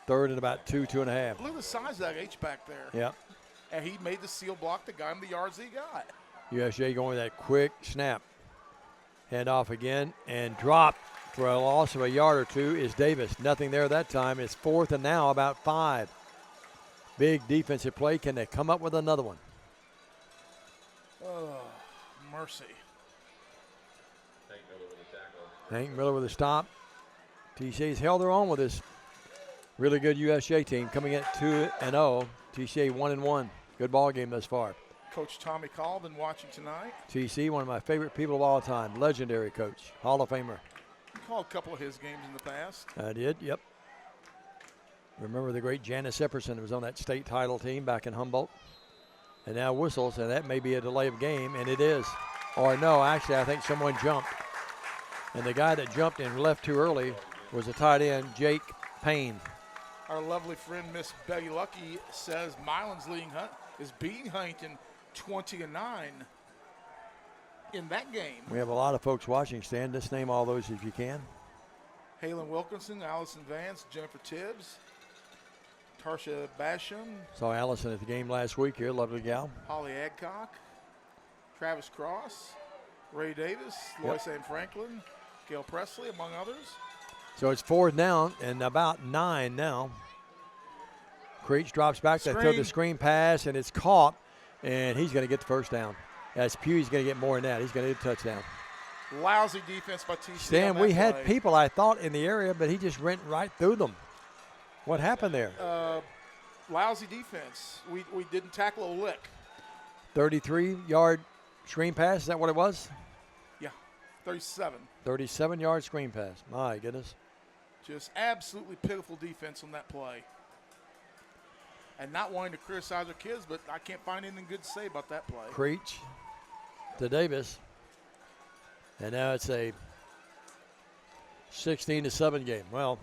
Third and about 2.5. Look at the size of that H-back there. Yep. And he made the seal block that got him the yards he got. USJ going with that quick snap. Hand off again and drop for a loss of a yard or two is Davis. Nothing there that time. It's 4th and now about 5. Big defensive play. Can they come up with another one? Oh, mercy. Hank Miller with a stop. TCA's held their own with this really good USJ team coming at 2-0. TCA 1-1. Good ball game thus far. Coach Tommy Call been watching tonight. TC, one of my favorite people of all time. Legendary coach. Hall of Famer. He called a couple of his games in the past. I did, yep. Remember the great Janice Epperson who was on that state title team back in Humboldt. And now whistles, and that may be a delay of game, and it is. Or no, actually, I think someone jumped. And the guy that jumped and left too early was the tight end, Jake Payne. Our lovely friend, Miss Betty Lucky, says Milan's leading Hunt is beating Huntington 20-9 in that game. We have a lot of folks watching, Stan. Just name all those if you can. Halen Wilkinson, Allison Vance, Jennifer Tibbs, Tarsha Basham, Saw Allison at the game last week here, lovely gal. Holly Adcock, Travis Cross, Ray Davis, Lois Ann Franklin, Gail Presley, among others. So it's 4th down and about 9 now. Creech drops back. They throw the screen pass, and it's caught, and he's going to get the first down. As Pew's going to get more than that. He's going to get a touchdown. Lousy defense by TCA. Stan, we had people, I thought, in the area, but he just went right through them. What happened there? Lousy defense. We didn't tackle a lick. 33-yard screen pass, is that what it was? Yeah, 37. 37-yard screen pass. My goodness. Just absolutely pitiful defense on that play. And not wanting to criticize our kids, but I can't find anything good to say about that play. Creech to Davis. And now it's a 16-7 game. Well,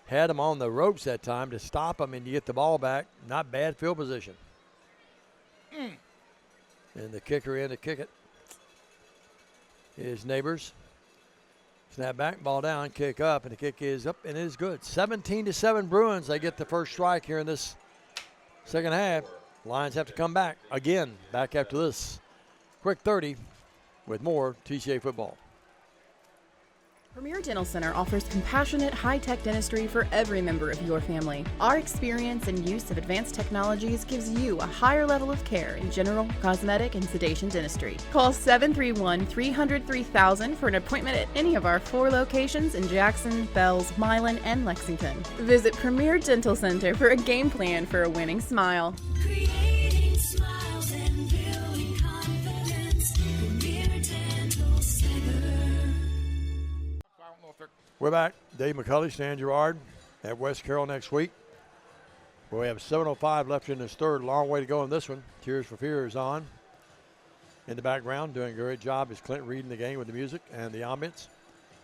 had them on the ropes that time to stop them and you get the ball back. Not bad field position. And the kicker in to kick it is Neighbors. Snap back, ball down, kick up, and the kick is up, and it is good. 17-7 Bruins. They get the first strike here in this second half. Lions have to come back again, back after this quick 30 with more TCA football. Premier Dental Center offers compassionate, high-tech dentistry for every member of your family. Our experience and use of advanced technologies gives you a higher level of care in general, cosmetic, and sedation dentistry. Call 731-300-3000 for an appointment at any of our 4 locations in Jackson, Bells, Milan, and Lexington. Visit Premier Dental Center for a game plan for a winning smile. Creating smiles and building confidence. Premier Dental Center. We're back. Dave McCulley, Stan Gerard at West Carroll next week. We have 7:05 left in this third. Long way to go in this one. Tears for Fears on. In the background, doing a great job is Clint reading the game with the music and the ambience.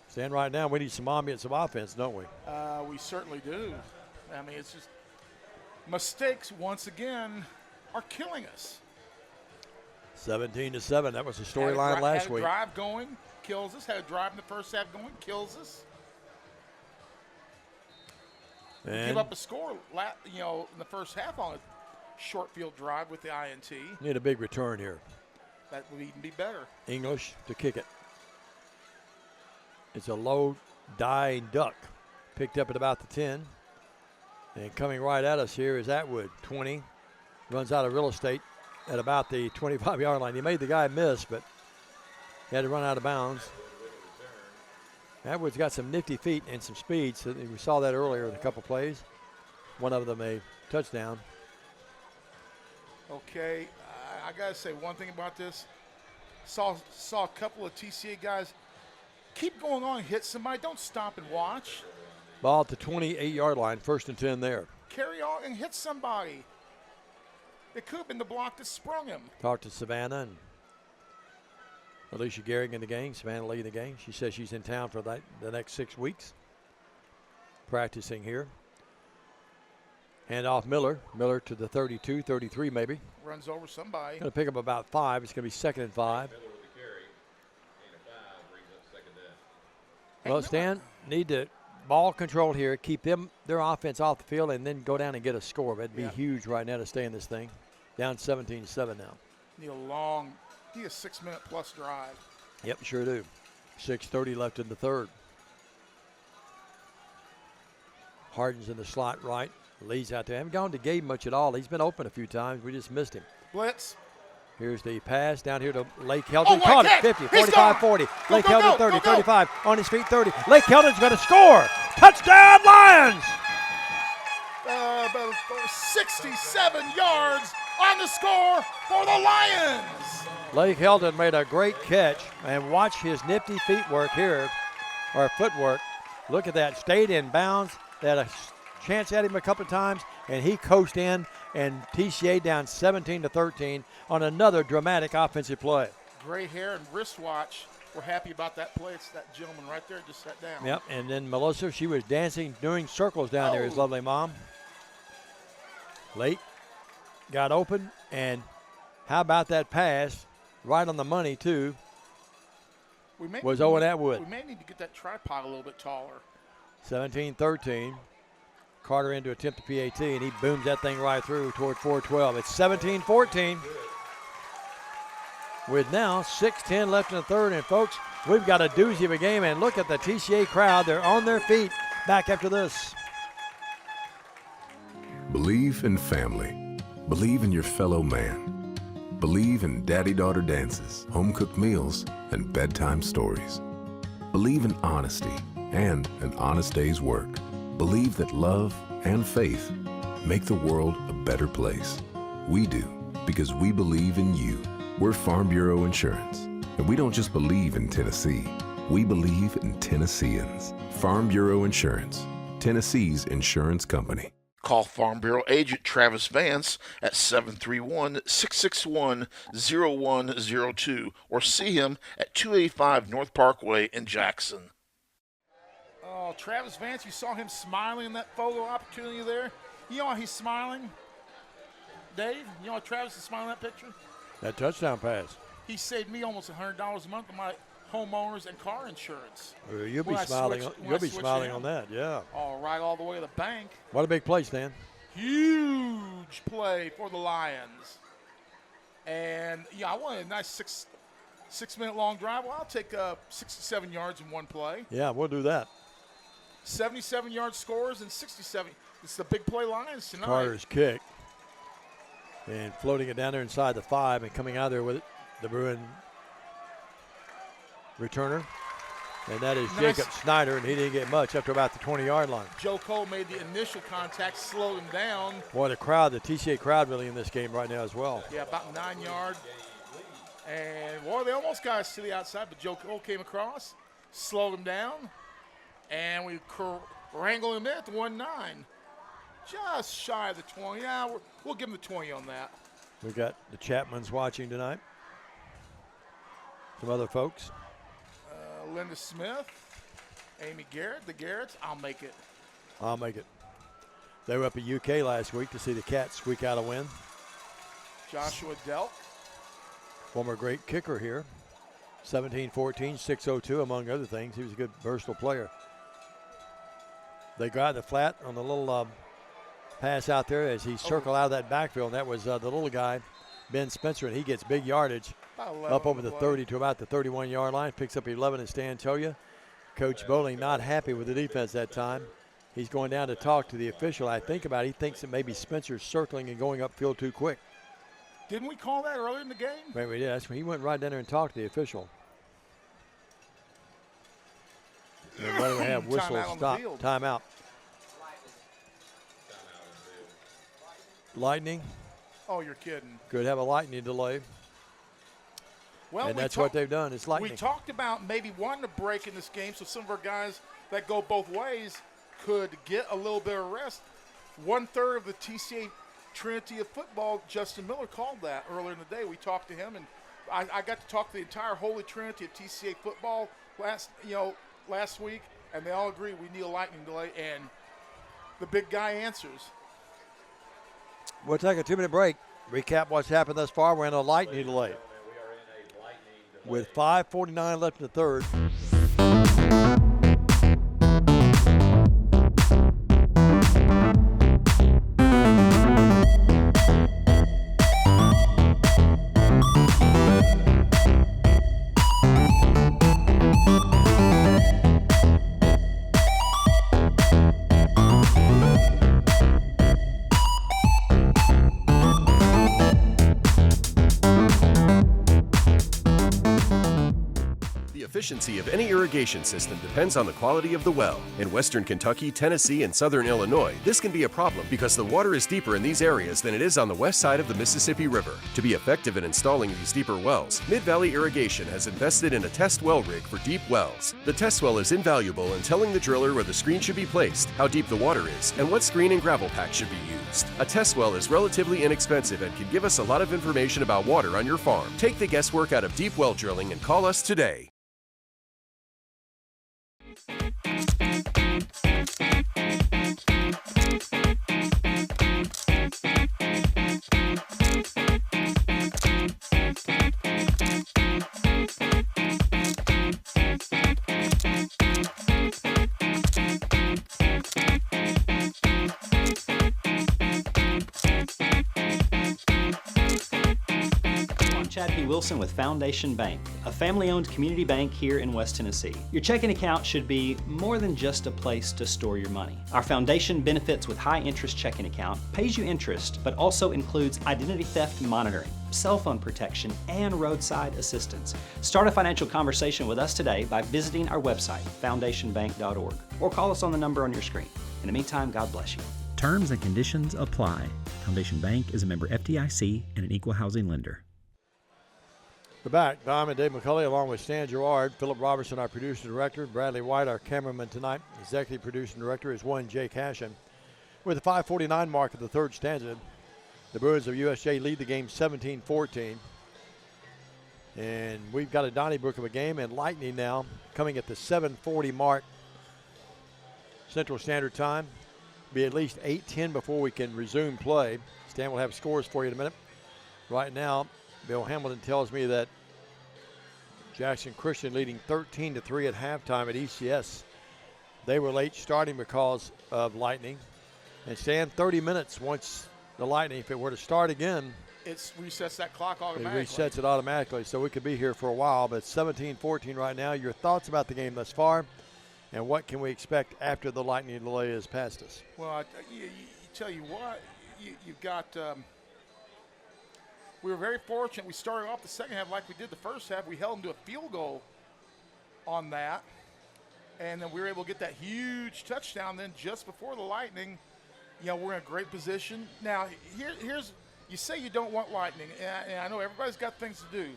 Stan, right now we need some ambience of offense, don't we? We certainly do. I mean, it's just mistakes once again are killing us. 17-7. That was the storyline last week. Had a drive going, kills us. Had a drive in the first half going, kills us. We give up a score, in the first half on a short field drive with the INT. Need a big return here. That would even be better. English to kick it. It's a low dying duck. Picked up at about the 10. And coming right at us here is Atwood, 20. Runs out of real estate at about the 25-yard line. He made the guy miss, but he had to run out of bounds. Atwood's got some nifty feet and some speed, so we saw that earlier in a couple plays. One of them a touchdown. Okay, I got to say one thing about this. Saw a couple of TCA guys keep going on and hit somebody. Don't stop and watch. Ball at the 28-yard line, 1st and 10 there. Carry on and hit somebody. It could have been the block that sprung him. Talked to Savannah and Alicia Gehrig in the game. Savannah leading the game. She says she's in town for the next 6 weeks, practicing here. Hand off Miller. Miller to the 32, 33 maybe. Runs over somebody. Going to pick up about 5. It's going to be 2nd and 5. Miller with the carry. Gain of 5 brings up 2nd down. Well, Stan, need to ball control here, keep their offense off the field, and then go down and get a score. That'd be huge right now to stay in this thing. Down 17-7 now. Need a 6-minute plus drive. Yep, sure do. 6:30 left in the third. Harden's in the slot right. Lee's out there. Haven't gone to Gabe much at all. He's been open a few times. We just missed him. Blitz. Here's the pass down here to Lake Heldon. Oh, Caught it. kick. 50, He's 45, gone. 40. Go, Lake go, Heldon go, 30, go, go. 35. On his feet, 30. Lake Heldon's going to score. Touchdown, Lions! 67 yards on the score for the Lions. Lake Heldon made a great catch, and watch his nifty footwork here. Look at that. Stayed in bounds. They had a chance at him a couple of times, and he coasted in, and TCA down 17-13 on another dramatic offensive play. Gray hair and wristwatch. We're happy about that play. It's that gentleman right there just sat down. Yep, and then Melissa, she was dancing, doing circles down there, his lovely mom. Late, got open, and how about that pass? Right on the money, too. Was Owen Atwood. We may need to get that tripod a little bit taller. 17-13. Carter in to attempt the PAT, and he booms that thing right through toward 412. It's 17-14. With now 6:10 left in the third, and folks, we've got a doozy of a game, and look at the TCA crowd. They're on their feet back after this. Believe in family. Believe in your fellow man. Believe in daddy-daughter dances, home-cooked meals, and bedtime stories. Believe in honesty and an honest day's work. Believe that love and faith make the world a better place. We do, because we believe in you. We're Farm Bureau Insurance, and we don't just believe in Tennessee. We believe in Tennesseans. Farm Bureau Insurance, Tennessee's insurance company. Call Farm Bureau agent Travis Vance at 731-661-0102 or see him at 285 North Parkway in Jackson. Oh, Travis Vance, you saw him smiling in that photo opportunity there. You know why he's smiling, Dave? You know why Travis is smiling in that picture? That touchdown pass. He saved me almost $100 a month on my homeowners and car insurance. You'll be smiling. You'll be smiling on that, yeah. All right, all the way to the bank. What a big play, Stan. Huge play for the Lions. And, yeah, I wanted a nice six-minute long drive. Well, I'll take 67 yards in one play. Yeah, we'll do that. 77-yard scores and 67. It's the big play Lions tonight. Carter's kick. And floating it down there inside the 5 and coming out there with it, the Bruin returner. And that is Nice. Jacob Snyder, and he didn't get much up to about the 20-yard line. Joe Cole made the initial contact, slowed him down. Boy, the TCA crowd really in this game right now as well. Yeah, about 9 yards. And, boy, they almost got us to the outside, but Joe Cole came across, slowed him down, and we wrangled him in at the 1-9. Just shy of the 20. Yeah, we'll give him the 20 on that. We got the Chapmans watching tonight. Some other folks. Linda Smith, Amy Garrett, the Garretts. I'll make it. I'll make it. They were up at UK last week to see the Cats squeak out a win. Joshua Delk. Former great kicker here. 17-14, 602 among other things. He was a good versatile player. They got the flat on the little pass out there as he circled out of that backfield. And that was the little guy, Ben Spencer, and he gets big yardage up over the 30 to about the 31-yard line. Picks up 11 in Stan Toya. Coach Bowling not happy with the defense that time. He's going down to talk to the official. I think about it. He thinks that maybe Spencer's circling and going upfield too quick. Didn't we call that earlier in the game? Maybe we did. That's when he went right down there and talked to the official. And what do we have? Whistle, Timeout on the stop, field. timeout. Lightning. Oh, you're kidding. Could have a lightning delay. Well, and that's what they've done. It's lightning. We talked about maybe wanting to break in this game so some of our guys that go both ways could get a little bit of rest. 1/3 of the TCA Trinity of Football, Justin Miller called that earlier in the day. We talked to him, and I got to talk to the entire Holy Trinity of TCA Football last week, and they all agree we need a lightning delay. And the big guy answers. We'll take a 2-minute break. Recap what's happened thus far. We're in a lightning delay with 5:49 left in the third. The efficiency of any irrigation system depends on the quality of the well. In western Kentucky, Tennessee, and southern Illinois, this can be a problem because the water is deeper in these areas than it is on the west side of the Mississippi River. To be effective in installing these deeper wells, Mid-Valley Irrigation has invested in a test well rig for deep wells. The test well is invaluable in telling the driller where the screen should be placed, how deep the water is, and what screen and gravel pack should be used. A test well is relatively inexpensive and can give us a lot of information about water on your farm. Take the guesswork out of deep well drilling and call us today. Chad P. Wilson with Foundation Bank, a family-owned community bank here in West Tennessee. Your checking account should be more than just a place to store your money. Our foundation benefits with high-interest checking account pays you interest, but also includes identity theft monitoring, cell phone protection, and roadside assistance. Start a financial conversation with us today by visiting our website, foundationbank.org, or call us on the number on your screen. In the meantime, God bless you. Terms and conditions apply. Foundation Bank is a member FDIC and an equal housing lender. We're back. Dom and Dave McCulley along with Stan Gerard, Philip Robertson, our producer director, Bradley White, our cameraman tonight. Executive producer and director is one Jay Cashin. With the 5:49 mark of the third stanza, the Bruins of USJ lead the game 17-14. And we've got a Donnybrook of a game, and Lightning now coming at the 7:40 mark Central Standard Time. Be at least 8:10 before we can resume play. Stan will have scores for you in a minute. Right now, Bill Hamilton tells me that Jackson Christian leading 13-3 at halftime at ECS. They were late starting because of lightning. And Stan, 30 minutes once the Lightning, if it were to start again, It resets that clock automatically. it resets it automatically, so we could be here for a while. But 17-14 right now. Your thoughts about the game thus far, and what can we expect after the Lightning delay is past us? Well, you tell you what, you've got we were very fortunate. We started off the second half like we did the first half. We held them to a field goal on that, and then we were able to get that huge touchdown. Then just before the Lightning, we're in a great position. Now, here's you say you don't want Lightning, and I know everybody's got things to do,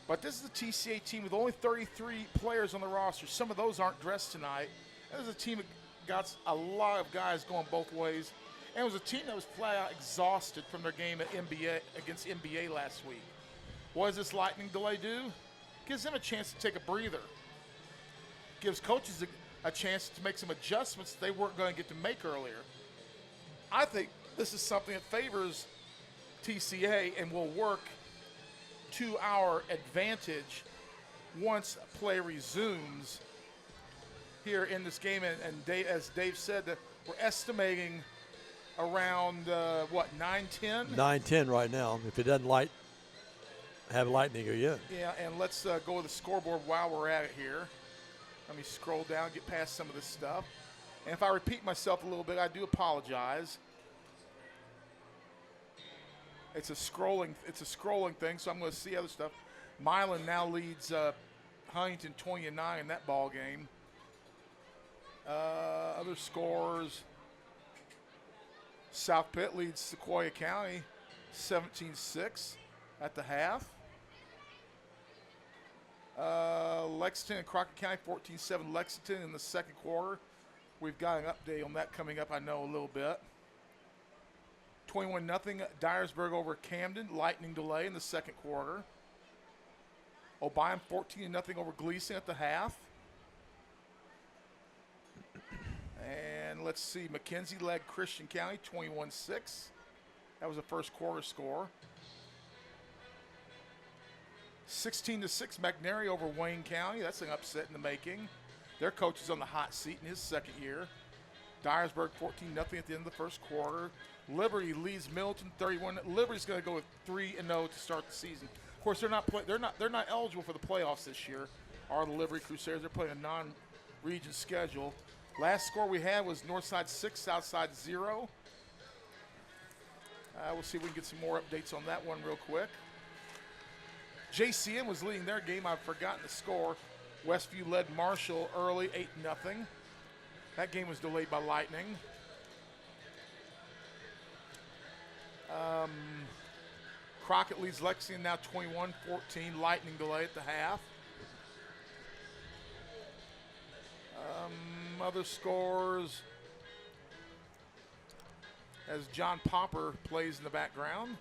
but this is a TCA team with only 33 players on the roster. Some of those aren't dressed tonight. This is a team that got a lot of guys going both ways. And it was a team that was flat out exhausted from their game at against NBA last week. What does this Lightning delay do? Gives them a chance to take a breather. Gives coaches a chance to make some adjustments they weren't going to get to make earlier. I think this is something that favors TCA and will work to our advantage once play resumes here in this game. And Dave, as Dave said, that we're estimating around, 9:10? 9:10 right now. If it doesn't have lightning again. Yeah, and let's go to the scoreboard while we're at it here. Let me scroll down, get past some of this stuff. And if I repeat myself a little bit, I do apologize. It's a scrolling thing, so I'm going to see other stuff. Milan now leads Huntington 20-9 in that ball game. Other scores. South Pitt leads Sequoia County 17-6 at the half. Lexington and Crockett County 14-7 Lexington in the second quarter. We've got an update on that coming up, I know, a little bit. 21-0 Dyersburg over Camden. Lightning delay in the second quarter. Obion 14-0 over Gleason at the half. And let's see, McKenzie led Christian County 21-6 That was the first quarter score. 16-6 McNary over Wayne County. That's an upset in the making. Their coach is on the hot seat in his second year. Dyersburg 14-0 at the end of the first quarter. Liberty leads Milton 31. Liberty's going to go with 3-0 to start the season. Of course, they're not eligible for the playoffs this year. Are the Liberty Crusaders? They're playing a non-region schedule. Last score we had was Northside 6, Southside 0. We'll see if we can get some more updates on that one real quick. JCM was leading their game. I've forgotten the score. Westview led Marshall early, 8-0. That game was delayed by lightning. Crockett leads Lexington now 21-14. Lightning delay at the half. Other scores as John Popper plays in the background.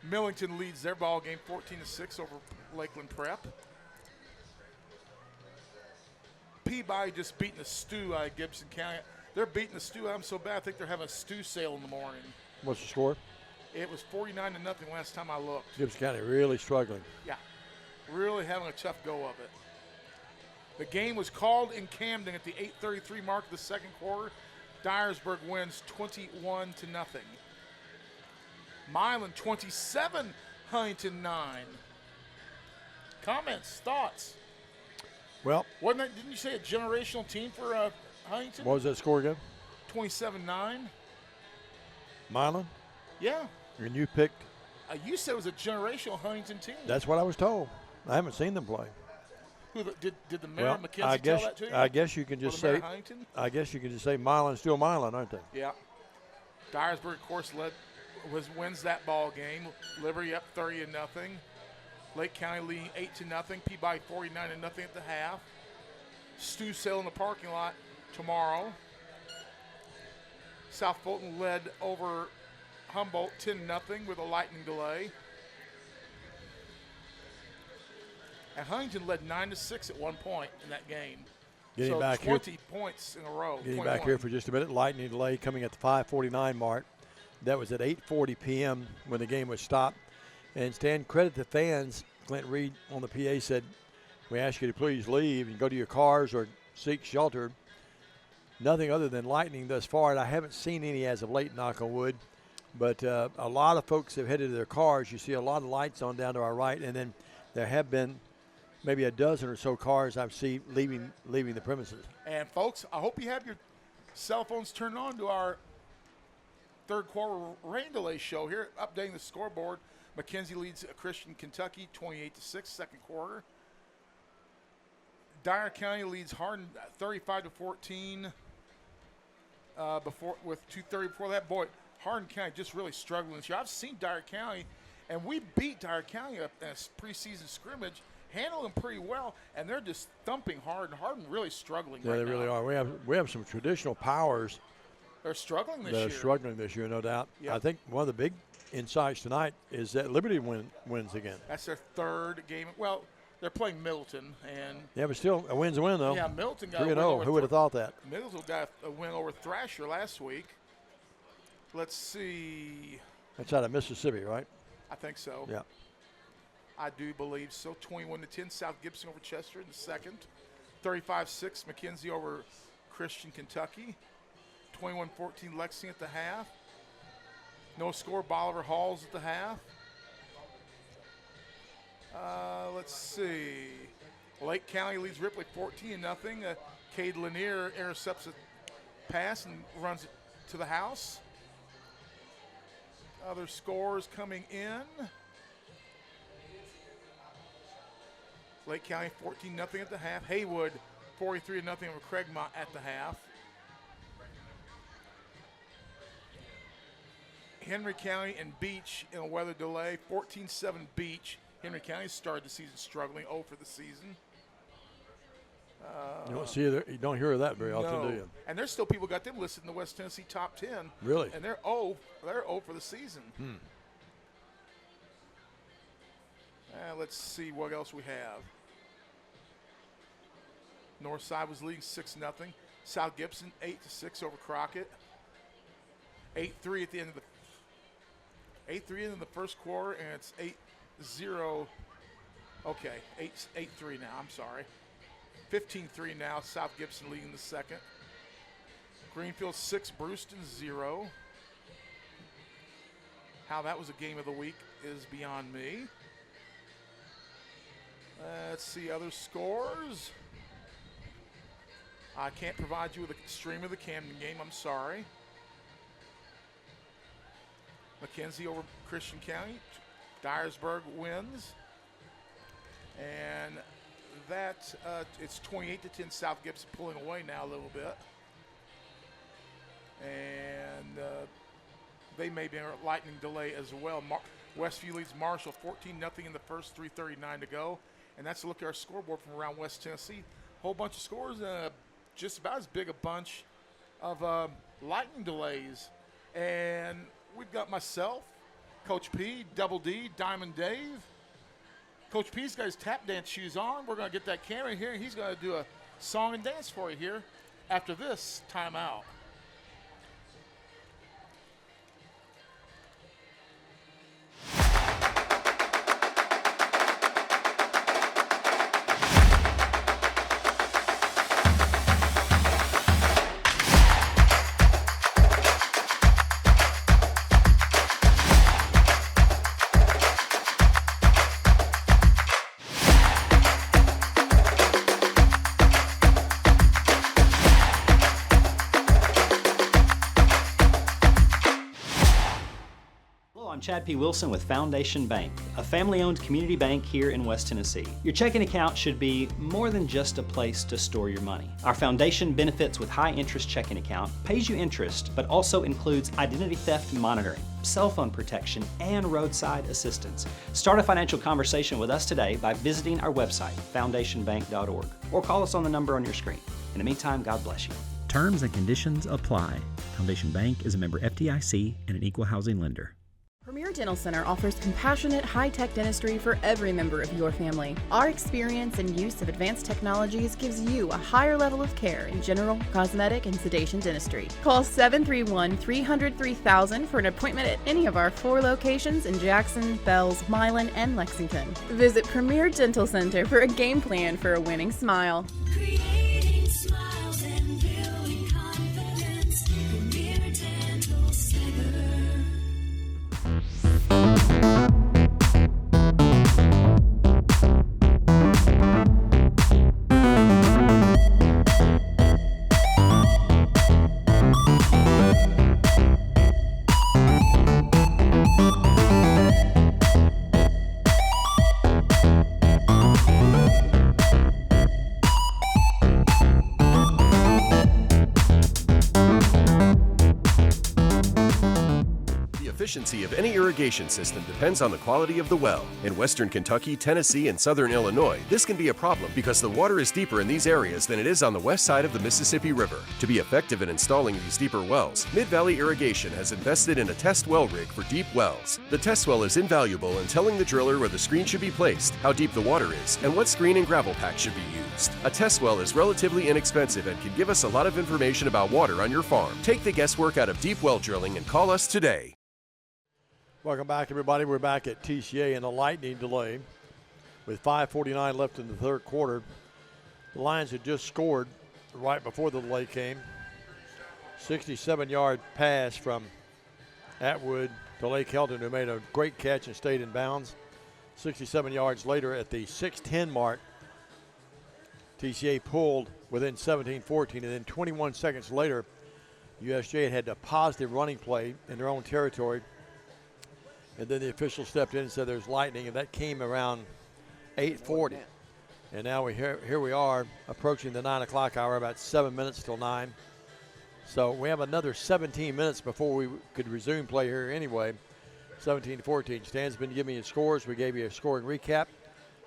Millington leads their ball game 14-6 over Lakeland Prep. Peabody just beating the stew out of Gibson County. They're beating the stew out of them so bad I think they're having a stew sale in the morning. What's the score? It was 49-0 last time I looked. Gibson County really struggling. Yeah, really having a tough go of it. The game was called in Camden at the 8:33 mark of the second quarter. Dyersburg wins 21-0. Milan 27, Huntington 9. Comments, thoughts? Well, Didn't you say a generational team for Huntington? what was that score again? 27-9. Milan? Yeah. And you picked? You said it was a generational Huntington team. That's what I was told. I haven't seen them play. Did the mayor of McKenzie I guess, tell that to you? I guess you can just say. Huntington? I guess you can just say Milan's still Milan, aren't they? Yeah. Dyersburg, of course, wins that ball game. Liberty up 30-0. Lake County leading 8-0. Peabody 49-0 at the half. Stew sale in the parking lot tomorrow. South Fulton led over Humboldt 10-0 with a lightning delay. And Huntington led 9-6 at one point in that game. Getting so back 20 here, points in a row. Getting 21. back here for just a minute. Lightning delay coming at the 5:49 mark. That was at 8:40 p.m. when the game was stopped. And Stan, credit the fans. Clint Reed on the PA said, "We ask you to please leave and go to your cars or seek shelter." Nothing other than lightning thus far, and I haven't seen any as of late, knock on wood. But a lot of folks have headed to their cars. You see a lot of lights on down to our right, and then there have been maybe a dozen or so cars I've seen leaving the premises. And, folks, I hope you have your cell phones turned on to our third quarter rain delay show here, updating the scoreboard. McKenzie leads Christian Kentucky 28-6, second quarter. Dyer County leads Hardin 35-14 with 2:30 before that. Boy, Hardin County just really struggling this year. I've seen Dyer County, and we beat Dyer County up in a preseason scrimmage, handle them pretty well, and they're just thumping Hardin. Hardin really struggling right now. Yeah, they really are. We have some traditional powers. They're struggling this They're year. struggling this year, no doubt. Yep. I think one of the big insights tonight is that Liberty wins again. That's their third game. Well, they're playing Middleton, and Yeah, but still, a win's a win, though. yeah, Middleton got a 3-0. win over Who would have thought that? Middleton got a win over Thrasher last week. Let's see. That's out of Mississippi, right? I think so. Yeah. I do believe so. 21-10, South Gibson over Chester in the second. 35-6, McKenzie over Christian Kentucky. 21-14, Lexington at the half. No score, Bolivar Halls at the half. Let's see. Lake County leads Ripley 14-0. Cade Lanier intercepts a pass and runs it to the house. Other scores coming in. Lake County 14-0 at the half. Haywood 43-0 over Craigmont at the half. Henry County and Beach in a weather delay. 14-7 Beach. Henry County started the season struggling, 0 for the season. You don't hear of that very often, do you? And there's still people got them listed in the West Tennessee top 10. Really? And they're 0 for the season. Let's see what else we have. Northside was leading 6-0. South Gibson 8-6 over Crockett. 8-3 at the end of the 8-3 in the first quarter, and it's 8-0. Okay, 8-3 now. I'm sorry. 15-3 now. South Gibson leading the second. Greenfield 6, Brewston 0. How that was a game of the week is beyond me. Let's see other scores. I can't provide you with a stream of the Camden game. I'm sorry. McKenzie over Christian County. Dyersburg wins. And that it's 28-10. South Gibson pulling away now a little bit. And they may be in a lightning delay as well. Westview leads Marshall 14-0 in the first, 3:39 to go. And that's a look at our scoreboard from around West Tennessee. Whole bunch of scores, just about as big a bunch of lightning delays. And we've got myself, Coach P, Double D, Diamond Dave. Coach P's got his tap dance shoes on. We're going to get that camera here, and he's going to do a song and dance for you here after this timeout. Chad P. Wilson with Foundation Bank, a family-owned community bank here in West Tennessee. Your checking account should be more than just a place to store your money. Our foundation benefits with high-interest checking account pays you interest, but also includes identity theft monitoring, cell phone protection, and roadside assistance. Start a financial conversation with us today by visiting our website, foundationbank.org, or call us on the number on your screen. In the meantime, God bless you. Terms and conditions apply. Foundation Bank is a member FDIC and an equal housing lender. Premier Dental Center offers compassionate, high-tech dentistry for every member of your family. Our experience and use of advanced technologies gives you a higher level of care in general, cosmetic, and sedation dentistry. Call 731-300-3000 for an appointment at any of our 4 locations in Jackson, Bells, Milan, and Lexington. Visit Premier Dental Center for a game plan for a winning smile. Creating smiles and building confidence. Premier Dental Center. The efficiency of any irrigation system depends on the quality of the well. In western Kentucky, Tennessee, and southern Illinois, this can be a problem because the water is deeper in these areas than it is on the west side of the Mississippi River. To be effective in installing these deeper wells, Mid-Valley Irrigation has invested in a test well rig for deep wells. The test well is invaluable in telling the driller where the screen should be placed, how deep the water is, and what screen and gravel pack should be used. A test well is relatively inexpensive and can give us a lot of information about water on your farm. Take the guesswork out of deep well drilling and call us today. Welcome back, everybody. We're back at TCA in a lightning delay with 5:49 left in the third quarter. The Lions had just scored right before the delay came. 67-yard pass from Atwood to Lake Helton, who made a great catch and stayed in bounds. 67 yards later at the 6:10 mark, TCA pulled within 17-14, and then 21 seconds later, USJ had a positive running play in their own territory. And then the official stepped in and said there's lightning, and that came around 8:40. And now here we are approaching the 9 o'clock hour, about 7 minutes till 9. So we have another 17 minutes before we could resume play here anyway. 17-14. Stan's been giving you scores. We gave you a scoring recap,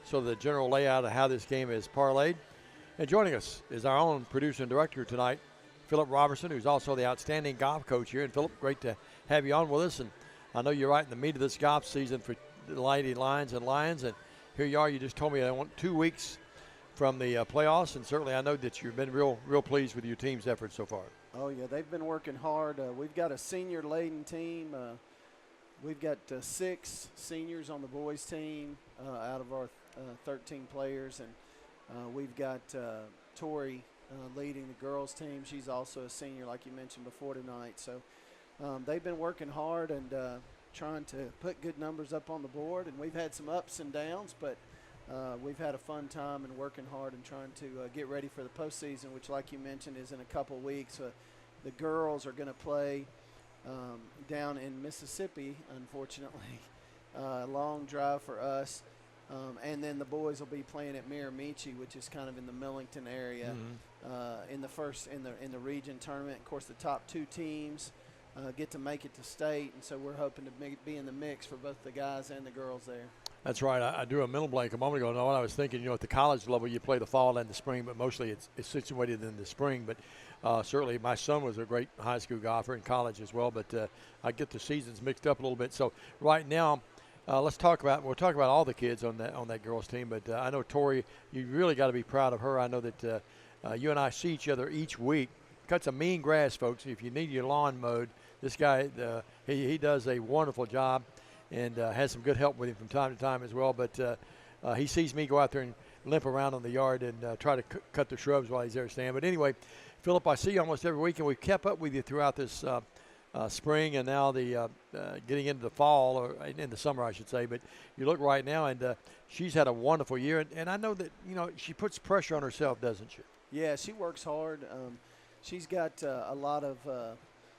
so the general layout of how this game is parlayed. And joining us is our own producer and director tonight, Philip Robertson, who's also the outstanding golf coach here. And Philip, great to have you on with us. And I know you're right in the meat of this golf season for the Lady Lions and Lions, and here you are. You just told me I want 2 weeks from the playoffs, and certainly I know that you've been real pleased with your team's efforts so far. Oh, yeah, they've been working hard. We've got a senior-laden team. We've got 6 seniors on the boys' team out of our 13 players, and we've got Tori leading the girls' team. She's also a senior, like you mentioned before tonight. So they've been working hard and trying to put good numbers up on the board, and we've had some ups and downs, but we've had a fun time and working hard and trying to get ready for the postseason, which, like you mentioned, is in a couple weeks. The girls are going to play down in Mississippi, unfortunately. A long drive for us. And then the boys will be playing at Miramichi, which is kind of in the Millington area, in the region tournament. Of course, the top 2 teams get to make it to state, and so we're hoping to be in the mix for both the guys and the girls there. That's right. I drew a mental blank a moment ago. Now, what I was thinking, at the college level, you play the fall and the spring, but mostly it's situated in the spring. But certainly my son was a great high school golfer in college as well, but I get the seasons mixed up a little bit. So right now, we'll talk about all the kids on that girls team. But I know, Tori, you really got to be proud of her. I know that you and I see each other each week. Cuts a mean grass, folks. If you need your lawn mowed, this guy, he does a wonderful job. And has some good help with him from time to time as well. But he sees me go out there and limp around on the yard and try to cut the shrubs while he's there standing. But anyway, Philip, I see you almost every week, and we've kept up with you throughout this spring and now the getting into the fall, or in the summer, I should say. But you look right now, and she's had a wonderful year. And I know that, she puts pressure on herself, doesn't she? Yeah, she works hard. She's got a lot of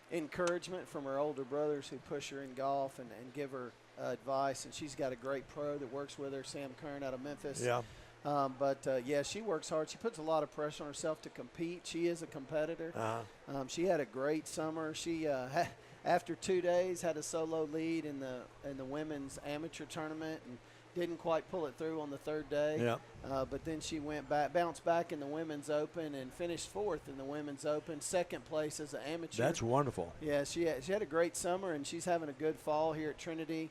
encouragement from her older brothers who push her in golf and give her advice, and she's got a great pro that works with her, Sam Kern out of Memphis. Yeah. But she works hard. She puts a lot of pressure on herself to compete. She is a competitor. She had a great summer. She after 2 days had a solo lead in the women's amateur tournament and didn't quite pull it through on the 3rd day. Yeah. But then she bounced back in the women's open and finished 4th in the women's open, 2nd place as an amateur. That's wonderful. Yeah, she had a great summer, and she's having a good fall here at Trinity.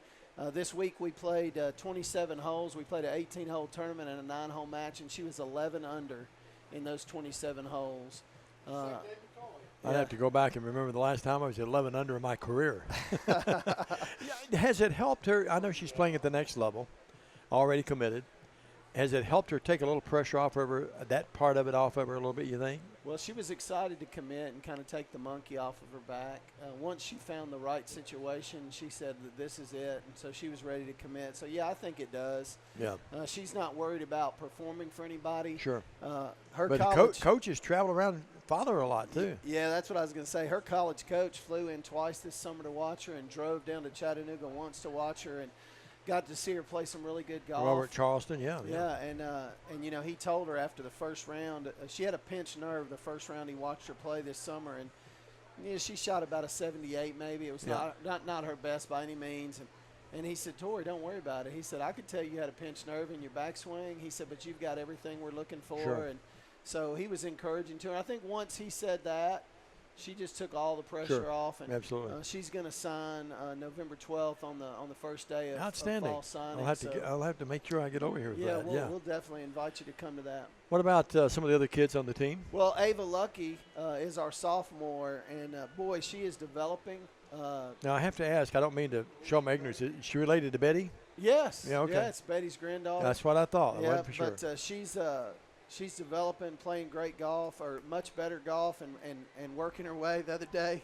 This week we played 27 holes. We played an 18-hole tournament and a 9-hole match, and she was 11 under in those 27 holes. I'd have to go back and remember the last time I was 11 under in my career. Has it helped her? I know she's playing at the next level, already committed. Has it helped her take a little pressure off of her, that part of it off of her a little bit, you think? Well, she was excited to commit and kind of take the monkey off of her back. Once she found the right situation, she said that this is it, and so she was ready to commit. So, yeah, I think it does. Yeah. She's not worried about performing for anybody. Sure. But college coaches travel around and follow her a lot, too. Yeah, that's what I was going to say. Her college coach flew in twice this summer to watch her and drove down to Chattanooga once to watch her, and got to see her play some really good golf. Robert Charleston, yeah. And he told her after the first round, she had a pinched nerve the first round he watched her play this summer, and she shot about a 78 maybe. It was not her best by any means. And he said, Tori, don't worry about it. He said, I could tell you had a pinched nerve in your backswing. He said, but you've got everything we're looking for. Sure. And so he was encouraging to her. I think once he said that, she just took all the pressure off, and absolutely. She's going to sign November 12th on the first day of fall signing. I'll have to make sure I get over here with that. We'll definitely invite you to come to that. What about some of the other kids on the team? Well, Ava Lucky is our sophomore, and boy, she is developing. Now I have to ask. I don't mean to show my ignorance. Is she related to Betty? Yes. Yeah. Okay. Yeah, it's Betty's granddaughter. That's what I thought. Yeah, I wasn't for sure. But she's developing, playing great golf, or much better golf, and working her way. The other day,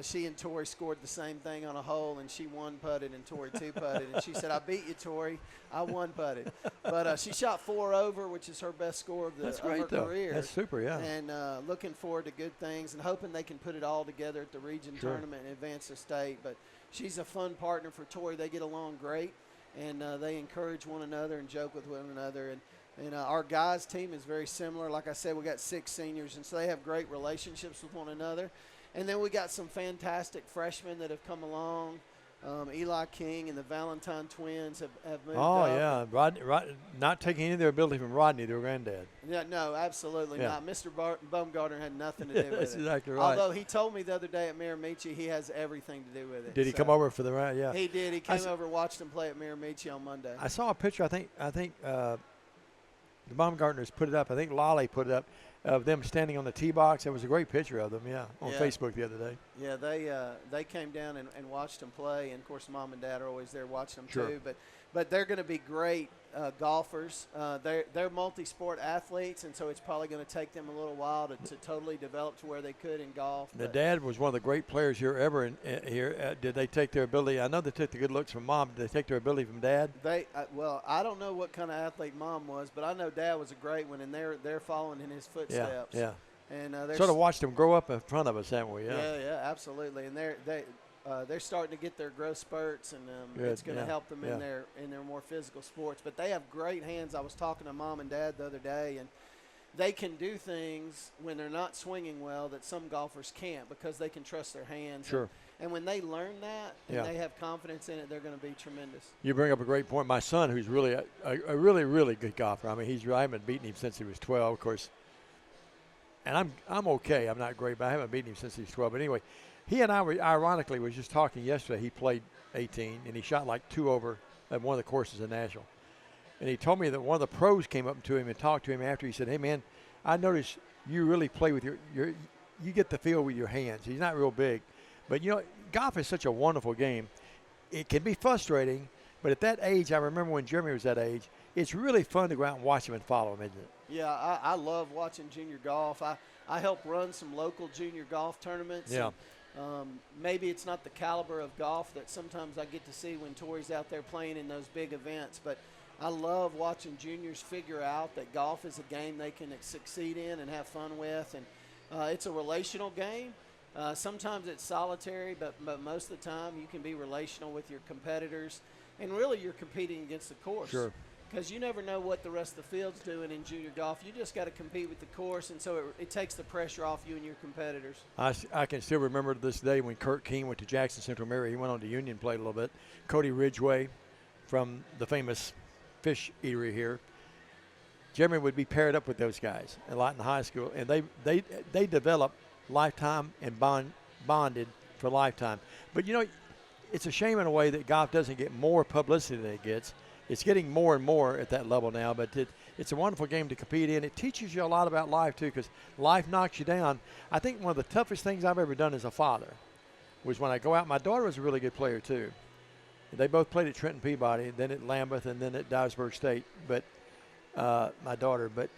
she and Tori scored the same thing on a hole, and she one-putted and Tori two-putted. And she said, I beat you, Tori. I one-putted. But she shot 4 over, which is her best score of her career. That's super, yeah. And looking forward to good things and hoping they can put it all together at the region tournament and advance to state. But she's a fun partner for Tori. They get along great, and they encourage one another and joke with one another. And our guys' team is very similar. Like I said, we got 6 seniors, and so they have great relationships with one another. And then we got some fantastic freshmen that have come along. Eli King and the Valentine twins have moved up. Oh, yeah. Rodney, not taking any of their ability from Rodney, their granddad. Yeah, no, absolutely not. Mr. Baumgartner had nothing to do with it. That's exactly right. Although he told me the other day at Miramichi he has everything to do with it. Did he come over for the round? Yeah. He did. He came over, watched him play at Miramichi on Monday. I saw a picture. I think the Baumgartners put it up. I think Lolly put it up. of them standing on the tee box. There was a great picture of them, on Yeah. Facebook the other day. Yeah, they came down and watched them play, and of course, Mom and Dad are always there watching them Sure. too. But they're going to be great golfers. They're multi-sport athletes, and so it's probably going to take them a little while to totally develop to where they could in golf. The but- dad was one of the great players here ever here. Did they take their ability? I know they took the good looks from Mom. Did they take their ability from Dad? Well, I don't know what kind of athlete Mom was, but I know Dad was a great one, and they're following in his footsteps. Yeah. And they're Sort of watched them grow up in front of us, haven't we? yeah, absolutely. And they're starting to get their growth spurts, and it's going to help them in their more physical sports. But they have great hands. I was talking to Mom and Dad the other day, and they can do things when they're not swinging well that some golfers can't because they can trust their hands. Sure. And when they learn that and they have confidence in it, they're going to be tremendous. You bring up a great point. My son, who's really a really, really good golfer. I mean, I haven't beaten him since he was 12, of course. And I'm okay. I'm not great, but I haven't beaten him since he was 12. But anyway, he and I were, ironically, was just talking yesterday. He played 18, and he shot like 2 over at one of the courses in Nashville. And he told me that one of the pros came up to him and talked to him after. He said, "Hey, man, I noticed you really play with you get the feel with your hands." He's not real big. But, golf is such a wonderful game. It can be frustrating, but at that age, I remember when Jeremy was that age, it's really fun to go out and watch him and follow him, isn't it? Yeah, I love watching junior golf. I help run some local junior golf tournaments. Yeah. And, maybe it's not the caliber of golf that sometimes I get to see when Tori's out there playing in those big events, but I love watching juniors figure out that golf is a game they can succeed in and have fun with. And it's a relational game. Sometimes it's solitary, but most of the time you can be relational with your competitors. And really you're competing against the course. Sure. Because you never know what the rest of the field's doing in junior golf. You just got to compete with the course, and so it takes the pressure off you and your competitors. I can still remember this day when Kurt King went to Jackson Central Mary. He went on to Union, played a little bit. Cody Ridgway from the famous fish eatery here. Jeremy would be paired up with those guys a lot in high school, and they developed lifetime and bonded for lifetime. But, it's a shame in a way that golf doesn't get more publicity than it gets. It's getting more and more at that level now, but it's a wonderful game to compete in. It teaches you a lot about life, too, because life knocks you down. I think one of the toughest things I've ever done as a father was when I go out. My daughter was a really good player, too. They both played at Trenton Peabody, then at Lambeth, and then at Dyersburg State, but my daughter. But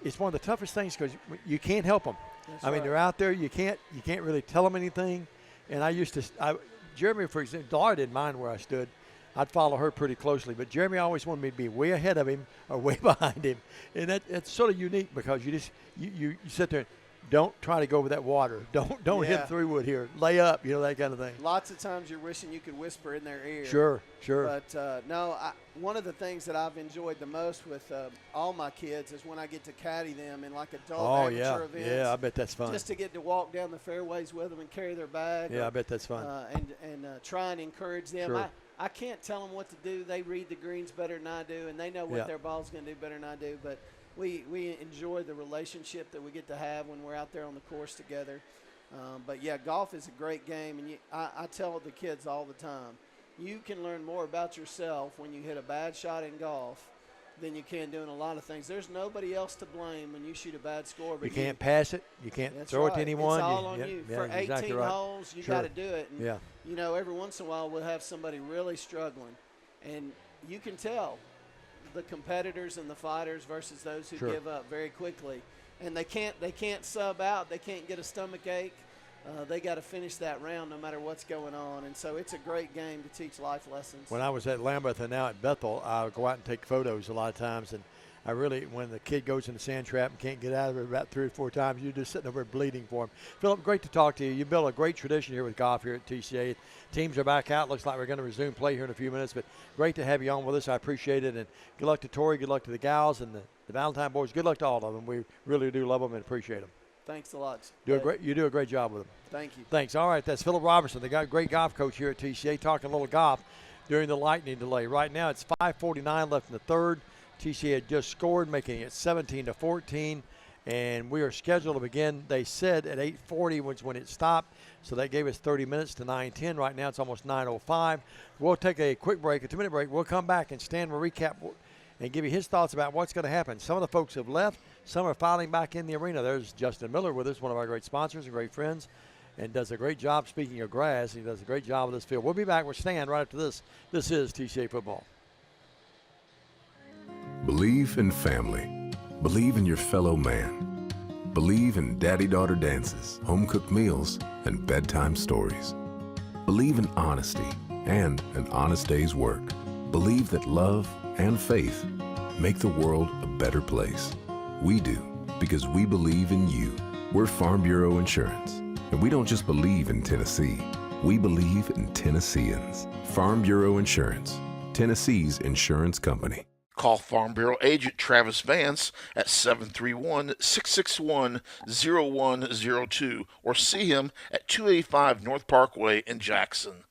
it's one of the toughest things because you can't help them. I mean, they're out there. You can't really tell them anything. And Jeremy, for example, Laura didn't mind where I stood. I'd follow her pretty closely, but Jeremy always wanted me to be way ahead of him or way behind him, and that's sort of unique because you sit there and don't try to go over that water. Don't hit 3-wood here. Lay up, that kind of thing. Lots of times you're wishing you could whisper in their ear. Sure. But no, one of the things that I've enjoyed the most with all my kids is when I get to caddy them in like adult amateur events. Yeah, I bet that's fun. Just to get to walk down the fairways with them and carry their bag. Yeah, I bet that's fun. And try and encourage them. Sure. I can't tell them what to do. They read the greens better than I do, and they know what their ball's going to do better than I do. But we enjoy the relationship that we get to have when we're out there on the course together. But, yeah, golf is a great game, and I tell the kids all the time, you can learn more about yourself when you hit a bad shot in golf than you can doing a lot of things. There's nobody else to blame when you shoot a bad score. But you can't pass it. You can't throw it to anyone. It's all on you. For 18 exactly right. holes, you got to do it. And, yeah. Every once in a while we'll have somebody really struggling, and you can tell the competitors and the fighters versus those who give up very quickly. And they can't sub out. They can't get a stomach ache. They got to finish that round no matter what's going on. And so it's a great game to teach life lessons. When I was at Lambeth and now at Bethel, I go out and take photos a lot of times. And when the kid goes in the sand trap and can't get out of it about 3 or 4 times, you're just sitting over there bleeding for him. Philip, great to talk to you. You built a great tradition here with golf here at TCA. Teams are back out. Looks like we're going to resume play here in a few minutes. But great to have you on with us. I appreciate it. And good luck to Tori. Good luck to the gals and the Valentine boys. Good luck to all of them. We really do love them and appreciate them. Thanks a lot. You do a great job with them. Thank you. Thanks. All right, that's Philip Robertson, the great golf coach here at TCA, talking a little golf during the lightning delay. Right now it's 5:49 left in the third. TCA had just scored, making it 17-14, and we are scheduled to begin, they said, at 8:40 was when it stopped, so that gave us 30 minutes to 9:10. Right now it's almost 9:05. We'll take a quick break, a 2-minute break. We'll come back and Stan will recap and give you his thoughts about what's going to happen. Some of the folks have left. Some are filing back in the arena. There's Justin Miller with us, one of our great sponsors and great friends, and does a great job, speaking of grass. He does a great job with this field. We'll be back with Stan right after this. This is TCA Football. Believe in family. Believe in your fellow man. Believe in daddy-daughter dances, home-cooked meals, and bedtime stories. Believe in honesty and an honest day's work. Believe that love and faith make the world a better place. We do, because we believe in you. We're Farm Bureau Insurance, and we don't just believe in Tennessee. We believe in Tennesseans. Farm Bureau Insurance, Tennessee's insurance company. Call Farm Bureau agent Travis Vance at 731-661-0102 or see him at 285 North Parkway in Jackson.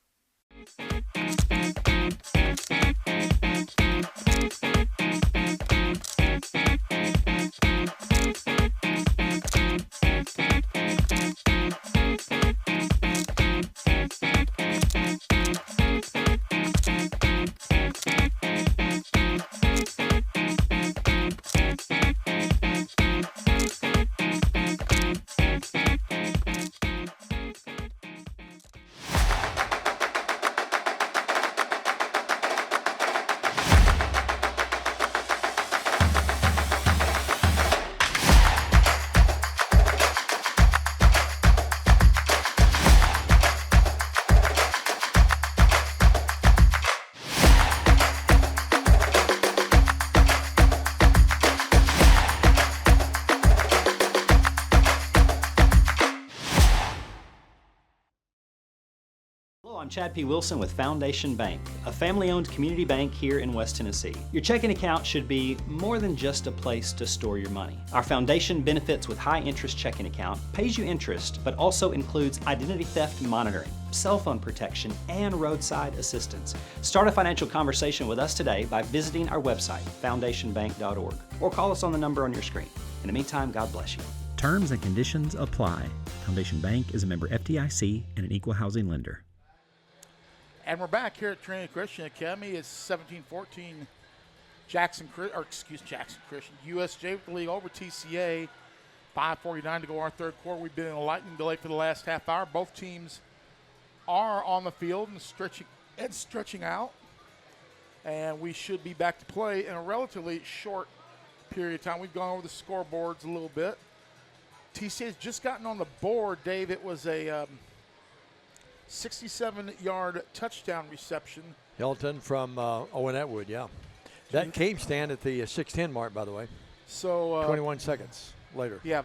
I'm Chad P. Wilson with Foundation Bank, a family-owned community bank here in West Tennessee. Your checking account should be more than just a place to store your money. Our foundation benefits with high-interest checking account pays you interest, but also includes identity theft monitoring, cell phone protection, and roadside assistance. Start a financial conversation with us today by visiting our website, foundationbank.org, or call us on the number on your screen. In the meantime, God bless you. Terms and conditions apply. Foundation Bank is a member FDIC and an equal housing lender. And we're back here at Trinity Christian Academy. It's 17-14 Jackson Christian. USJ with the lead over TCA. 5:49 to go our third quarter. We've been in a lightning delay for the last half hour. Both teams are on the field and stretching out. And we should be back to play in a relatively short period of time. We've gone over the scoreboards a little bit. TCA has just gotten on the board, Dave. It was a 67-yard touchdown reception. Hilton from Owen Atwood, yeah. That came stand at the 6:10 mark, by the way. So 21 seconds later. Yeah,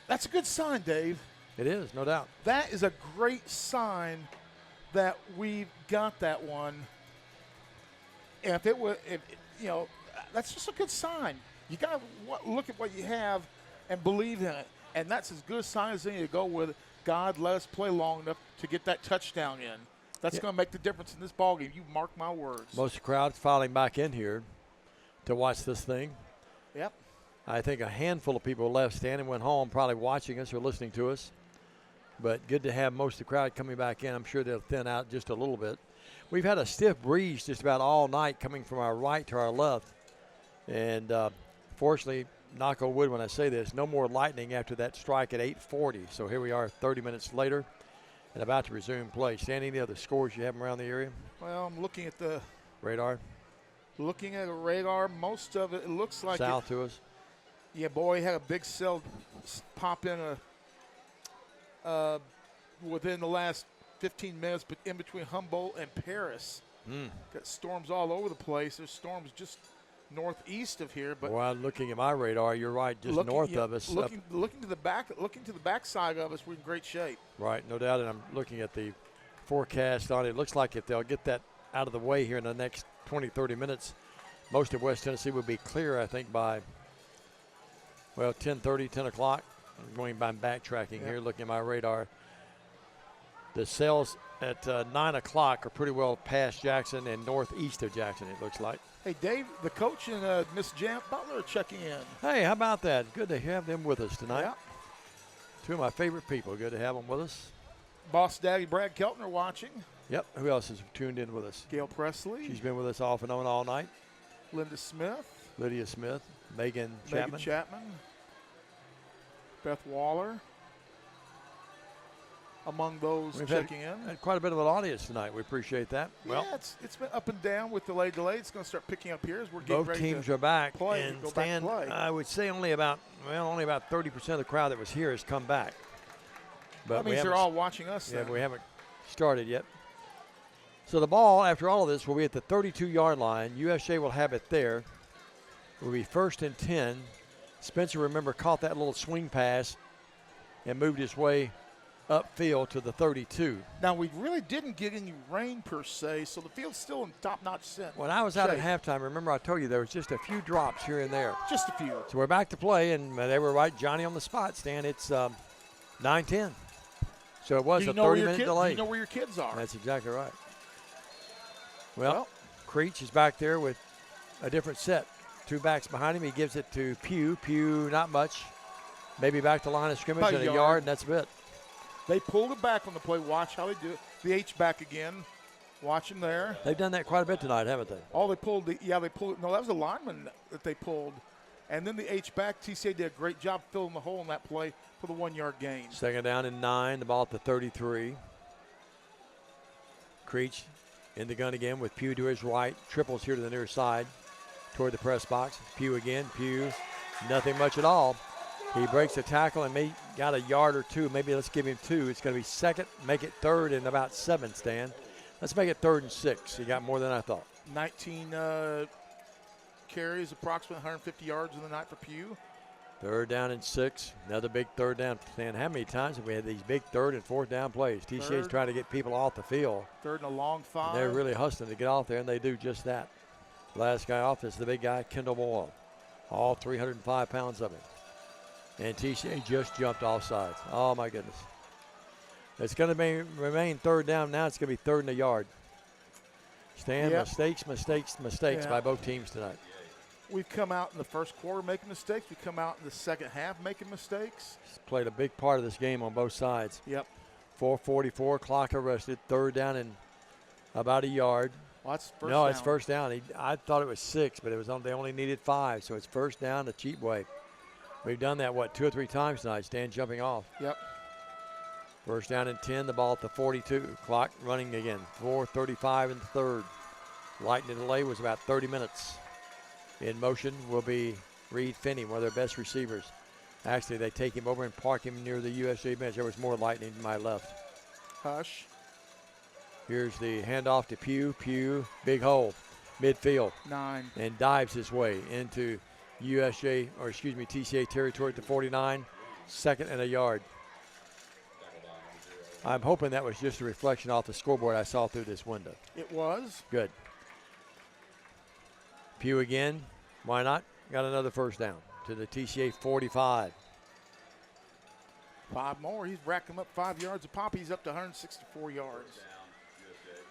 that's a good sign, Dave. It is, no doubt. That is a great sign that we've got that one. And that's just a good sign. You got to look at what you have and believe in it. And that's as good a sign as any to go with. God, let us play long enough to get that touchdown in. That's going to make the difference in this ballgame. You mark my words. Most of the crowd's filing back in here to watch this thing. Yep. I think a handful of people left standing, went home, probably watching us or listening to us. But good to have most of the crowd coming back in. I'm sure they'll thin out just a little bit. We've had a stiff breeze just about all night coming from our right to our left. And fortunately, knock on wood when I say this, no more lightning after that strike at 8:40. So here we are 30 minutes later and about to resume play. Stan, any other scores you have around the area? Well, I'm looking at the radar. Looking at the radar, most of it looks like south to us. Yeah, boy, had a big cell pop in within the last 15 minutes, but in between Humboldt and Paris. Got storms all over the place. There's storms just northeast of here, but well, looking at my radar, you're right, just north of us. Looking to the back side of us, we're in great shape. Right, no doubt. And I'm looking at the forecast on it. It looks like if they'll get that out of the way here in the next 20, 30 minutes, most of West Tennessee will be clear, I think, by 10:30, 10 o'clock. I'm going by backtracking here, looking at my radar. The cells at 9 o'clock are pretty well past Jackson and northeast of Jackson, it looks like. Hey, Dave, the coach and Miss Jan Butler are checking in. Hey, how about that? Good to have them with us tonight. Yeah. Two of my favorite people. Good to have them with us. Boss Daddy Brad Keltner watching. Yep. Who else has tuned in with us? Gail Presley, She's been with us off and on all night. Linda Smith, Lydia Smith, Megan Chapman. Beth Waller. Among those We've checking had in. quite a bit of an audience tonight. We appreciate that. Well, Yeah, it's been up and down with delay. It's going to start picking up here as we're getting both ready teams to are back. play. And Go back Stan, to play. I would say only about 30% of the crowd that was here has come back. But That we means they're haven't- all watching us. Yeah, then. but we haven't started yet. So the ball, after all of this, will be at the 32-yard line. USJ will have it there. It will be 1st and 10. Spencer, remember, caught that little swing pass and moved his way upfield to the 32. Now, we really didn't get any rain per se, so the field's still in top-notch scent. When I was out shape. at halftime, remember I told you there was just a few drops here and there. Just a few. So we're back to play, and they were right, Johnny, on the spot, Stan. It's 9-10. So it was Do you a know where 30-minute your delay. Do you know where your kids are? That's exactly right. Well, Creech is back there with a different set. 2 backs behind him. He gives it to Pugh. Pugh, not much. Maybe back to line of scrimmage About and a a yard. yard, and that's it. They pulled it back on the play. Watch how they do it. The H back again. Watch him there. They've done that quite a bit tonight, haven't they? Oh, they pulled. They pulled. No, that was a lineman that they pulled. And then the H back. TCA did a great job filling the hole in that play for the 1-yard gain. 2nd down and 9. The ball at the 33. Creech in the gun again with Pugh to his right. Triples here to the near side toward the press box. Pugh again. Pugh, nothing much at all. He breaks the tackle and may got a yard or 2. Maybe let's give him 2. It's going to be 2nd, make it 3rd and about 7, Stan. Let's make it 3rd and 6. He got more than I thought. 19 carries, approximately 150 yards in the night for Pugh. 3rd down and 6. Another big 3rd down. Stan, how many times have we had these big 3rd and 4th down plays? TCA's Third. trying to get people off the field. 3rd and a long 5. They're really hustling to get off there, and they do just that. Last guy off is the big guy, Kendall Moyle. All 305 pounds of him. And TCA just jumped off sides. Oh, my goodness. It's going to remain 3rd down. Now it's going to be 3rd and a yard. Stan, Yep. mistakes Yeah. by both teams tonight. We've come out in the first quarter making mistakes. We come out in the second half making mistakes. He's played a big part of this game on both sides. Yep. 4:44, clock arrested. 3rd down and about a yard. Well, that's first No, down. it's 1st down. I thought it was 6, but they only needed 5, so it's 1st down the cheap way. We've done that, 2 or 3 times tonight, Stan jumping off. Yep. 1st down and 10, the ball at the 42. Clock running again, 4:35 in the 3rd. Lightning delay was about 30 minutes. In motion will be Reed Finney, one of their best receivers. Actually, they take him over and park him near the USJ bench. There was more lightning to my left. Hush. Here's the handoff to Pugh. Pugh, big hole, midfield. 9. And dives his way into TCA territory at the 49. 2nd and a yard. I'm hoping that was just a reflection off the scoreboard I saw through this window. It was. Good. Pugh again. Why not? Got another 1st down to the TCA 45. 5 more. He's racking up 5 yards a pop. He's up to 164 yards.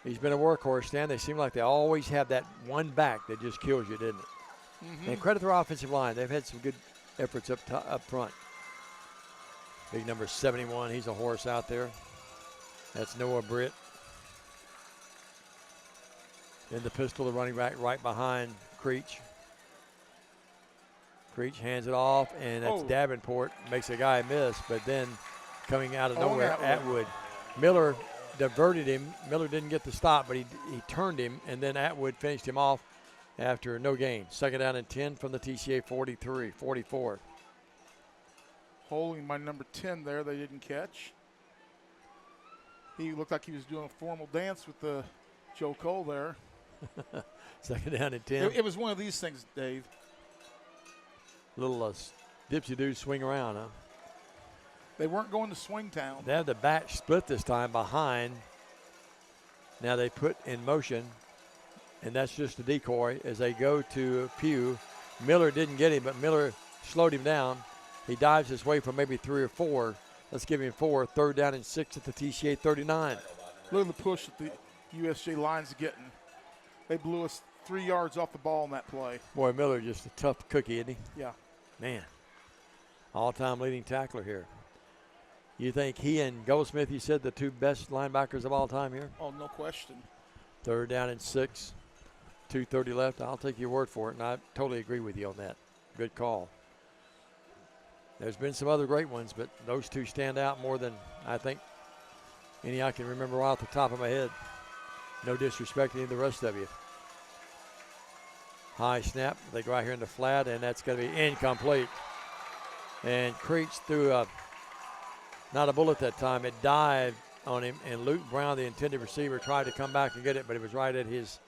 He's been a workhorse, Stan. They seem like they always have that one back that just kills you, didn't it? Mm-hmm. And credit their offensive line. They've had some good efforts up front. Big number 71. He's a horse out there. That's Noah Britt. In the pistol, the running back right behind Creech. Creech hands it off, and that's Davenport. Makes a guy miss, but then coming out of nowhere, Atwood. Miller diverted him. Miller didn't get the stop, but he turned him, and then Atwood finished him off after no gain. 2nd down and 10 from the TCA 44. Holding my number 10 there, they didn't catch. He looked like he was doing a formal dance with Joe Cole there. 2nd down and 10. It was one of these things, Dave. Little dipsy-do swing around, huh? They weren't going to swing town. They have the back split this time behind. Now they put in motion, and that's just a decoy as they go to Pugh. Miller didn't get him, but Miller slowed him down. He dives his way for maybe 3 or 4. Let's give him 4. 3rd down and 6 at the TCA 39. Look at the push that the USJ line's getting. They blew us 3 yards off the ball in that play. Boy, Miller just a tough cookie, isn't he? Yeah. Man, all-time leading tackler here. You think he and Goldsmith, you said, the two best linebackers of all time here? Oh, no question. 3rd down and 6. 2:30 left. I'll take your word for it, and I totally agree with you on that. Good call. There's been some other great ones, but those two stand out more than I think any I can remember off the top of my head. No disrespect to any of the rest of you. High snap. They go out here in the flat, and that's going to be incomplete. And Creech threw not a bullet that time. It dived on him, and Luke Brown, the intended receiver, tried to come back and get it, but it was right at his,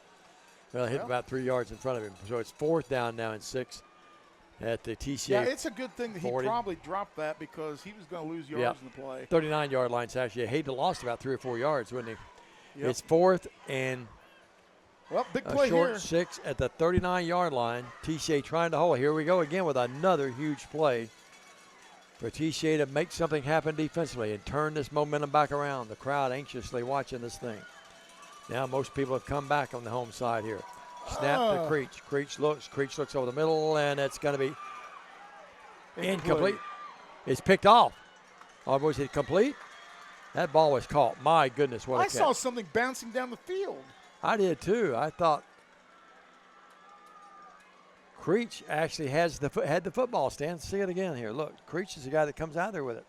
hit about 3 yards in front of him. So it's 4th down now and 6 at the TCA. Yeah, it's a good thing that 40. he probably dropped that because he was going to lose yards in the play. 39-yard line, actually. He'd have lost about 3 or 4 yards, wouldn't he? Yep. It's 4th and big a play short here. 6 at the 39-yard line. TCA trying to hold. Here we go again with another huge play for TCA to make something happen defensively and turn this momentum back around. The crowd anxiously watching this thing. Now most people have come back on the home side here. Snap to Creech. Creech looks over the middle, and it's going to be incomplete. It's picked off. Or was it complete? That ball was caught. My goodness, what a I catch. saw something bouncing down the field. I did too. I thought Creech actually had the football stand. See it again here. Look, Creech is the guy that comes out there with it.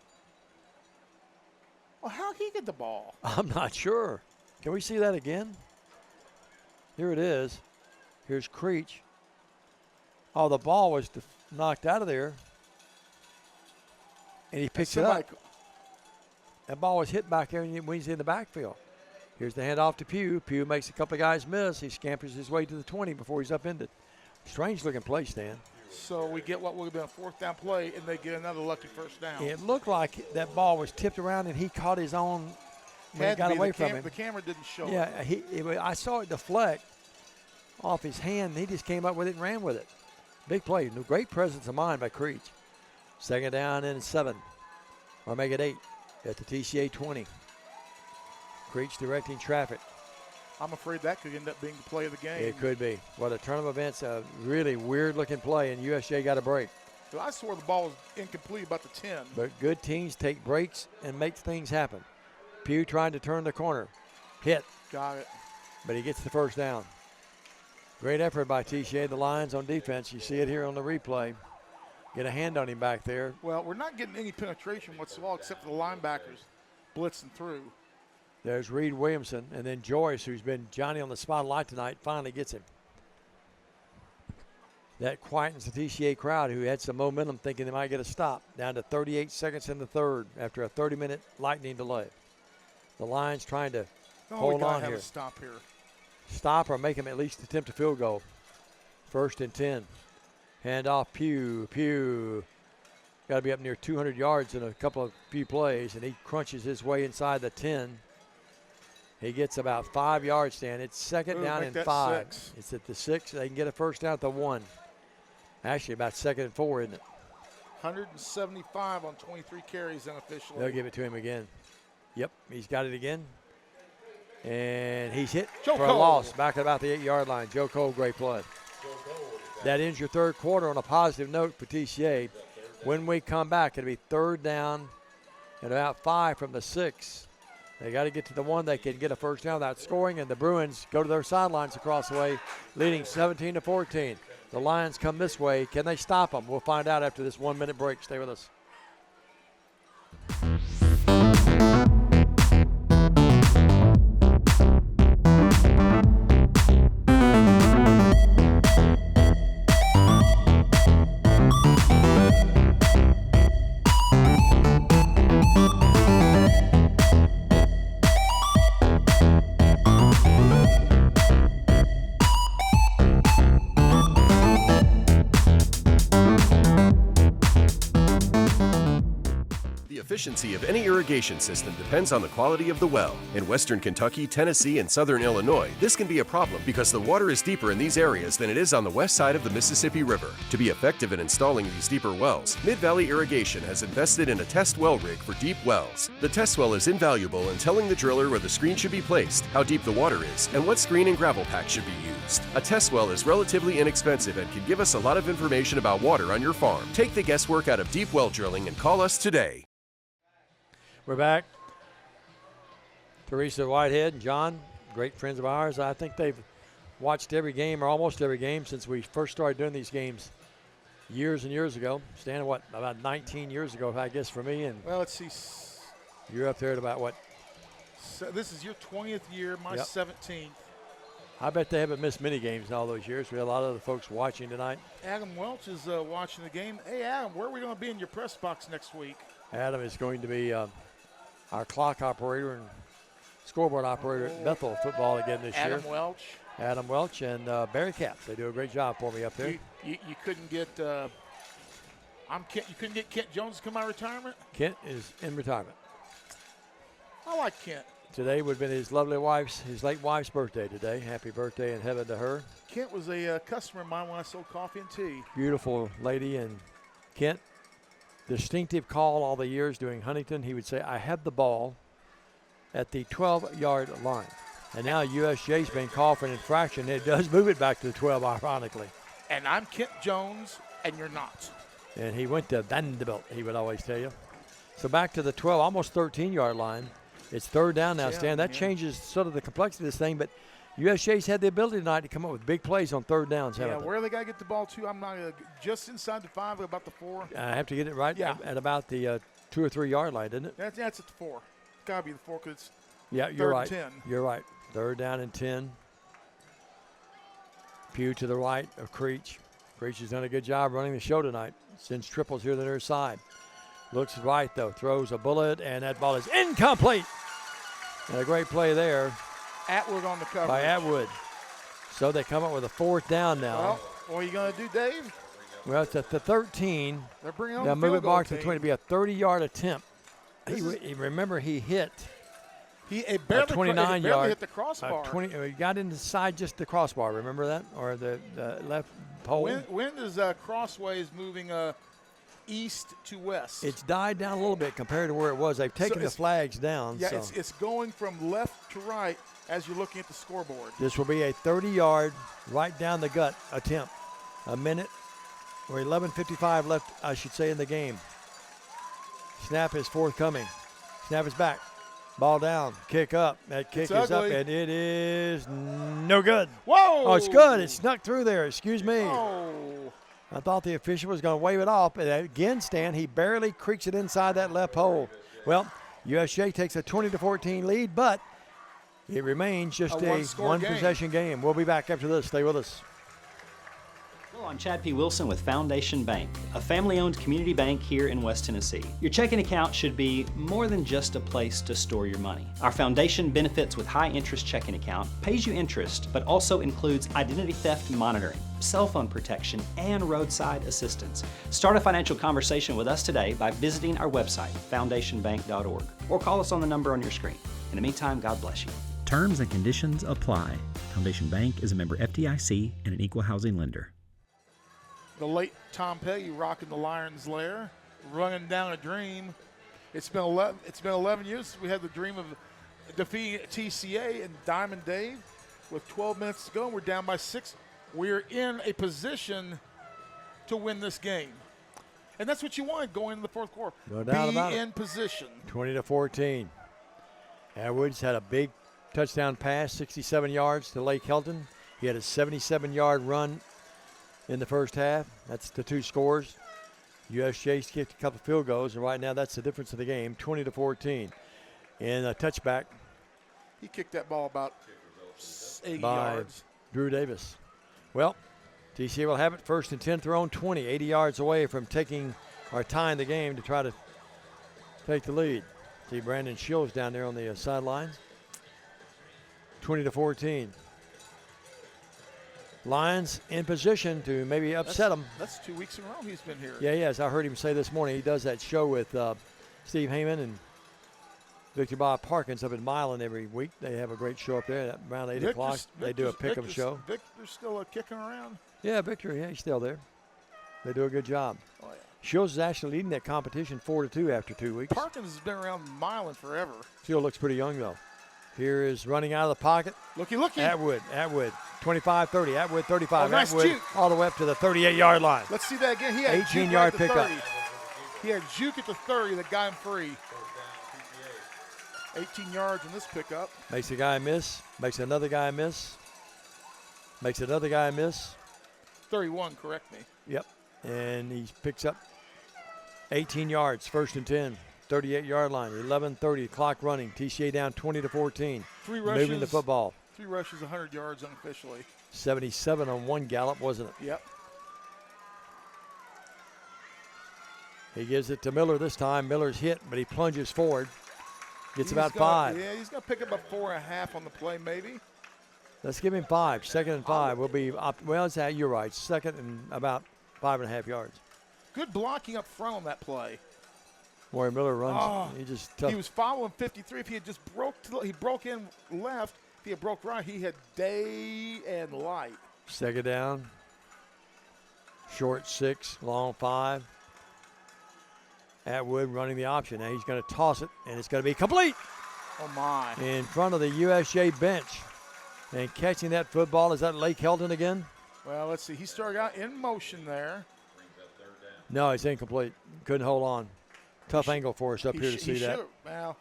Well, how did he get the ball? I'm not sure. Can we see that again? Here it is. Here's Creech. Oh, the ball was knocked out of there. And he picks it up. That ball was hit back there when he's in the backfield. Here's the handoff to Pugh. Pugh makes a couple of guys miss. He scampers his way to the 20 before he's upended. Strange looking play, Stan. So we get what would have been a 4th down play, and they get another lucky 1st down. It looked like that ball was tipped around and he caught his own when it got away from him. The camera didn't show it. I saw it deflect off his hand, and he just came up with it and ran with it. Big play. Great presence of mind by Creech. 2nd down and 7. Or make it 8 at the TCA 20. Creech directing traffic. I'm afraid that could end up being the play of the game. It could be. What a turn of events. A really weird-looking play, and USJ got a break. I swore the ball was incomplete about the 10. But good teams take breaks and make things happen. Pugh trying to turn the corner. Hit. Got it. But he gets the 1st down. Great effort by TCA. The Lions on defense. You see it here on the replay. Get a hand on him back there. Well, we're not getting any penetration whatsoever except for the linebackers blitzing through. There's Reed Williamson, and then Joyce, who's been Johnny on the spotlight tonight, finally gets him. That quietens the TCA crowd, who had some momentum thinking they might get a stop. Down to 38 seconds in the 3rd after a 30-minute lightning delay. The Lions trying to hold on here. Have a stop here. Stop or make him at least attempt a field goal. 1st and 10. Hand off Pugh. Pugh got to be up near 200 yards in a few plays, and he crunches his way inside the 10. He gets about 5 yards, Stan. It's 2nd down and 5. 6. It's at the 6. They can get a 1st down at the 1. Actually, about 2nd and 4, isn't it? 175 on 23 carries unofficially. They'll give it to him again. Yep, he's got it again. And he's hit Joe for a Cole. loss back at about the 8-yard line. Joe Cole, great play. That ends your 3rd quarter on a positive note for TCA. When we come back, it'll be 3rd down and about 5 from the 6. They got to get to the 1. They can get a 1st down without scoring, and the Bruins go to their sidelines across the way, leading 17-14. The Lions come this way. Can they stop them? We'll find out after this 1-minute break. Stay with us. The efficiency of any irrigation system depends on the quality of the well. In western Kentucky, Tennessee, and southern Illinois, this can be a problem because the water is deeper in these areas than it is on the west side of the Mississippi River. To be effective in installing these deeper wells, Mid-Valley Irrigation has invested in a test well rig for deep wells. The test well is invaluable in telling the driller where the screen should be placed, how deep the water is, and what screen and gravel pack should be used. A test well is relatively inexpensive and can give us a lot of information about water on your farm. Take the guesswork out of deep well drilling and call us today. We're back. Teresa Whitehead and John, great friends of ours. I think they've watched every game or almost every game since we first started doing these games years and years ago. Stan, what, about 19 years ago, I guess, for me. And Well, let's see. you're up there at about what? So this is your 20th year, my Yep. 17th. I bet they haven't missed many games in all those years. We had a lot of other folks watching tonight. Adam Welch is watching the game. Hey, Adam, where are we going to be in your press box next week? Adam is going to be our clock operator and scoreboard operator at Bethel football again this year. Adam Welch. Adam Welch and Barry Capps. They do a great job for me up there. You couldn't get you couldn't get Kent Jones to come out of retirement? Kent is in retirement. I like Kent. Today would have been his late wife's birthday today. Happy birthday in heaven to her. Kent was a customer of mine when I sold coffee and tea. Beautiful lady. And Kent, distinctive call all the years doing Huntington. He would say, I have the ball at the 12-yard line. And now USJ's been called for an infraction. It does move it back to the 12, ironically. And I'm Kent Jones, and you're not. And he went to Vanderbilt, he would always tell you. So back to the 12, almost 13-yard line. It's third down now, Stan. That changes sort of the complexity of this thing, but USJ's had the ability tonight to come up with big plays on third downs, haven't they? Where they got to get the ball to, I'm not just inside the 5, about the 4. I have to get it right at about the 2 or 3 yard line, isn't it? That's at the 4. It's got to be the 4 because it's Yeah, you're right. 10. You're right. Third down and 10. Pugh to the right of Creech. Creech has done a good job running the show tonight. Sends triples here to the near side. Looks right, though. Throws a bullet, and that ball is incomplete. And a great play there. Atwood on the coverage. By Atwood. So they come up with a fourth down now. Well, what are you going to do, Dave? Well, it's at the 13. They're bringing on They'll the move field it goal back to the 20 to be a 30-yard attempt. Remember, he hit He a barely 29-yard. hit the crossbar. He got inside just the crossbar. Remember that? Or the left pole? Wind is crossways moving east to west. It's died down a little bit compared to where it was. They've taken the flags down. Yeah, so. it's going from left to right as you're looking at the scoreboard. This will be a 30-yard right down the gut attempt. A minute or 11:55 left, I should say, in the game. Snap is forthcoming. Snap is back. Ball down. Kick up. That kick is up, and it is no good. Whoa! Oh, it's good. It snuck through there. Excuse me. Oh. I thought the official was going to wave it off, but again, Stan, he barely creaks it inside that left hole. Well, USJ takes a 20-14 lead, but it remains just a one-possession game. We'll be back after this. Stay with us. Hello, I'm Chad P. Wilson with Foundation Bank, a family-owned community bank here in West Tennessee. Your checking account should be more than just a place to store your money. Our foundation benefits with high-interest checking account, pays you interest, but also includes identity theft monitoring, cell phone protection, and roadside assistance. Start a financial conversation with us today by visiting our website, foundationbank.org, or call us on the number on your screen. In the meantime, God bless you. Terms and conditions apply. Foundation Bank is a member FDIC and an equal housing lender. The late Tom Petty rocking the Lion's Lair, running down a dream. It's been 11 years since we had the dream of defeating TCA and Diamond Dave. With 12 minutes to go, and we're down by 6. We're in a position to win this game. And that's what you want going into the fourth quarter. No doubt about it. Be in position. 20-14. Atwood's had a big touchdown pass, 67 yards to Lake Helton. He had a 77-yard run in the first half. That's the 2 scores. USJ's kicked a couple field goals, and right now that's the difference of the game, 20-14. And a touchback. He kicked that ball about 80 by yards. Drew Davis. Well, TCA will have it first and 10 their own 20, 80 yards away from taking or tying the game to try to take the lead. See Brandon Shields down there on the sidelines. 20-14. Lions in position to maybe upset them. That's 2 weeks in a row he's been here. Yeah, yes. I heard him say this morning. He does that show with Steve Heyman and Victor Bob Parkins up in Milan every week. They have a great show up there around 8 o'clock. They do a pick-em show. Victor's still kicking around. Yeah, Victor, yeah, he's still there. They do a good job. Oh, yeah. Shields is actually leading that competition 4-2 after 2 weeks. Parkins has been around Milan forever. Still looks pretty young, though. Here is running out of the pocket. Looky. Atwood, 25-30. Atwood, 35. Oh, nice Atwood juke. all the way up to the 38-yard line. Let's see that again. He had 18-yard juke right at the pickup. 30. He had juke at the 30 that got him free. 18 yards in this pickup. Makes a guy miss. Makes another guy miss. Makes another guy miss. 31, correct me. Yep. And he picks up 18 yards, 1st and 10. 38-yard line, 11:30, clock running. TCA down 20-14. 3 rushes. Moving the football. 3 rushes, 100 yards unofficially. 77 on one gallop, wasn't it? Yep. He gives it to Miller this time. Miller's hit, but he plunges forward. Gets about gonna, 5. Yeah, he's going to pick up a 4.5 on the play, maybe. Let's give him 5. 2nd and 5 will be well. It's that you're right. 2nd and about 5.5 yards. Good blocking up front on that play. Where Miller runs, he just tough. He was following 53. If he had just he broke in left. If he had broke right, he had day and light. 2nd down. Short 6, long 5. Atwood running the option. Now he's going to toss it, and it's going to be complete. Oh, my. In front of the USJ bench. And catching that football, is that Lake Helton again? Well, let's see. He started out in motion there. No, it's incomplete. Couldn't hold on. Tough angle for us up here to see that. Well,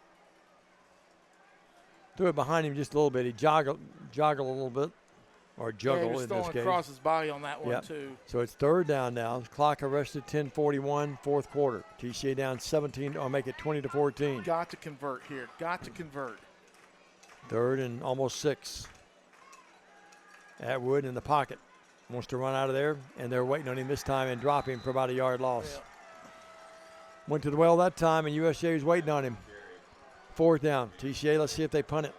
Threw it behind him just a little bit. He joggle a little bit, or juggle he was in this throwing case. across his body on that one, Yep. too. So it's 3rd down now. Clock arrested, 10:41, 4th quarter. TCA down 17, or make it 20-14. Got to convert here. Got to convert. 3rd and almost 6. Atwood in the pocket. Wants to run out of there, and they're waiting on him this time and drop him for about a yard loss. Yeah. Went to the well that time, and USJ was waiting on him. 4th down. TCA, let's see if they punt it.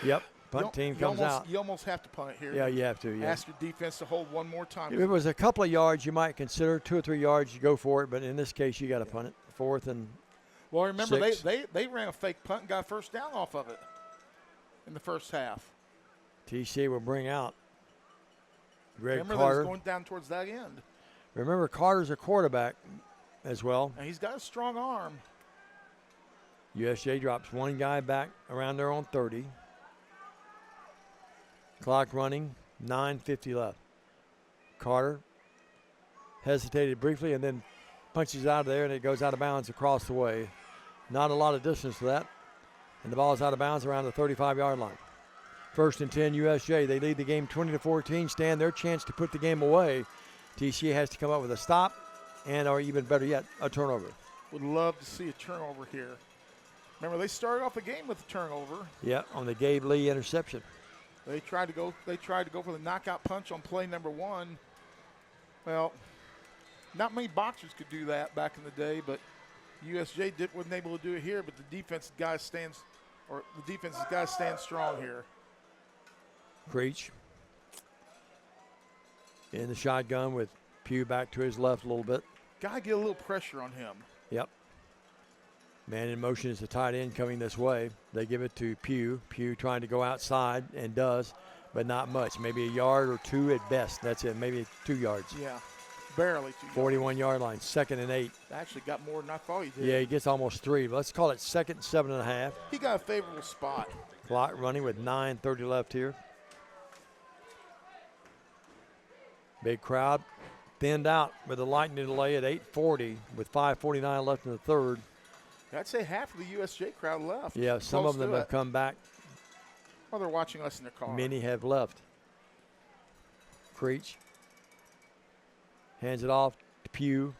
Yep, punt team comes out. You almost have to punt it here. Yeah, you have to. Yeah. Ask your defense to hold one more time. If it was a couple of yards, you might consider 2 or 3 yards. You go for it, but in this case, you got to punt it. 4th and Well, remember, 6. they ran a fake punt and got a 1st down off of it in the first half. TCA will bring out Greg Remember, Carter. that was going down towards that end. Remember, Carter's a quarterback as well. And he's got a strong arm. USJ drops one guy back around there on 30. Clock running, 9:50 left. Carter hesitated briefly and then punches out of there, and it goes out of bounds across the way. Not a lot of distance to that. And the ball is out of bounds around the 35-yard line. 1st and 10 USJ. They lead the game 20-14. Stand their chance to put the game away. TCA has to come up with a stop and, or even better yet, a turnover. Would love to see a turnover here. Remember, they started off the game with a turnover. Yeah, on the Gabe Lee interception. They tried to go for the knockout punch on play number 1. Well, not many boxers could do that back in the day, but USJ wasn't able to do it here. But the defensive guy stands strong here. Creech in the shotgun with Pugh back to his left a little bit. Gotta get a little pressure on him. Yep. Man in motion is the tight end coming this way. They give it to Pugh. Pugh trying to go outside and does, but not much. Maybe a yard or 2 at best. That's it. Maybe 2 yards. Yeah, barely 2 yards. 41-yard line. 2nd and 8. Actually got more than I thought he did. Yeah, he gets almost 3. Let's call it 2nd and 7.5. He got a favorable spot. Clock running with 9:30 left here. Big crowd thinned out with a lightning delay at 8:40 with 5:49 left in the 3rd. I'd say half of the USJ crowd left. Yeah, some Close of them to have it. come back. Well, they're watching us in their car. Many have left. Creech hands it off to Pugh.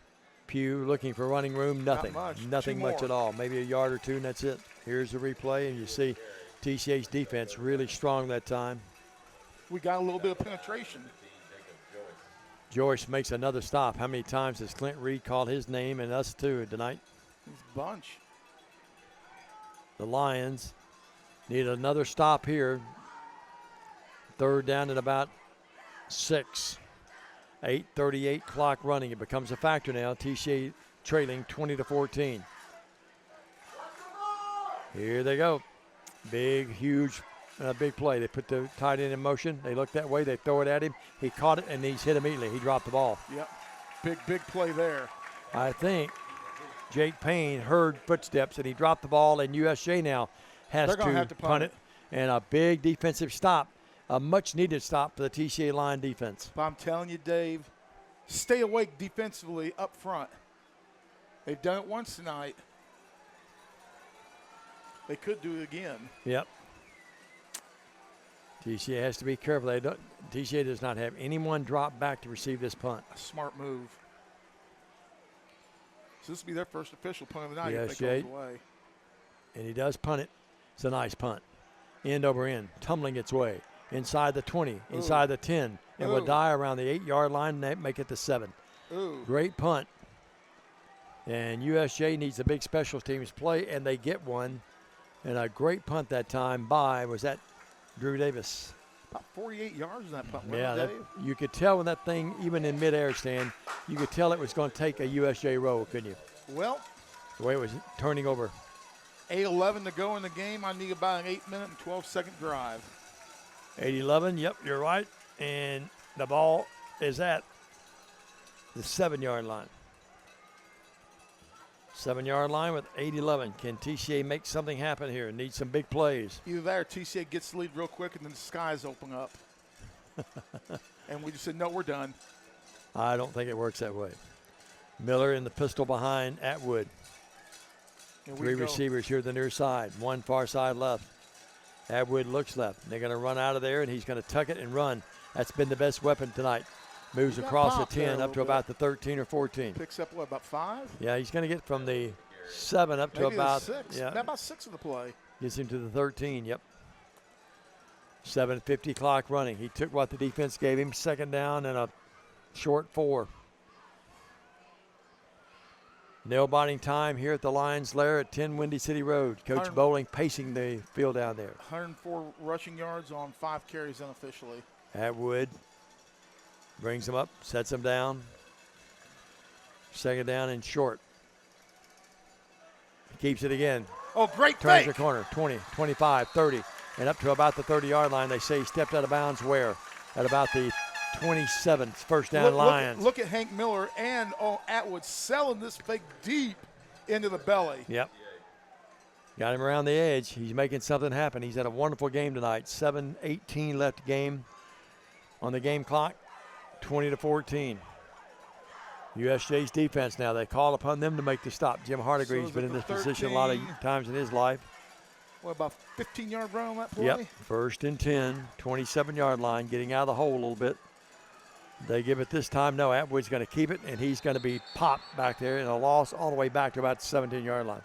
Pugh looking for running room. Nothing. much. Nothing 2 much more. at all. Maybe a yard or 2, and that's it. Here's the replay, and you see TCA's defense really strong that time. We got a little bit of penetration. Joyce makes another stop. How many times has Clint Reed called his name and us too tonight? He's a bunch. The Lions need another stop here. 3rd down at about 6. 8:38 clock running. It becomes a factor now. TCA trailing 20-14. Here they go. Big, huge, big play. They put the tight end in motion. They look that way. They throw it at him. He caught it, and he's hit immediately. He dropped the ball. Yep. Big play there. I think Jake Payne heard footsteps, and he dropped the ball, and USJ now has They're gonna have to punt it. And a big defensive stop, a much-needed stop for the TCA line defense. But I'm telling you, Dave, stay awake defensively up front. They've done it once tonight. They could do it again. Yep. TCA has to be careful. TCA does not have anyone drop back to receive this punt. A smart move. So this will be their first official punt of the night Yes, if they Jay. goes away. And he does punt it. It's a nice punt. End over end, tumbling its way. Inside the 20, inside the 10. And will die around the 8-yard line and they make it to 7. Ooh. Great punt. And USJ needs a big special teams play, and they get one. And a great punt that time by, was that Drew Davis? About 48 yards in that punt. Yeah, Dave? you could tell when that thing, even in midair stand, you could tell it was going to take a USJ roll, couldn't you? Well, The way it was turning over. 8:11 to go in the game. I need about an 8-minute and 12-second drive. 8-11, yep, you're right. And the ball is at the 7-yard line. 7-yard line with 8-11. Can TCA make something happen here? Need some big plays. Either that or TCA gets the lead real quick and then the skies open up. And we just said, no, we're done. I don't think it works that way. Miller in the pistol behind Atwood. Here we 3 go. receivers here to the near side. 1 far side left. Atwood looks left. They're going to run out of there, and he's going to tuck it and run. That's been the best weapon tonight. Moves He got across the popped there 10 a up to little about the 13 or 14. Picks up, what, about 5? Yeah, he's going to get from the 7 up to Maybe about the 6. Yeah, About 6 of the play. gets him to the 13. Yep. 7:50 clock running. He took what the defense gave him. 2nd down and a short 4. Nail-biting time here at the Lions Lair at 10 Windy City Road. Coach 100 Bowling pacing the field down there. 104 rushing yards on 5 carries unofficially. Atwood brings him up, sets him down. 2nd down and short. Keeps it again. Oh, great Turns fake. the corner. 20, 25, 30. And up to about the 30-yard line. They say he stepped out of bounds where? At about the 27th. First down Lions. Look at Hank Miller and Atwood selling this fake deep into the belly. Yep. Got him around the edge. He's making something happen. He's had a wonderful game tonight. 7:18 left game on the game clock. 20-14. USJ's defense now. They call upon them to make the stop. Jim Hardigree's So been in is this it position a lot of 13? times in his life. What, about 15-yard run on that play? Yep. 1st and 10. 27-yard line. Getting out of the hole a little bit. They give it this time. No, Atwood's going to keep it, and he's going to be popped back there and a loss all the way back to about the 17-yard line.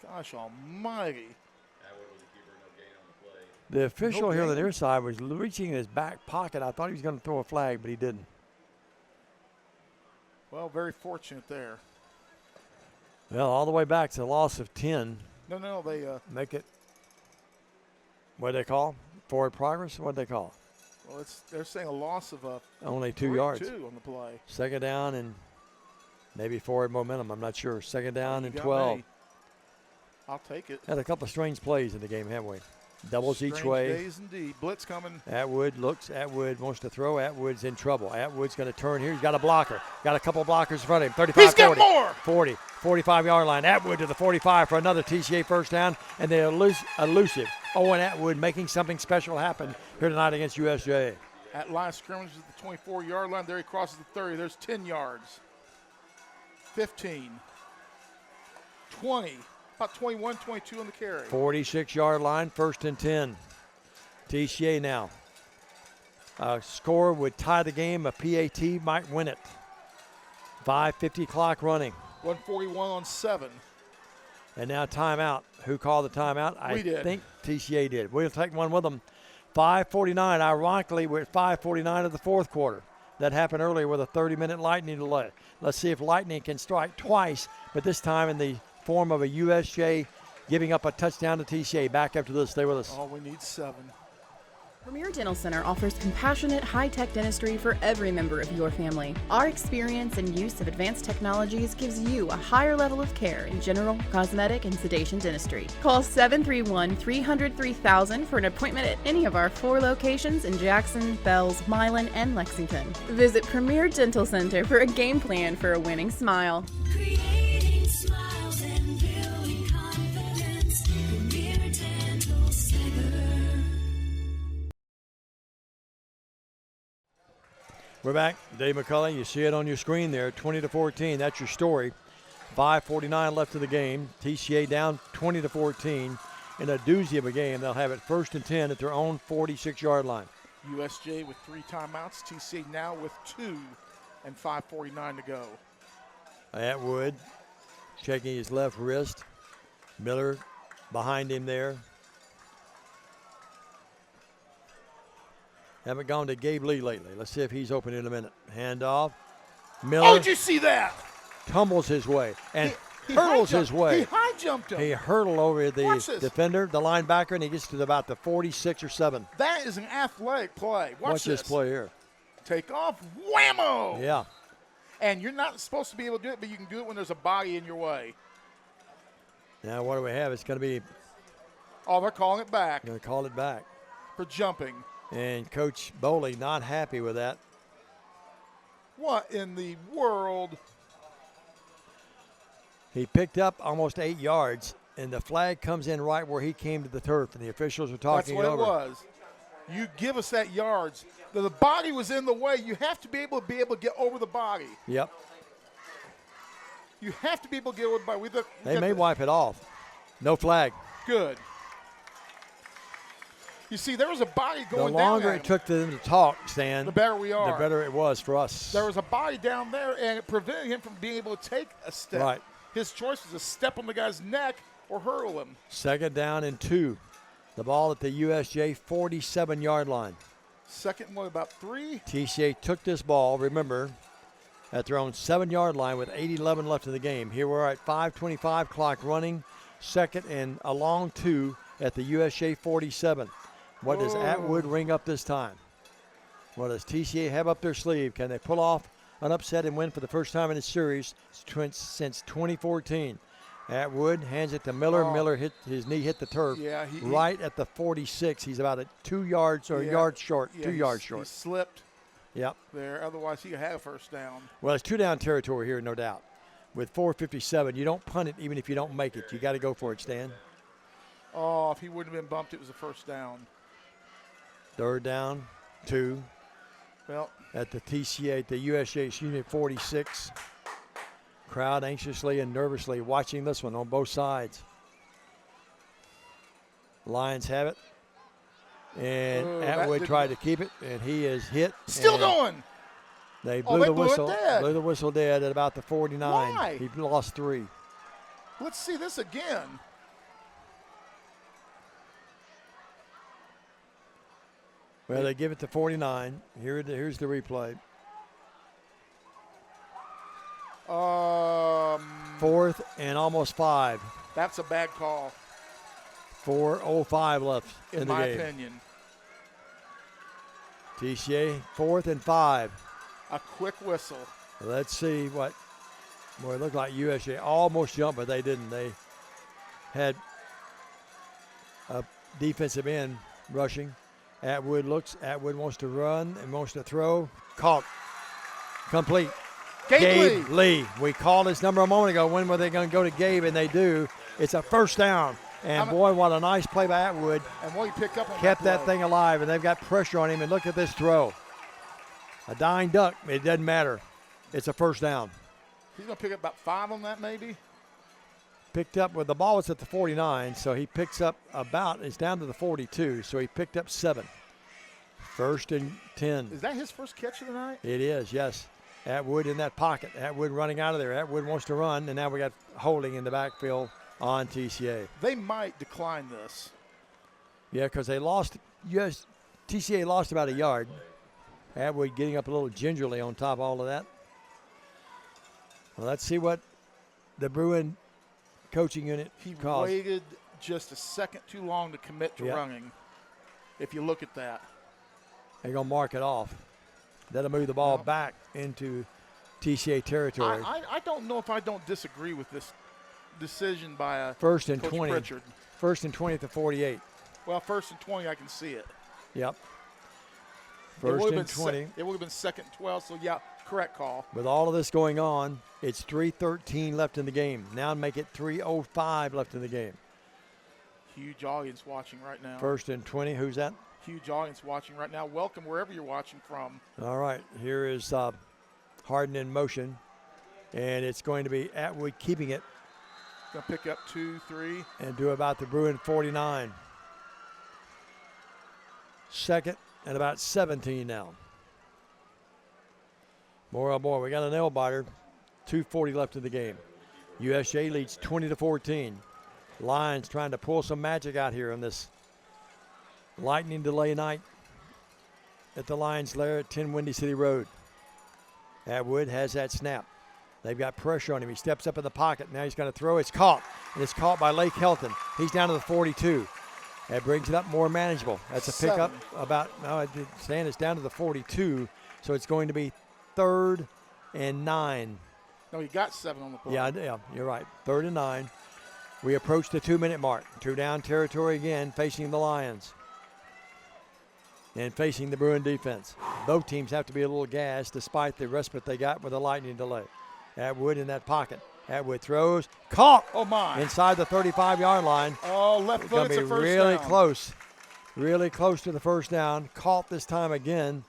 Gosh almighty. Atwood was a keeper, no gain on the play. The official No here on the gain. near side was reaching in his back pocket. I thought he was going to throw a flag, but he didn't. Well, very fortunate there. Well, all the way back to a loss of 10. No, they Make it, what do they call? Forward progress? What do they call? well, they're saying a loss of Only 2 yards. 2 on the play. 2nd down and maybe forward momentum. I'm not sure. 2nd down You and got 12. me. I'll take it. Had a couple of strange plays in the game, haven't we? Doubles each Strange way. days indeed. Blitz coming. Atwood looks. Atwood wants to throw. Atwood's in trouble. Atwood's going to turn here. He's got a blocker. Got a couple blockers in front of him. 35, He's got 40, more. 40, 45-yard line. Atwood to the 45 for another TCA first down. And they're elusive. Owen Atwood making something special happen here tonight against USJ. At line of scrimmage at the 24-yard line. There he crosses the 30. There's 10 yards. 15. 20. About 21, 22 on the carry. 46-yard line, 1st and 10. TCA now. A score would tie the game. A PAT might win it. 5:50 clock running. 141 on 7. And now timeout. Who called the timeout? I We did. think TCA did. We'll take one with them. 5:49. Ironically, we're at 5:49 of the 4th quarter. That happened earlier with a 30-minute lightning delay. Let's see if lightning can strike twice, but this time in the form of a USJ giving up a touchdown to TCA. Back after this. Stay with us. Oh, we need 7. Premier Dental Center offers compassionate, high-tech dentistry for every member of your family. Our experience and use of advanced technologies gives you a higher level of care in general, cosmetic, and sedation dentistry. Call 731-300-3000 for an appointment at any of our 4 locations in Jackson, Bells, Milan, and Lexington. Visit Premier Dental Center for a game plan for a winning smile. Creating smiles and building confidence. Premier Dental Center. We're back. Dave McCullough, you see it on your screen there, 20-14. That's your story. 5:49 left in the game. TCA down 20-14 in a doozy of a game. They'll have it 1st and 10 at their own 46-yard line. USJ with 3 timeouts. TCA now with 2 and 5:49 to go. Atwood checking his left wrist. Miller behind him there. Haven't gone to Gabe Lee lately. Let's see if he's open in a minute. Handoff. Miller. Oh, did you see that? Tumbles his way and He hurdles high his jumped- way. He high jumped him. He hurtled over the Watch this. defender, the linebacker, and he gets to about the 46 or 7. That is an athletic play. Watch this play here. Take off. Whammo. Yeah. And you're not supposed to be able to do it, but you can do it when there's a body in your way. Now what do we have? It's going to be Oh, they're calling it back going to call it back. for jumping. And Coach Bowley not happy with that. What in the world? He picked up almost 8 yards, and the flag comes in right where he came to the turf, and the officials are That's talking what it over. it was. You give us that yards. The body was in the way. You have to be able to get over the body. Yep. You have to be able to get over the body. They may wipe it off. No flag. Good. You see, there was a body The going down. longer at it him. took them to talk, Stan, The better we are. the better it was for us. There was a body down there, and it prevented him from being able to take a step. Right. His choice was to step on the guy's neck or hurl him. 2nd down and 2. The ball at the USJ 47-yard line. 2nd one, about 3. TCA took this ball, remember, at their own 7-yard line with 8:11 left in the game. Here we're at 5:25, clock running. 2nd and a long 2 at the USJ 47. What does Atwood ring up this time? What does TCA have up their sleeve? Can they pull off an upset and win for the first time in the series since 2014? Atwood hands it to Miller. Oh. Miller his knee hit the turf Yeah, right at the 46. He's about 2 yards or a yard short. Yeah, 2 yards He short. slipped Yep. there. Otherwise, he could have a first down. Well, it's 2-down territory here, no doubt. With 4:57, you don't punt it even if you don't make it. You got to go for it, Stan. Oh, if he wouldn't have been bumped, it was a first down. 3rd down, 2 Well, at the TCA, the USJ, 46. Crowd anxiously and nervously watching this one on both sides. Lions have it. And Oh, that Atwood didn't- tried to keep it, and he is hit. still and going. They Oh, blew they the blew it whistle. dead. Blew the whistle dead at about the 49. Why? He lost 3. Let's see this again. Well, they give it to 49. Here's the replay. 4th and almost 5. That's a bad call, 4:05 left in the my game. opinion. TCA 4th and 5. A quick whistle. Let's see what. Boy, it looked like USJ almost jumped, but they didn't. They had a defensive end rushing. Atwood looks. Atwood wants to run and wants to throw. Caught. Complete. Gabe Lee. We called his number a moment ago. When were they going to go to Gabe? And they do. It's a first down. And boy, what a nice play by Atwood. And what he picked up on Kept that throw. thing alive, and they've got pressure on him. And look at this throw. A dying duck. It doesn't matter. It's a first down. He's going to pick up about 5 on that, maybe. Picked up with the ball was at the 49, so he picks up it's down to the 42, so he picked up 7. 1st and 10. Is that his first catch of the night? It is, yes. Atwood in that pocket. Atwood running out of there. Atwood wants to run, and now we got holding in the backfield on TCA. They might decline this. Yeah, because they lost. Yes, TCA lost about a yard. Atwood getting up a little gingerly on top of all of that. Well, let's see what the Bruin coaching unit He calls. waited just a second too long to commit to Yep. running, if you look at that. They're going to mark it off. That'll move the ball back into TCA territory. I don't know if I don't disagree with this decision by 1st and Coach 20. Pritchard. 1st and 20 at the 48. Well, 1st and 20, I can see it. Yep. It would 1st have and been 20. it would have been 2nd and 12, so yeah, correct call. With all of this going on, it's 3:13 left in the game. Now make it 3:05 left in the game. Huge audience watching right now. 1st and 20. Who's that? Huge audience watching right now. Welcome wherever you're watching from. All right. Here is Harden in motion. And it's going to be Atwood keeping it Going to pick up 2, 3. and do about the Bruin 49. Second and about 17 now. More oh boy, we got a nail biter. 2:40 left in the game. USJ leads 20-14. Lions trying to pull some magic out here on this lightning delay night at the Lions Lair at 10 Windy City Road. Atwood has that snap. They've got pressure on him. He steps up in the pocket. Now he's going to throw. It's caught. And it's caught by Lake Helton. He's down to the 42. That brings it up more manageable. That's a pickup about, no, I did saying it's down to the 42. So it's going to be 3rd and 9. No, he got 7 on the play. Yeah, you're right. 3rd and 9. We approach the 2-minute mark. 2 down territory again, facing the Lions. And facing the Bruin defense. Both teams have to be a little gassed despite the respite they got with a lightning delay. Atwood in that pocket. Atwood throws. Caught! Oh, my. Inside the 35-yard line. Oh, left foot, it's a first really down. close. Really close to the first down. Caught this time again.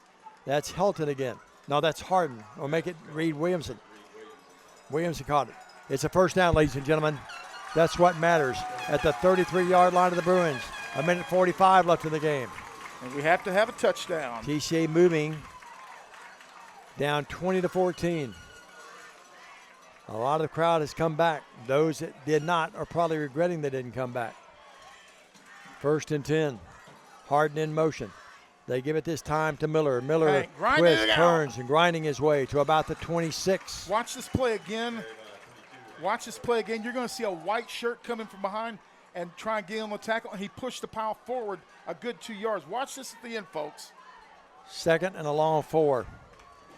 That's Helton again. No, that's Harden. Or make it Reed Williamson. Williamson caught it. It's a first down, ladies and gentlemen. That's what matters at the 33-yard line of the Bruins. 1:45 left in the game. And we have to have a touchdown. TCA moving down 20-14. A lot of the crowd has come back. Those that did not are probably regretting they didn't come back. 1st and 10. Harden in motion. They give it this time to Miller. Miller twists, turns, and grinding his way to about the 26. Watch this play again. Watch this play again. You're going to see a white shirt coming from behind and try and get him on the tackle. And he pushed the pile forward a good 2 yards. Watch this at the end, folks. 2nd and a long 4.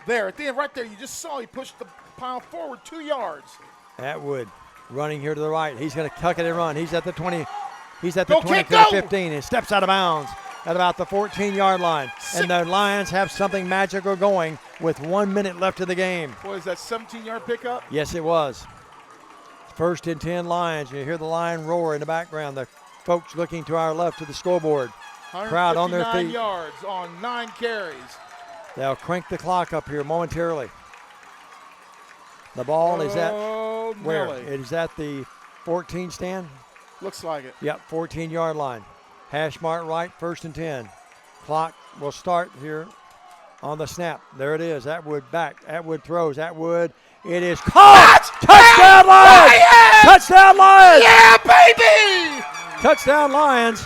There, at the end, right there. You just saw he pushed the pile forward 2 yards. Atwood running here to the right. He's going to tuck it and run. He's at the 20. He's at the 20-15 and steps out of bounds at about the 14-yard line. And the Lions have something magical going with 1 minute left of the game. What is that, 17-yard pickup? Yes, it was. 1st and 10 Lions. You hear the lion roar in the background. The folks looking to our left to the scoreboard. Crowd on their feet. 159 yards on 9 carries. They'll crank the clock up here momentarily. The ball is at where? Nelly. It is at the 14 stand? Looks like it. Yep, 14-yard line. Hash mark right, 1st and 10. Clock will start here on the snap. There it is. Atwood back. Atwood throws. Atwood. It is caught. Touchdown Lions! Touchdown Lions! Yeah, baby! Touchdown Lions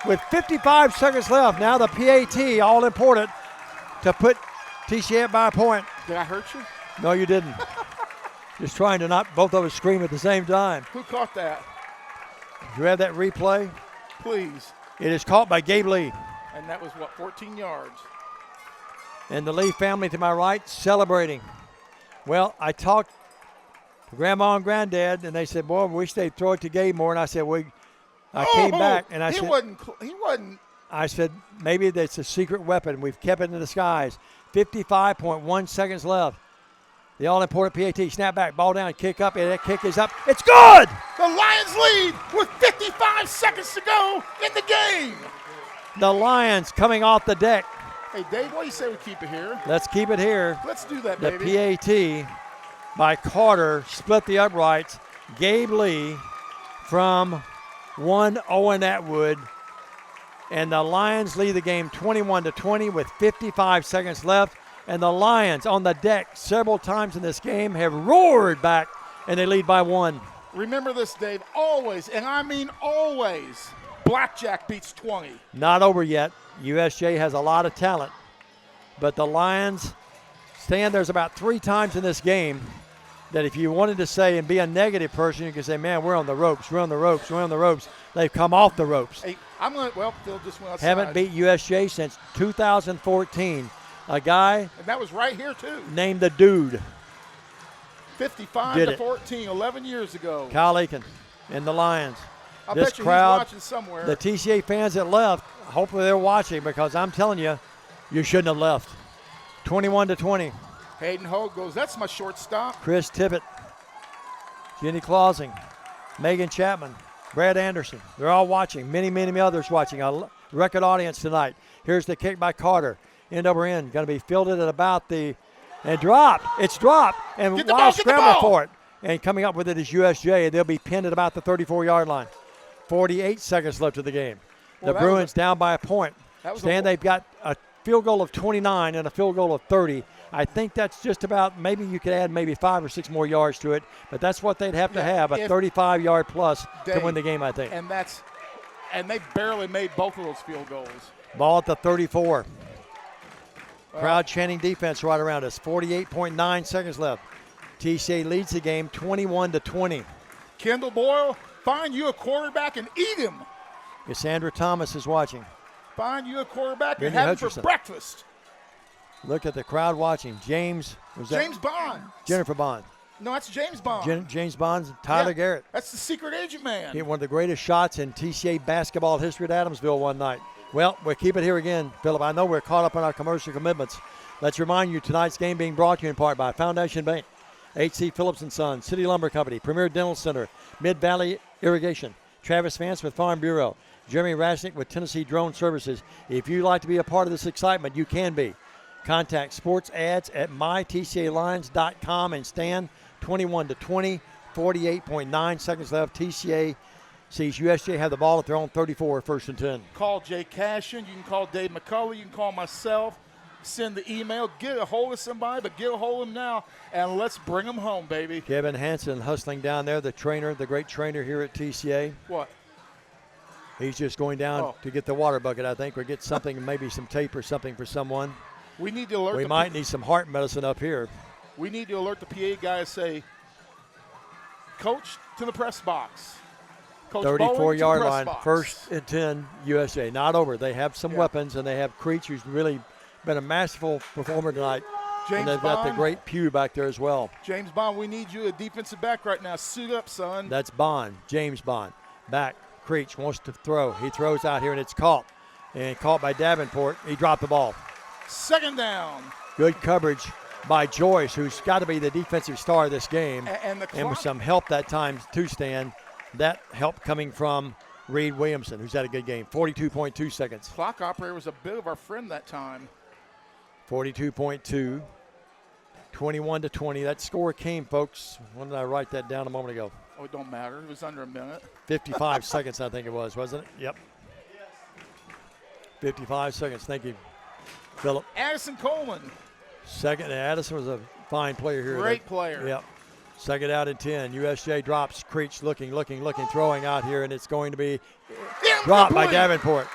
with 55 seconds left. Now the PAT, all important, to put TCA up by a point. Did I hurt you? No, you didn't. Just trying to not both of us scream at the same time. Who caught that? Do you have that replay? Please. It is caught by Gabe Lee. And that was, 14 yards? And the Lee family to my right celebrating. Well, I talked to Grandma and Granddad, and they said, boy, we wish they'd throw it to Gabe more. And I said, I came back, and I he said, wasn't. I said, maybe that's a secret weapon. We've kept it in the skies. 55.1 seconds left. The all-important PAT, snap back, ball down, kick up, and that kick is up. It's good! The Lions lead with 55 seconds to go in the game. The Lions coming off the deck. Hey, Dave, what do you say we keep it here? Let's keep it here. Let's do that, The baby. PAT by Carter split the uprights. Gabe Lee from 1-0 Atwood. And the Lions lead the game 21-20 with 55 seconds left. And the Lions on the deck several times in this game have roared back, and they lead by 1. Remember this, Dave, always, and I mean always, blackjack beats 20. Not over yet. USJ has a lot of talent. But the Lions, Stan, there's about 3 times in this game that if you wanted to say and be a negative person, you could say, man, we're on the ropes, we're on the ropes, we're on the ropes. They've come off the ropes. Hey, Phil just went outside. Haven't beat USJ since 2014. A guy And that was right here, too. named the Dude. 55-14, 11 years ago. Kyle Aiken and the Lions. I This bet you crowd, he's watching somewhere. the TCA fans that left, hopefully they're watching because I'm telling you, you shouldn't have left. 21-20. Hayden Hogue goes, that's my shortstop. Chris Tippett, Jenny Clausing, Megan Chapman, Brad Anderson. They're all watching. Many, many others watching. A record audience tonight. Here's the kick by Carter. End over end. Going to be fielded at about the And dropped. It's dropped. And Get the Wild ball, get the scramble ball. for it. And coming up with it is USJ, and they'll be pinned at about the 34-yard line. 48 seconds left of the game. Well, The that was Bruins down by a point. That was Stan, they've got a field goal of 29 and a field goal of 30. I think that's just about, maybe you could add maybe 5 or 6 more yards to it, but that's what they'd have to have, a 35-yard plus to win the game, I think. And they barely made both of those field goals. Ball at the 34. Crowd chanting defense right around us. 48.9 seconds left. TCA leads the game 21-20. Kendall Boyle, find you a quarterback and eat him. Cassandra Thomas is watching. Find you a quarterback and Vinny have him for Hutcherson. breakfast. Look at the crowd watching. James Bond. Jennifer Bond. No, that's James Bond. James Bond, Tyler Garrett. That's the secret agent man. Hit one of the greatest shots in TCA basketball history at Adamsville one night. Well, we'll keep it here again, Philip. I know we're caught up on our commercial commitments. Let's remind you tonight's game being brought to you in part by Foundation Bank, H.C. Phillips & Son, City Lumber Company, Premier Dental Center, Mid-Valley Irrigation, Travis Vance with Farm Bureau, Jeremy Rasnick with Tennessee Drone Services. If you'd like to be a part of this excitement, you can be. Contact sports ads at mytcalines.com and stand 21-20, 48.9 seconds left. TCA sees USJ have the ball at their own 34, first and 10. Call Jay Cashin. You can call Dave McCullough. You can call myself. Send the email. Get a hold of somebody, but get a hold of them now, and let's bring them home, baby. Kevin Hansen hustling down there, the trainer, the great trainer here at TCA. What? He's just going down to get the water bucket, I think, or get something, maybe some tape or something for someone. We need to alert. We might need some heart medicine up here. We need to alert the PA guy and say, Coach, to the press box. 34-yard line, first and 10, USJ. Not over. They have some weapons, and they have Creech, who's really been a masterful performer tonight. James and they've got the great Pugh back there as well. James Bond, we need you a defensive back right now. Suit up, son. That's Bond, James Bond. Back, Creech wants to throw. He throws out here, and it's caught. And caught by Davenport. He dropped the ball. Second down. Good coverage by Joyce, who's got to be the defensive star of this game. And with some help that time to Stan. That help coming from Reed Williamson, who's had a good game. 42.2 seconds. Clock operator was a bit of our friend that time. 42.2. 21-20. That score came, folks. When did I write that down a moment ago? Oh, it don't matter. It was under a minute. 55 seconds, I think it was, wasn't it? Yep. 55 seconds. Thank you, Philip. Addison Coleman. Second. Addison was a fine player here. Great player. Yep. Second out and 10. USJ drops. Creech looking, throwing out here, and it's going to be dropped by Davenport.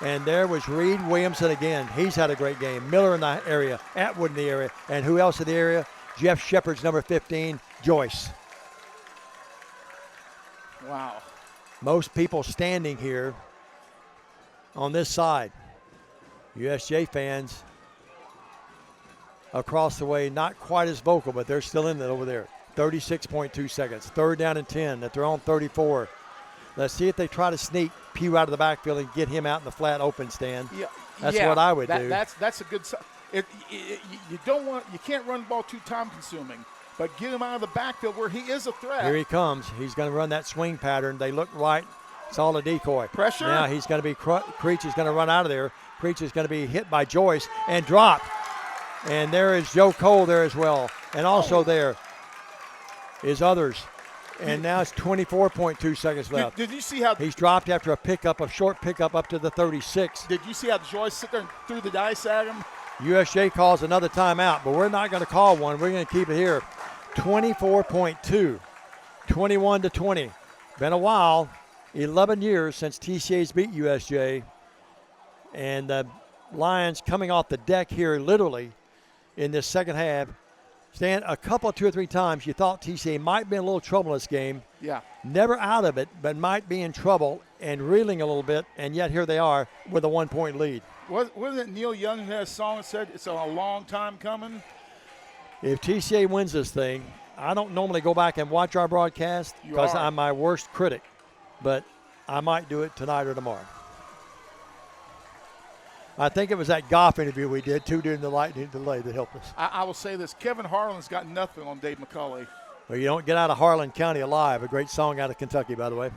And there was Reed Williamson again. He's had a great game. Miller in the area, Atwood in the area, and who else in the area? Jeff Shepard's number 15, Joyce. Wow. Most people standing here on this side. USJ fans across the way, not quite as vocal, but they're still in it over there. 36.2 seconds. Third down and 10 at their own 34. Let's see if they try to sneak Pugh out of the backfield and get him out in the flat open stand. Yeah, that's what I would do. That's a good. You don't want. You can't run the ball too time consuming, but get him out of the backfield where he is a threat. Here he comes. He's going to run that swing pattern. They look right. It's all a decoy. Pressure. Now he's going to be. Creech is going to run out of there. Creech is going to be hit by Joyce and dropped. And there is Joe Cole there as well. And also there is others. And now it's 24.2 seconds left. Did you see how he's dropped after a short pickup up to the 36? Did you see how Joyce sit there and threw the dice at him? USJ calls another timeout, but we're not going to call one. We're going to keep it here. 24.2, 21-20. Been a while, 11 years since TCA's beat USJ. And the Lions coming off the deck here literally in this second half. Stan, a couple, 2 or 3 times you thought TCA might be in a little trouble in this game. Yeah. Never out of it, but might be in trouble and reeling a little bit, and yet here they are with a 1-point lead. Wasn't it Neil Young who had a song that said it's a long time coming? If TCA wins this thing, I don't normally go back and watch our broadcast because I'm my worst critic, but I might do it tonight or tomorrow. I think it was that Goff interview we did, too, during the lightning delay that helped us. I will say this. Kevin Harlan's got nothing on Dave McCulley. Well, you don't get out of Harlan County alive. A great song out of Kentucky, by the way.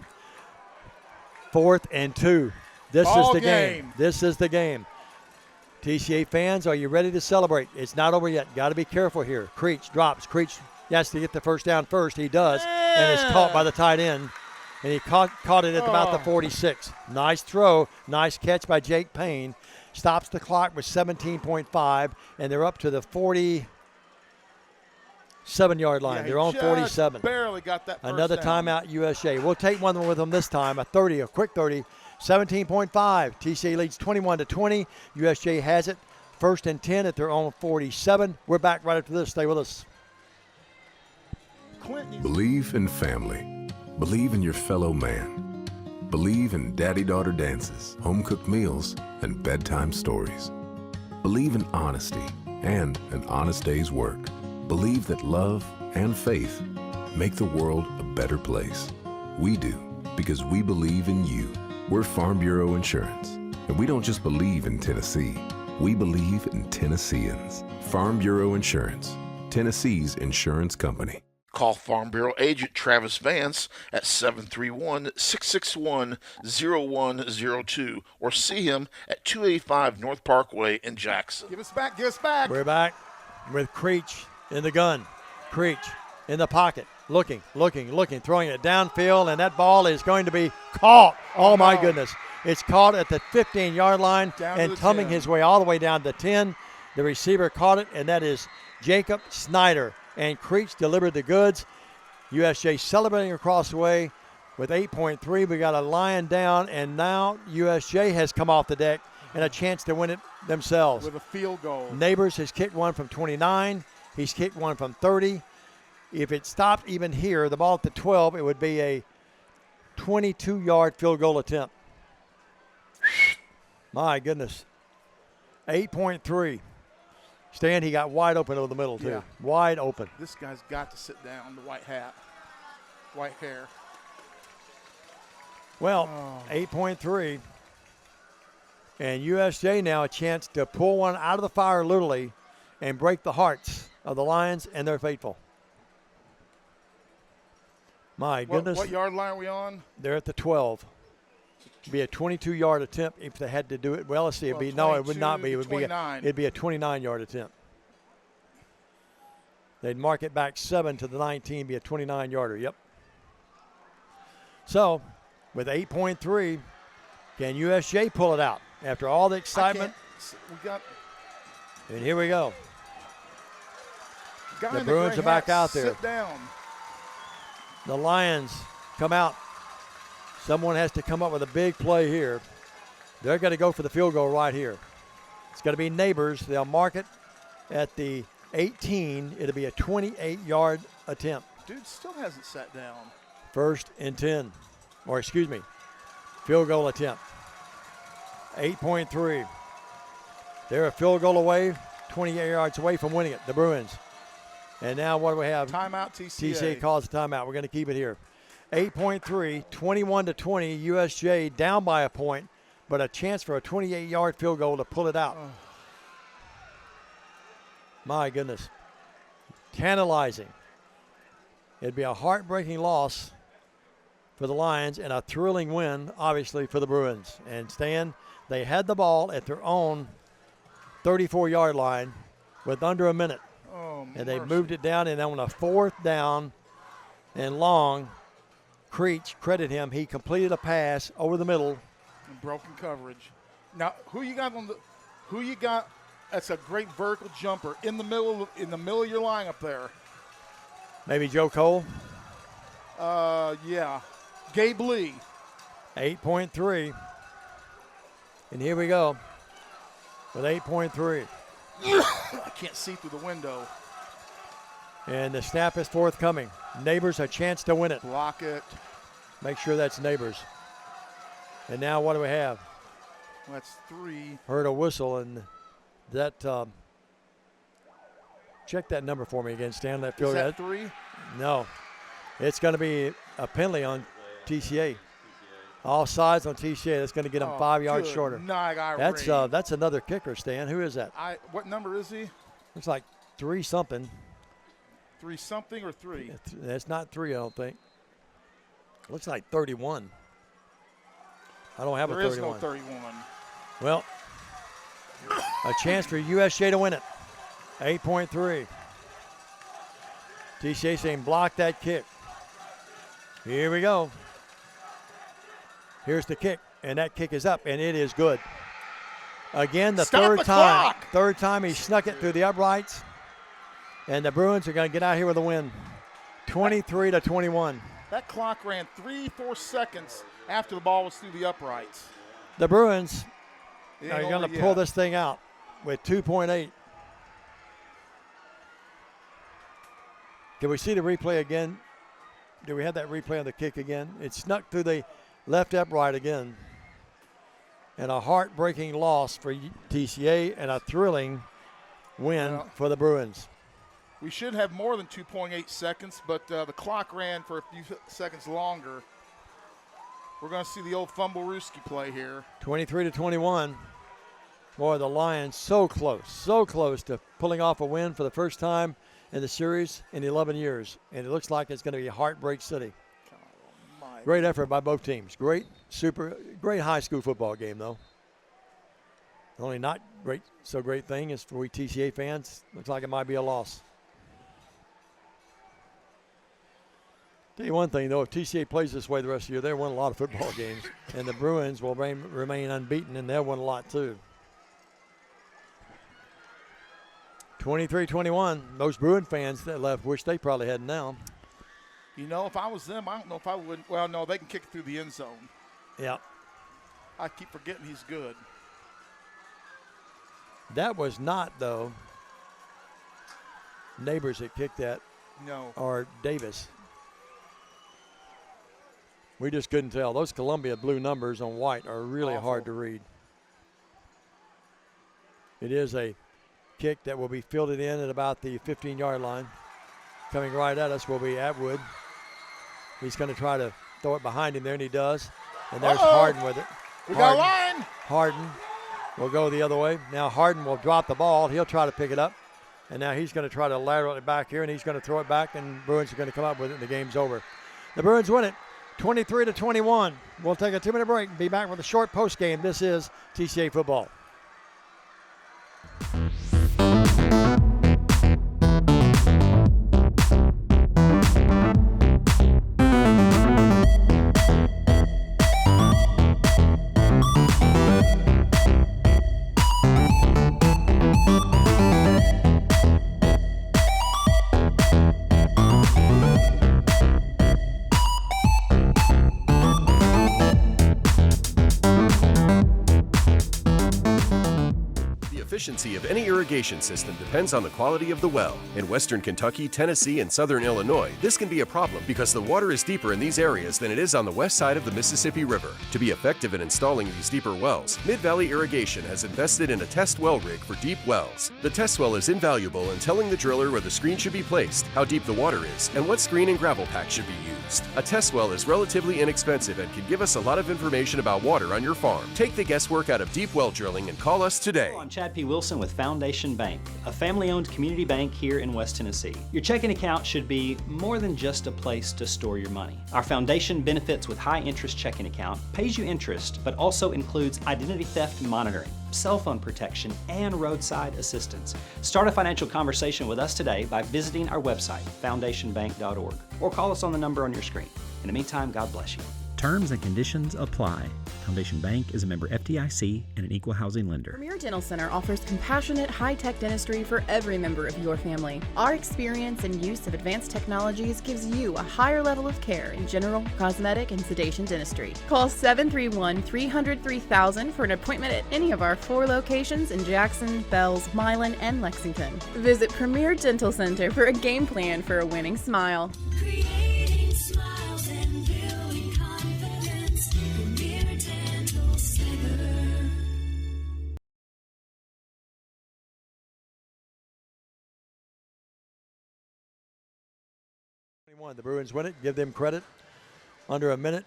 4th and 2. This is the game. This is the game. TCA fans, are you ready to celebrate? It's not over yet. Got to be careful here. Creech drops. Creech has to get the first down first. He does, and it's caught by the tight end. And he caught it at about the 46. Nice throw. Nice catch by Jake Payne. Stops the clock with 17.5, and they're up to the 47-yard line. Yeah, they're on 47. Barely got that first Another down. timeout, USJ. We'll take one with them this time, a quick 30. 17.5. TCA leads 21-20. USJ has it. 1st and 10 at their own 47. We're back right after this. Stay with us. Believe in family. Believe in your fellow man. Believe in daddy-daughter dances, home-cooked meals, and bedtime stories. Believe in honesty and an honest day's work. Believe that love and faith make the world a better place. We do, because we believe in you. We're Farm Bureau Insurance, and we don't just believe in Tennessee. We believe in Tennesseans. Farm Bureau Insurance, Tennessee's insurance company. Call Farm Bureau agent Travis Vance at 731-661-0102 or see him at 285 North Parkway in Jackson. Give us back. Give us back. We're back with Creech in the gun. Creech in the pocket. Looking, throwing it downfield, and that ball is going to be caught. Oh, my goodness. It's caught at the 15-yard line and coming his way all the way down to 10. The receiver caught it, and that is Jacob Snyder. And Creech delivered the goods. USJ celebrating across the way with 8.3. We got a lion down, and now USJ has come off the deck and a chance to win it themselves. With a field goal. Neighbors has kicked one from 29. He's kicked one from 30. If it stopped even here, the ball at the 12, it would be a 22-yard field goal attempt. My goodness. 8.3. Stan, he got wide open over the middle, too. Yeah. Wide open. This guy's got to sit down, the white hat, white hair. Well, 8.3. And USJ now a chance to pull one out of the fire, literally, and break the hearts of the Lions and their faithful. My goodness. What yard line are we on? They're at the 12. It'd be a 22-yard attempt if they had to do it. Well, let's see. It'd be, no, it would not be. It would be a 29-yard attempt. They'd mark it back 7 to the 19, be a 29-yarder. Yep. So, with 8.3, can USJ pull it out after all the excitement? And here we go. The Bruins are back out there. Sit down. The Lions come out. Someone has to come up with a big play here. They're going to go for the field goal right here. It's going to be Neighbors. They'll mark it at the 18. It'll be a 28-yard attempt. Dude still hasn't sat down. 1st and 10. Or excuse me, field goal attempt. 8.3. They're a field goal away, 28 yards away from winning it, the Bruins. And now what do we have? Timeout, TCA. TCA calls a timeout. We're going to keep it here. 8.3, 21-20, USJ down by a point, but a chance for a 28-yard field goal to pull it out. My goodness. Tantalizing. It'd be a heartbreaking loss for the Lions and a thrilling win, obviously, for the Bruins. And Stan, they had the ball at their own 34-yard line with under a minute. And they moved it down, and on a 4th down and long, Creech, credit him, he completed a pass over the middle. And broken coverage. Now, who you got? That's a great vertical jumper in the middle of your lineup there. Maybe Joe Cole. Yeah, Gabe Lee. 8.3, and here we go with 8.3. I can't see through the window. And the snap is forthcoming. Neighbors a chance to win it. Block it. Make sure that's Neighbors. And now what do we have? That's 3. Heard a whistle, and that check that number for me again, Stan. That Is that 3? No. It's going to be a penalty on TCA. All sides on TCA. That's going to get them 5 yards shorter. That's another kicker, Stan. Who is that? What number is he? Looks like 3-something. 3-something or 3? That's not 3, I don't think. Looks like 31. I don't have a 31. There is no 31. Well, A chance for USJ to win it. 8.3. TCA saying block that kick. Here we go. Here's the kick, and that kick is up, and it is good. Again, the Stop third the time. clock. Third time he snuck it through the uprights, and the Bruins are going to get out here with a win. 23-21. That clock ran 3-4 seconds after the ball was through the uprights. The Bruins It are ain't going over to pull yet. this thing out with 2.8. Can we see the replay again? Do we have that replay on the kick again? It snuck through the left upright again. And a heartbreaking loss for TCA and a thrilling win Well, for the Bruins. We should have more than 2.8 seconds, but the clock ran for a few seconds longer. We're going to see the old Fumble-Rooski play here. 23-21. Boy, the Lions so close to pulling off a win for the first time in the series in 11 years. And it looks like it's going to be a heartbreak city. Great effort by both teams. Great high school football game, though. The only not great thing is for we TCA fans, looks like it might be a loss. Tell you one thing, though, if TCA plays this way the rest of the year, they'll win a lot of football games. And the Bruins will remain unbeaten, and they'll win a lot, too. 23-21. Those Bruin fans that left wish they probably had now. You know, if I was them, I don't know if I would. Well, no, they can kick it through the end zone. Yeah. I keep forgetting he's good. That was not, though, Neighbors that kicked that. No. Or Davis. We just couldn't tell. Those Columbia blue numbers on white are really hard to read. It is a kick that will be fielded in at about the 15-yard line. Coming right at us will be Atwood. He's going to try to throw it behind him there, and he does. And there's Harden with it. We got a line. Harden will go the other way. Now Harden will drop the ball. He'll try to pick it up. And now he's going to try to lateral it back here, and he's going to throw it back, and Bruins are going to come up with it, and the game's over. The Bruins win it 23-21. We'll take a 2-minute break and be back with a short post game. This is TCA Football. The efficiency of any irrigation system depends on the quality of the well. In western Kentucky, Tennessee, and southern Illinois, this can be a problem because the water is deeper in these areas than it is on the west side of the Mississippi River. To be effective in installing these deeper wells, Mid-Valley Irrigation has invested in a test well rig for deep wells. The test well is invaluable in telling the driller where the screen should be placed, how deep the water is, and what screen and gravel pack should be used. A test well is relatively inexpensive and can give us a lot of information about water on your farm. Take the guesswork out of deep well drilling and call us today. I'm Chad P. Wilson with Foundation Bank, a family-owned community bank here in West Tennessee. Your checking account should be more than just a place to store your money. Our foundation benefits with high-interest checking account pays you interest, but also includes identity theft monitoring, cell phone protection, and roadside assistance. Start a financial conversation with us today by visiting our website, foundationbank.org, or call us on the number on your screen. In the meantime, God bless you. Terms and conditions apply. Foundation Bank is a member FDIC and an equal housing lender. Premier Dental Center offers compassionate, high-tech dentistry for every member of your family. Our experience and use of advanced technologies gives you a higher level of care in general, cosmetic, and sedation dentistry. Call 731-300-3000 for an appointment at any of our 4 locations in Jackson, Bells, Milan, and Lexington. Visit Premier Dental Center for a game plan for a winning smile. Creating smiles and building confidence. Premier Dental Center. The Bruins win it. Give them credit. Under a minute,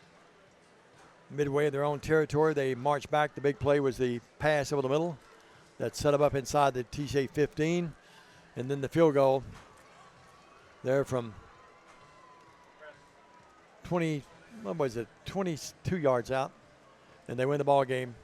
midway in their own territory, they marched back. The big play was the pass over the middle that set them up inside the TCA 15. And then the field goal there from 22 yards out. And they win the ball game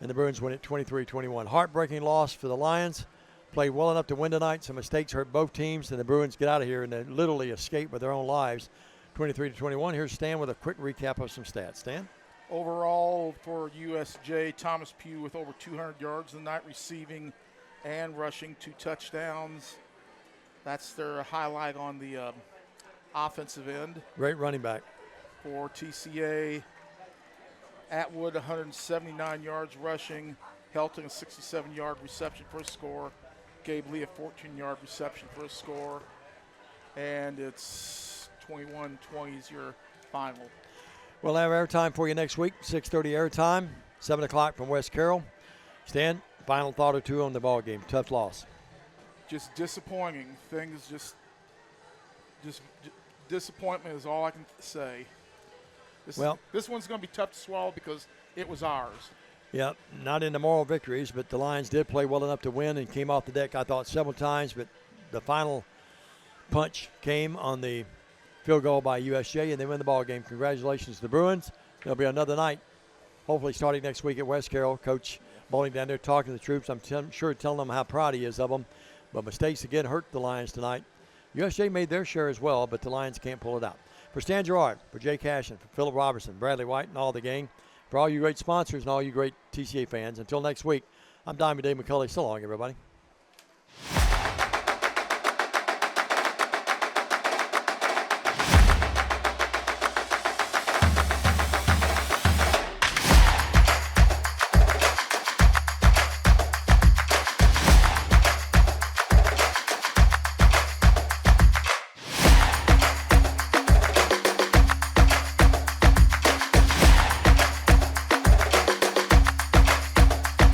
and the Bruins win it 23-21. Heartbreaking loss for the Lions. Played well enough to win tonight. Some mistakes hurt both teams, and the Bruins get out of here and they literally escape with their own lives. 23-21. Here's Stan with a quick recap of some stats. Stan? Overall for USJ, Thomas Pugh with over 200 yards tonight, receiving and rushing, 2 touchdowns. That's their highlight on the offensive end. Great running back. For TCA, Atwood 179 yards rushing, Helton a 67-yard reception for a score, Gabe Lee a 14-yard reception for a score, and it's 21-20 is your final. We'll have airtime for you next week, 6:30 airtime, 7 o'clock from West Carroll. Stan, final thought or two on the ball game. Tough loss. Just disappointing. Things just disappointment is all I can say. This one's going to be tough to swallow because it was ours. Yeah, not in the moral victories, but the Lions did play well enough to win and came off the deck, I thought, several times, but the final punch came on the field goal by USJ, and they win the ball game. Congratulations to the Bruins. There'll be another night, hopefully starting next week at West Carroll. Coach Bowling down there talking to the troops. I'm sure telling them how proud he is of them. But mistakes again hurt the Lions tonight. USJ made their share as well, but the Lions can't pull it out. For Stan Gerard, for Jay Cashin, for Philip Robertson, Bradley White, and all the gang, for all you great sponsors and all you great TCA fans, until next week, I'm Diamond Dave McCulley. So long, everybody.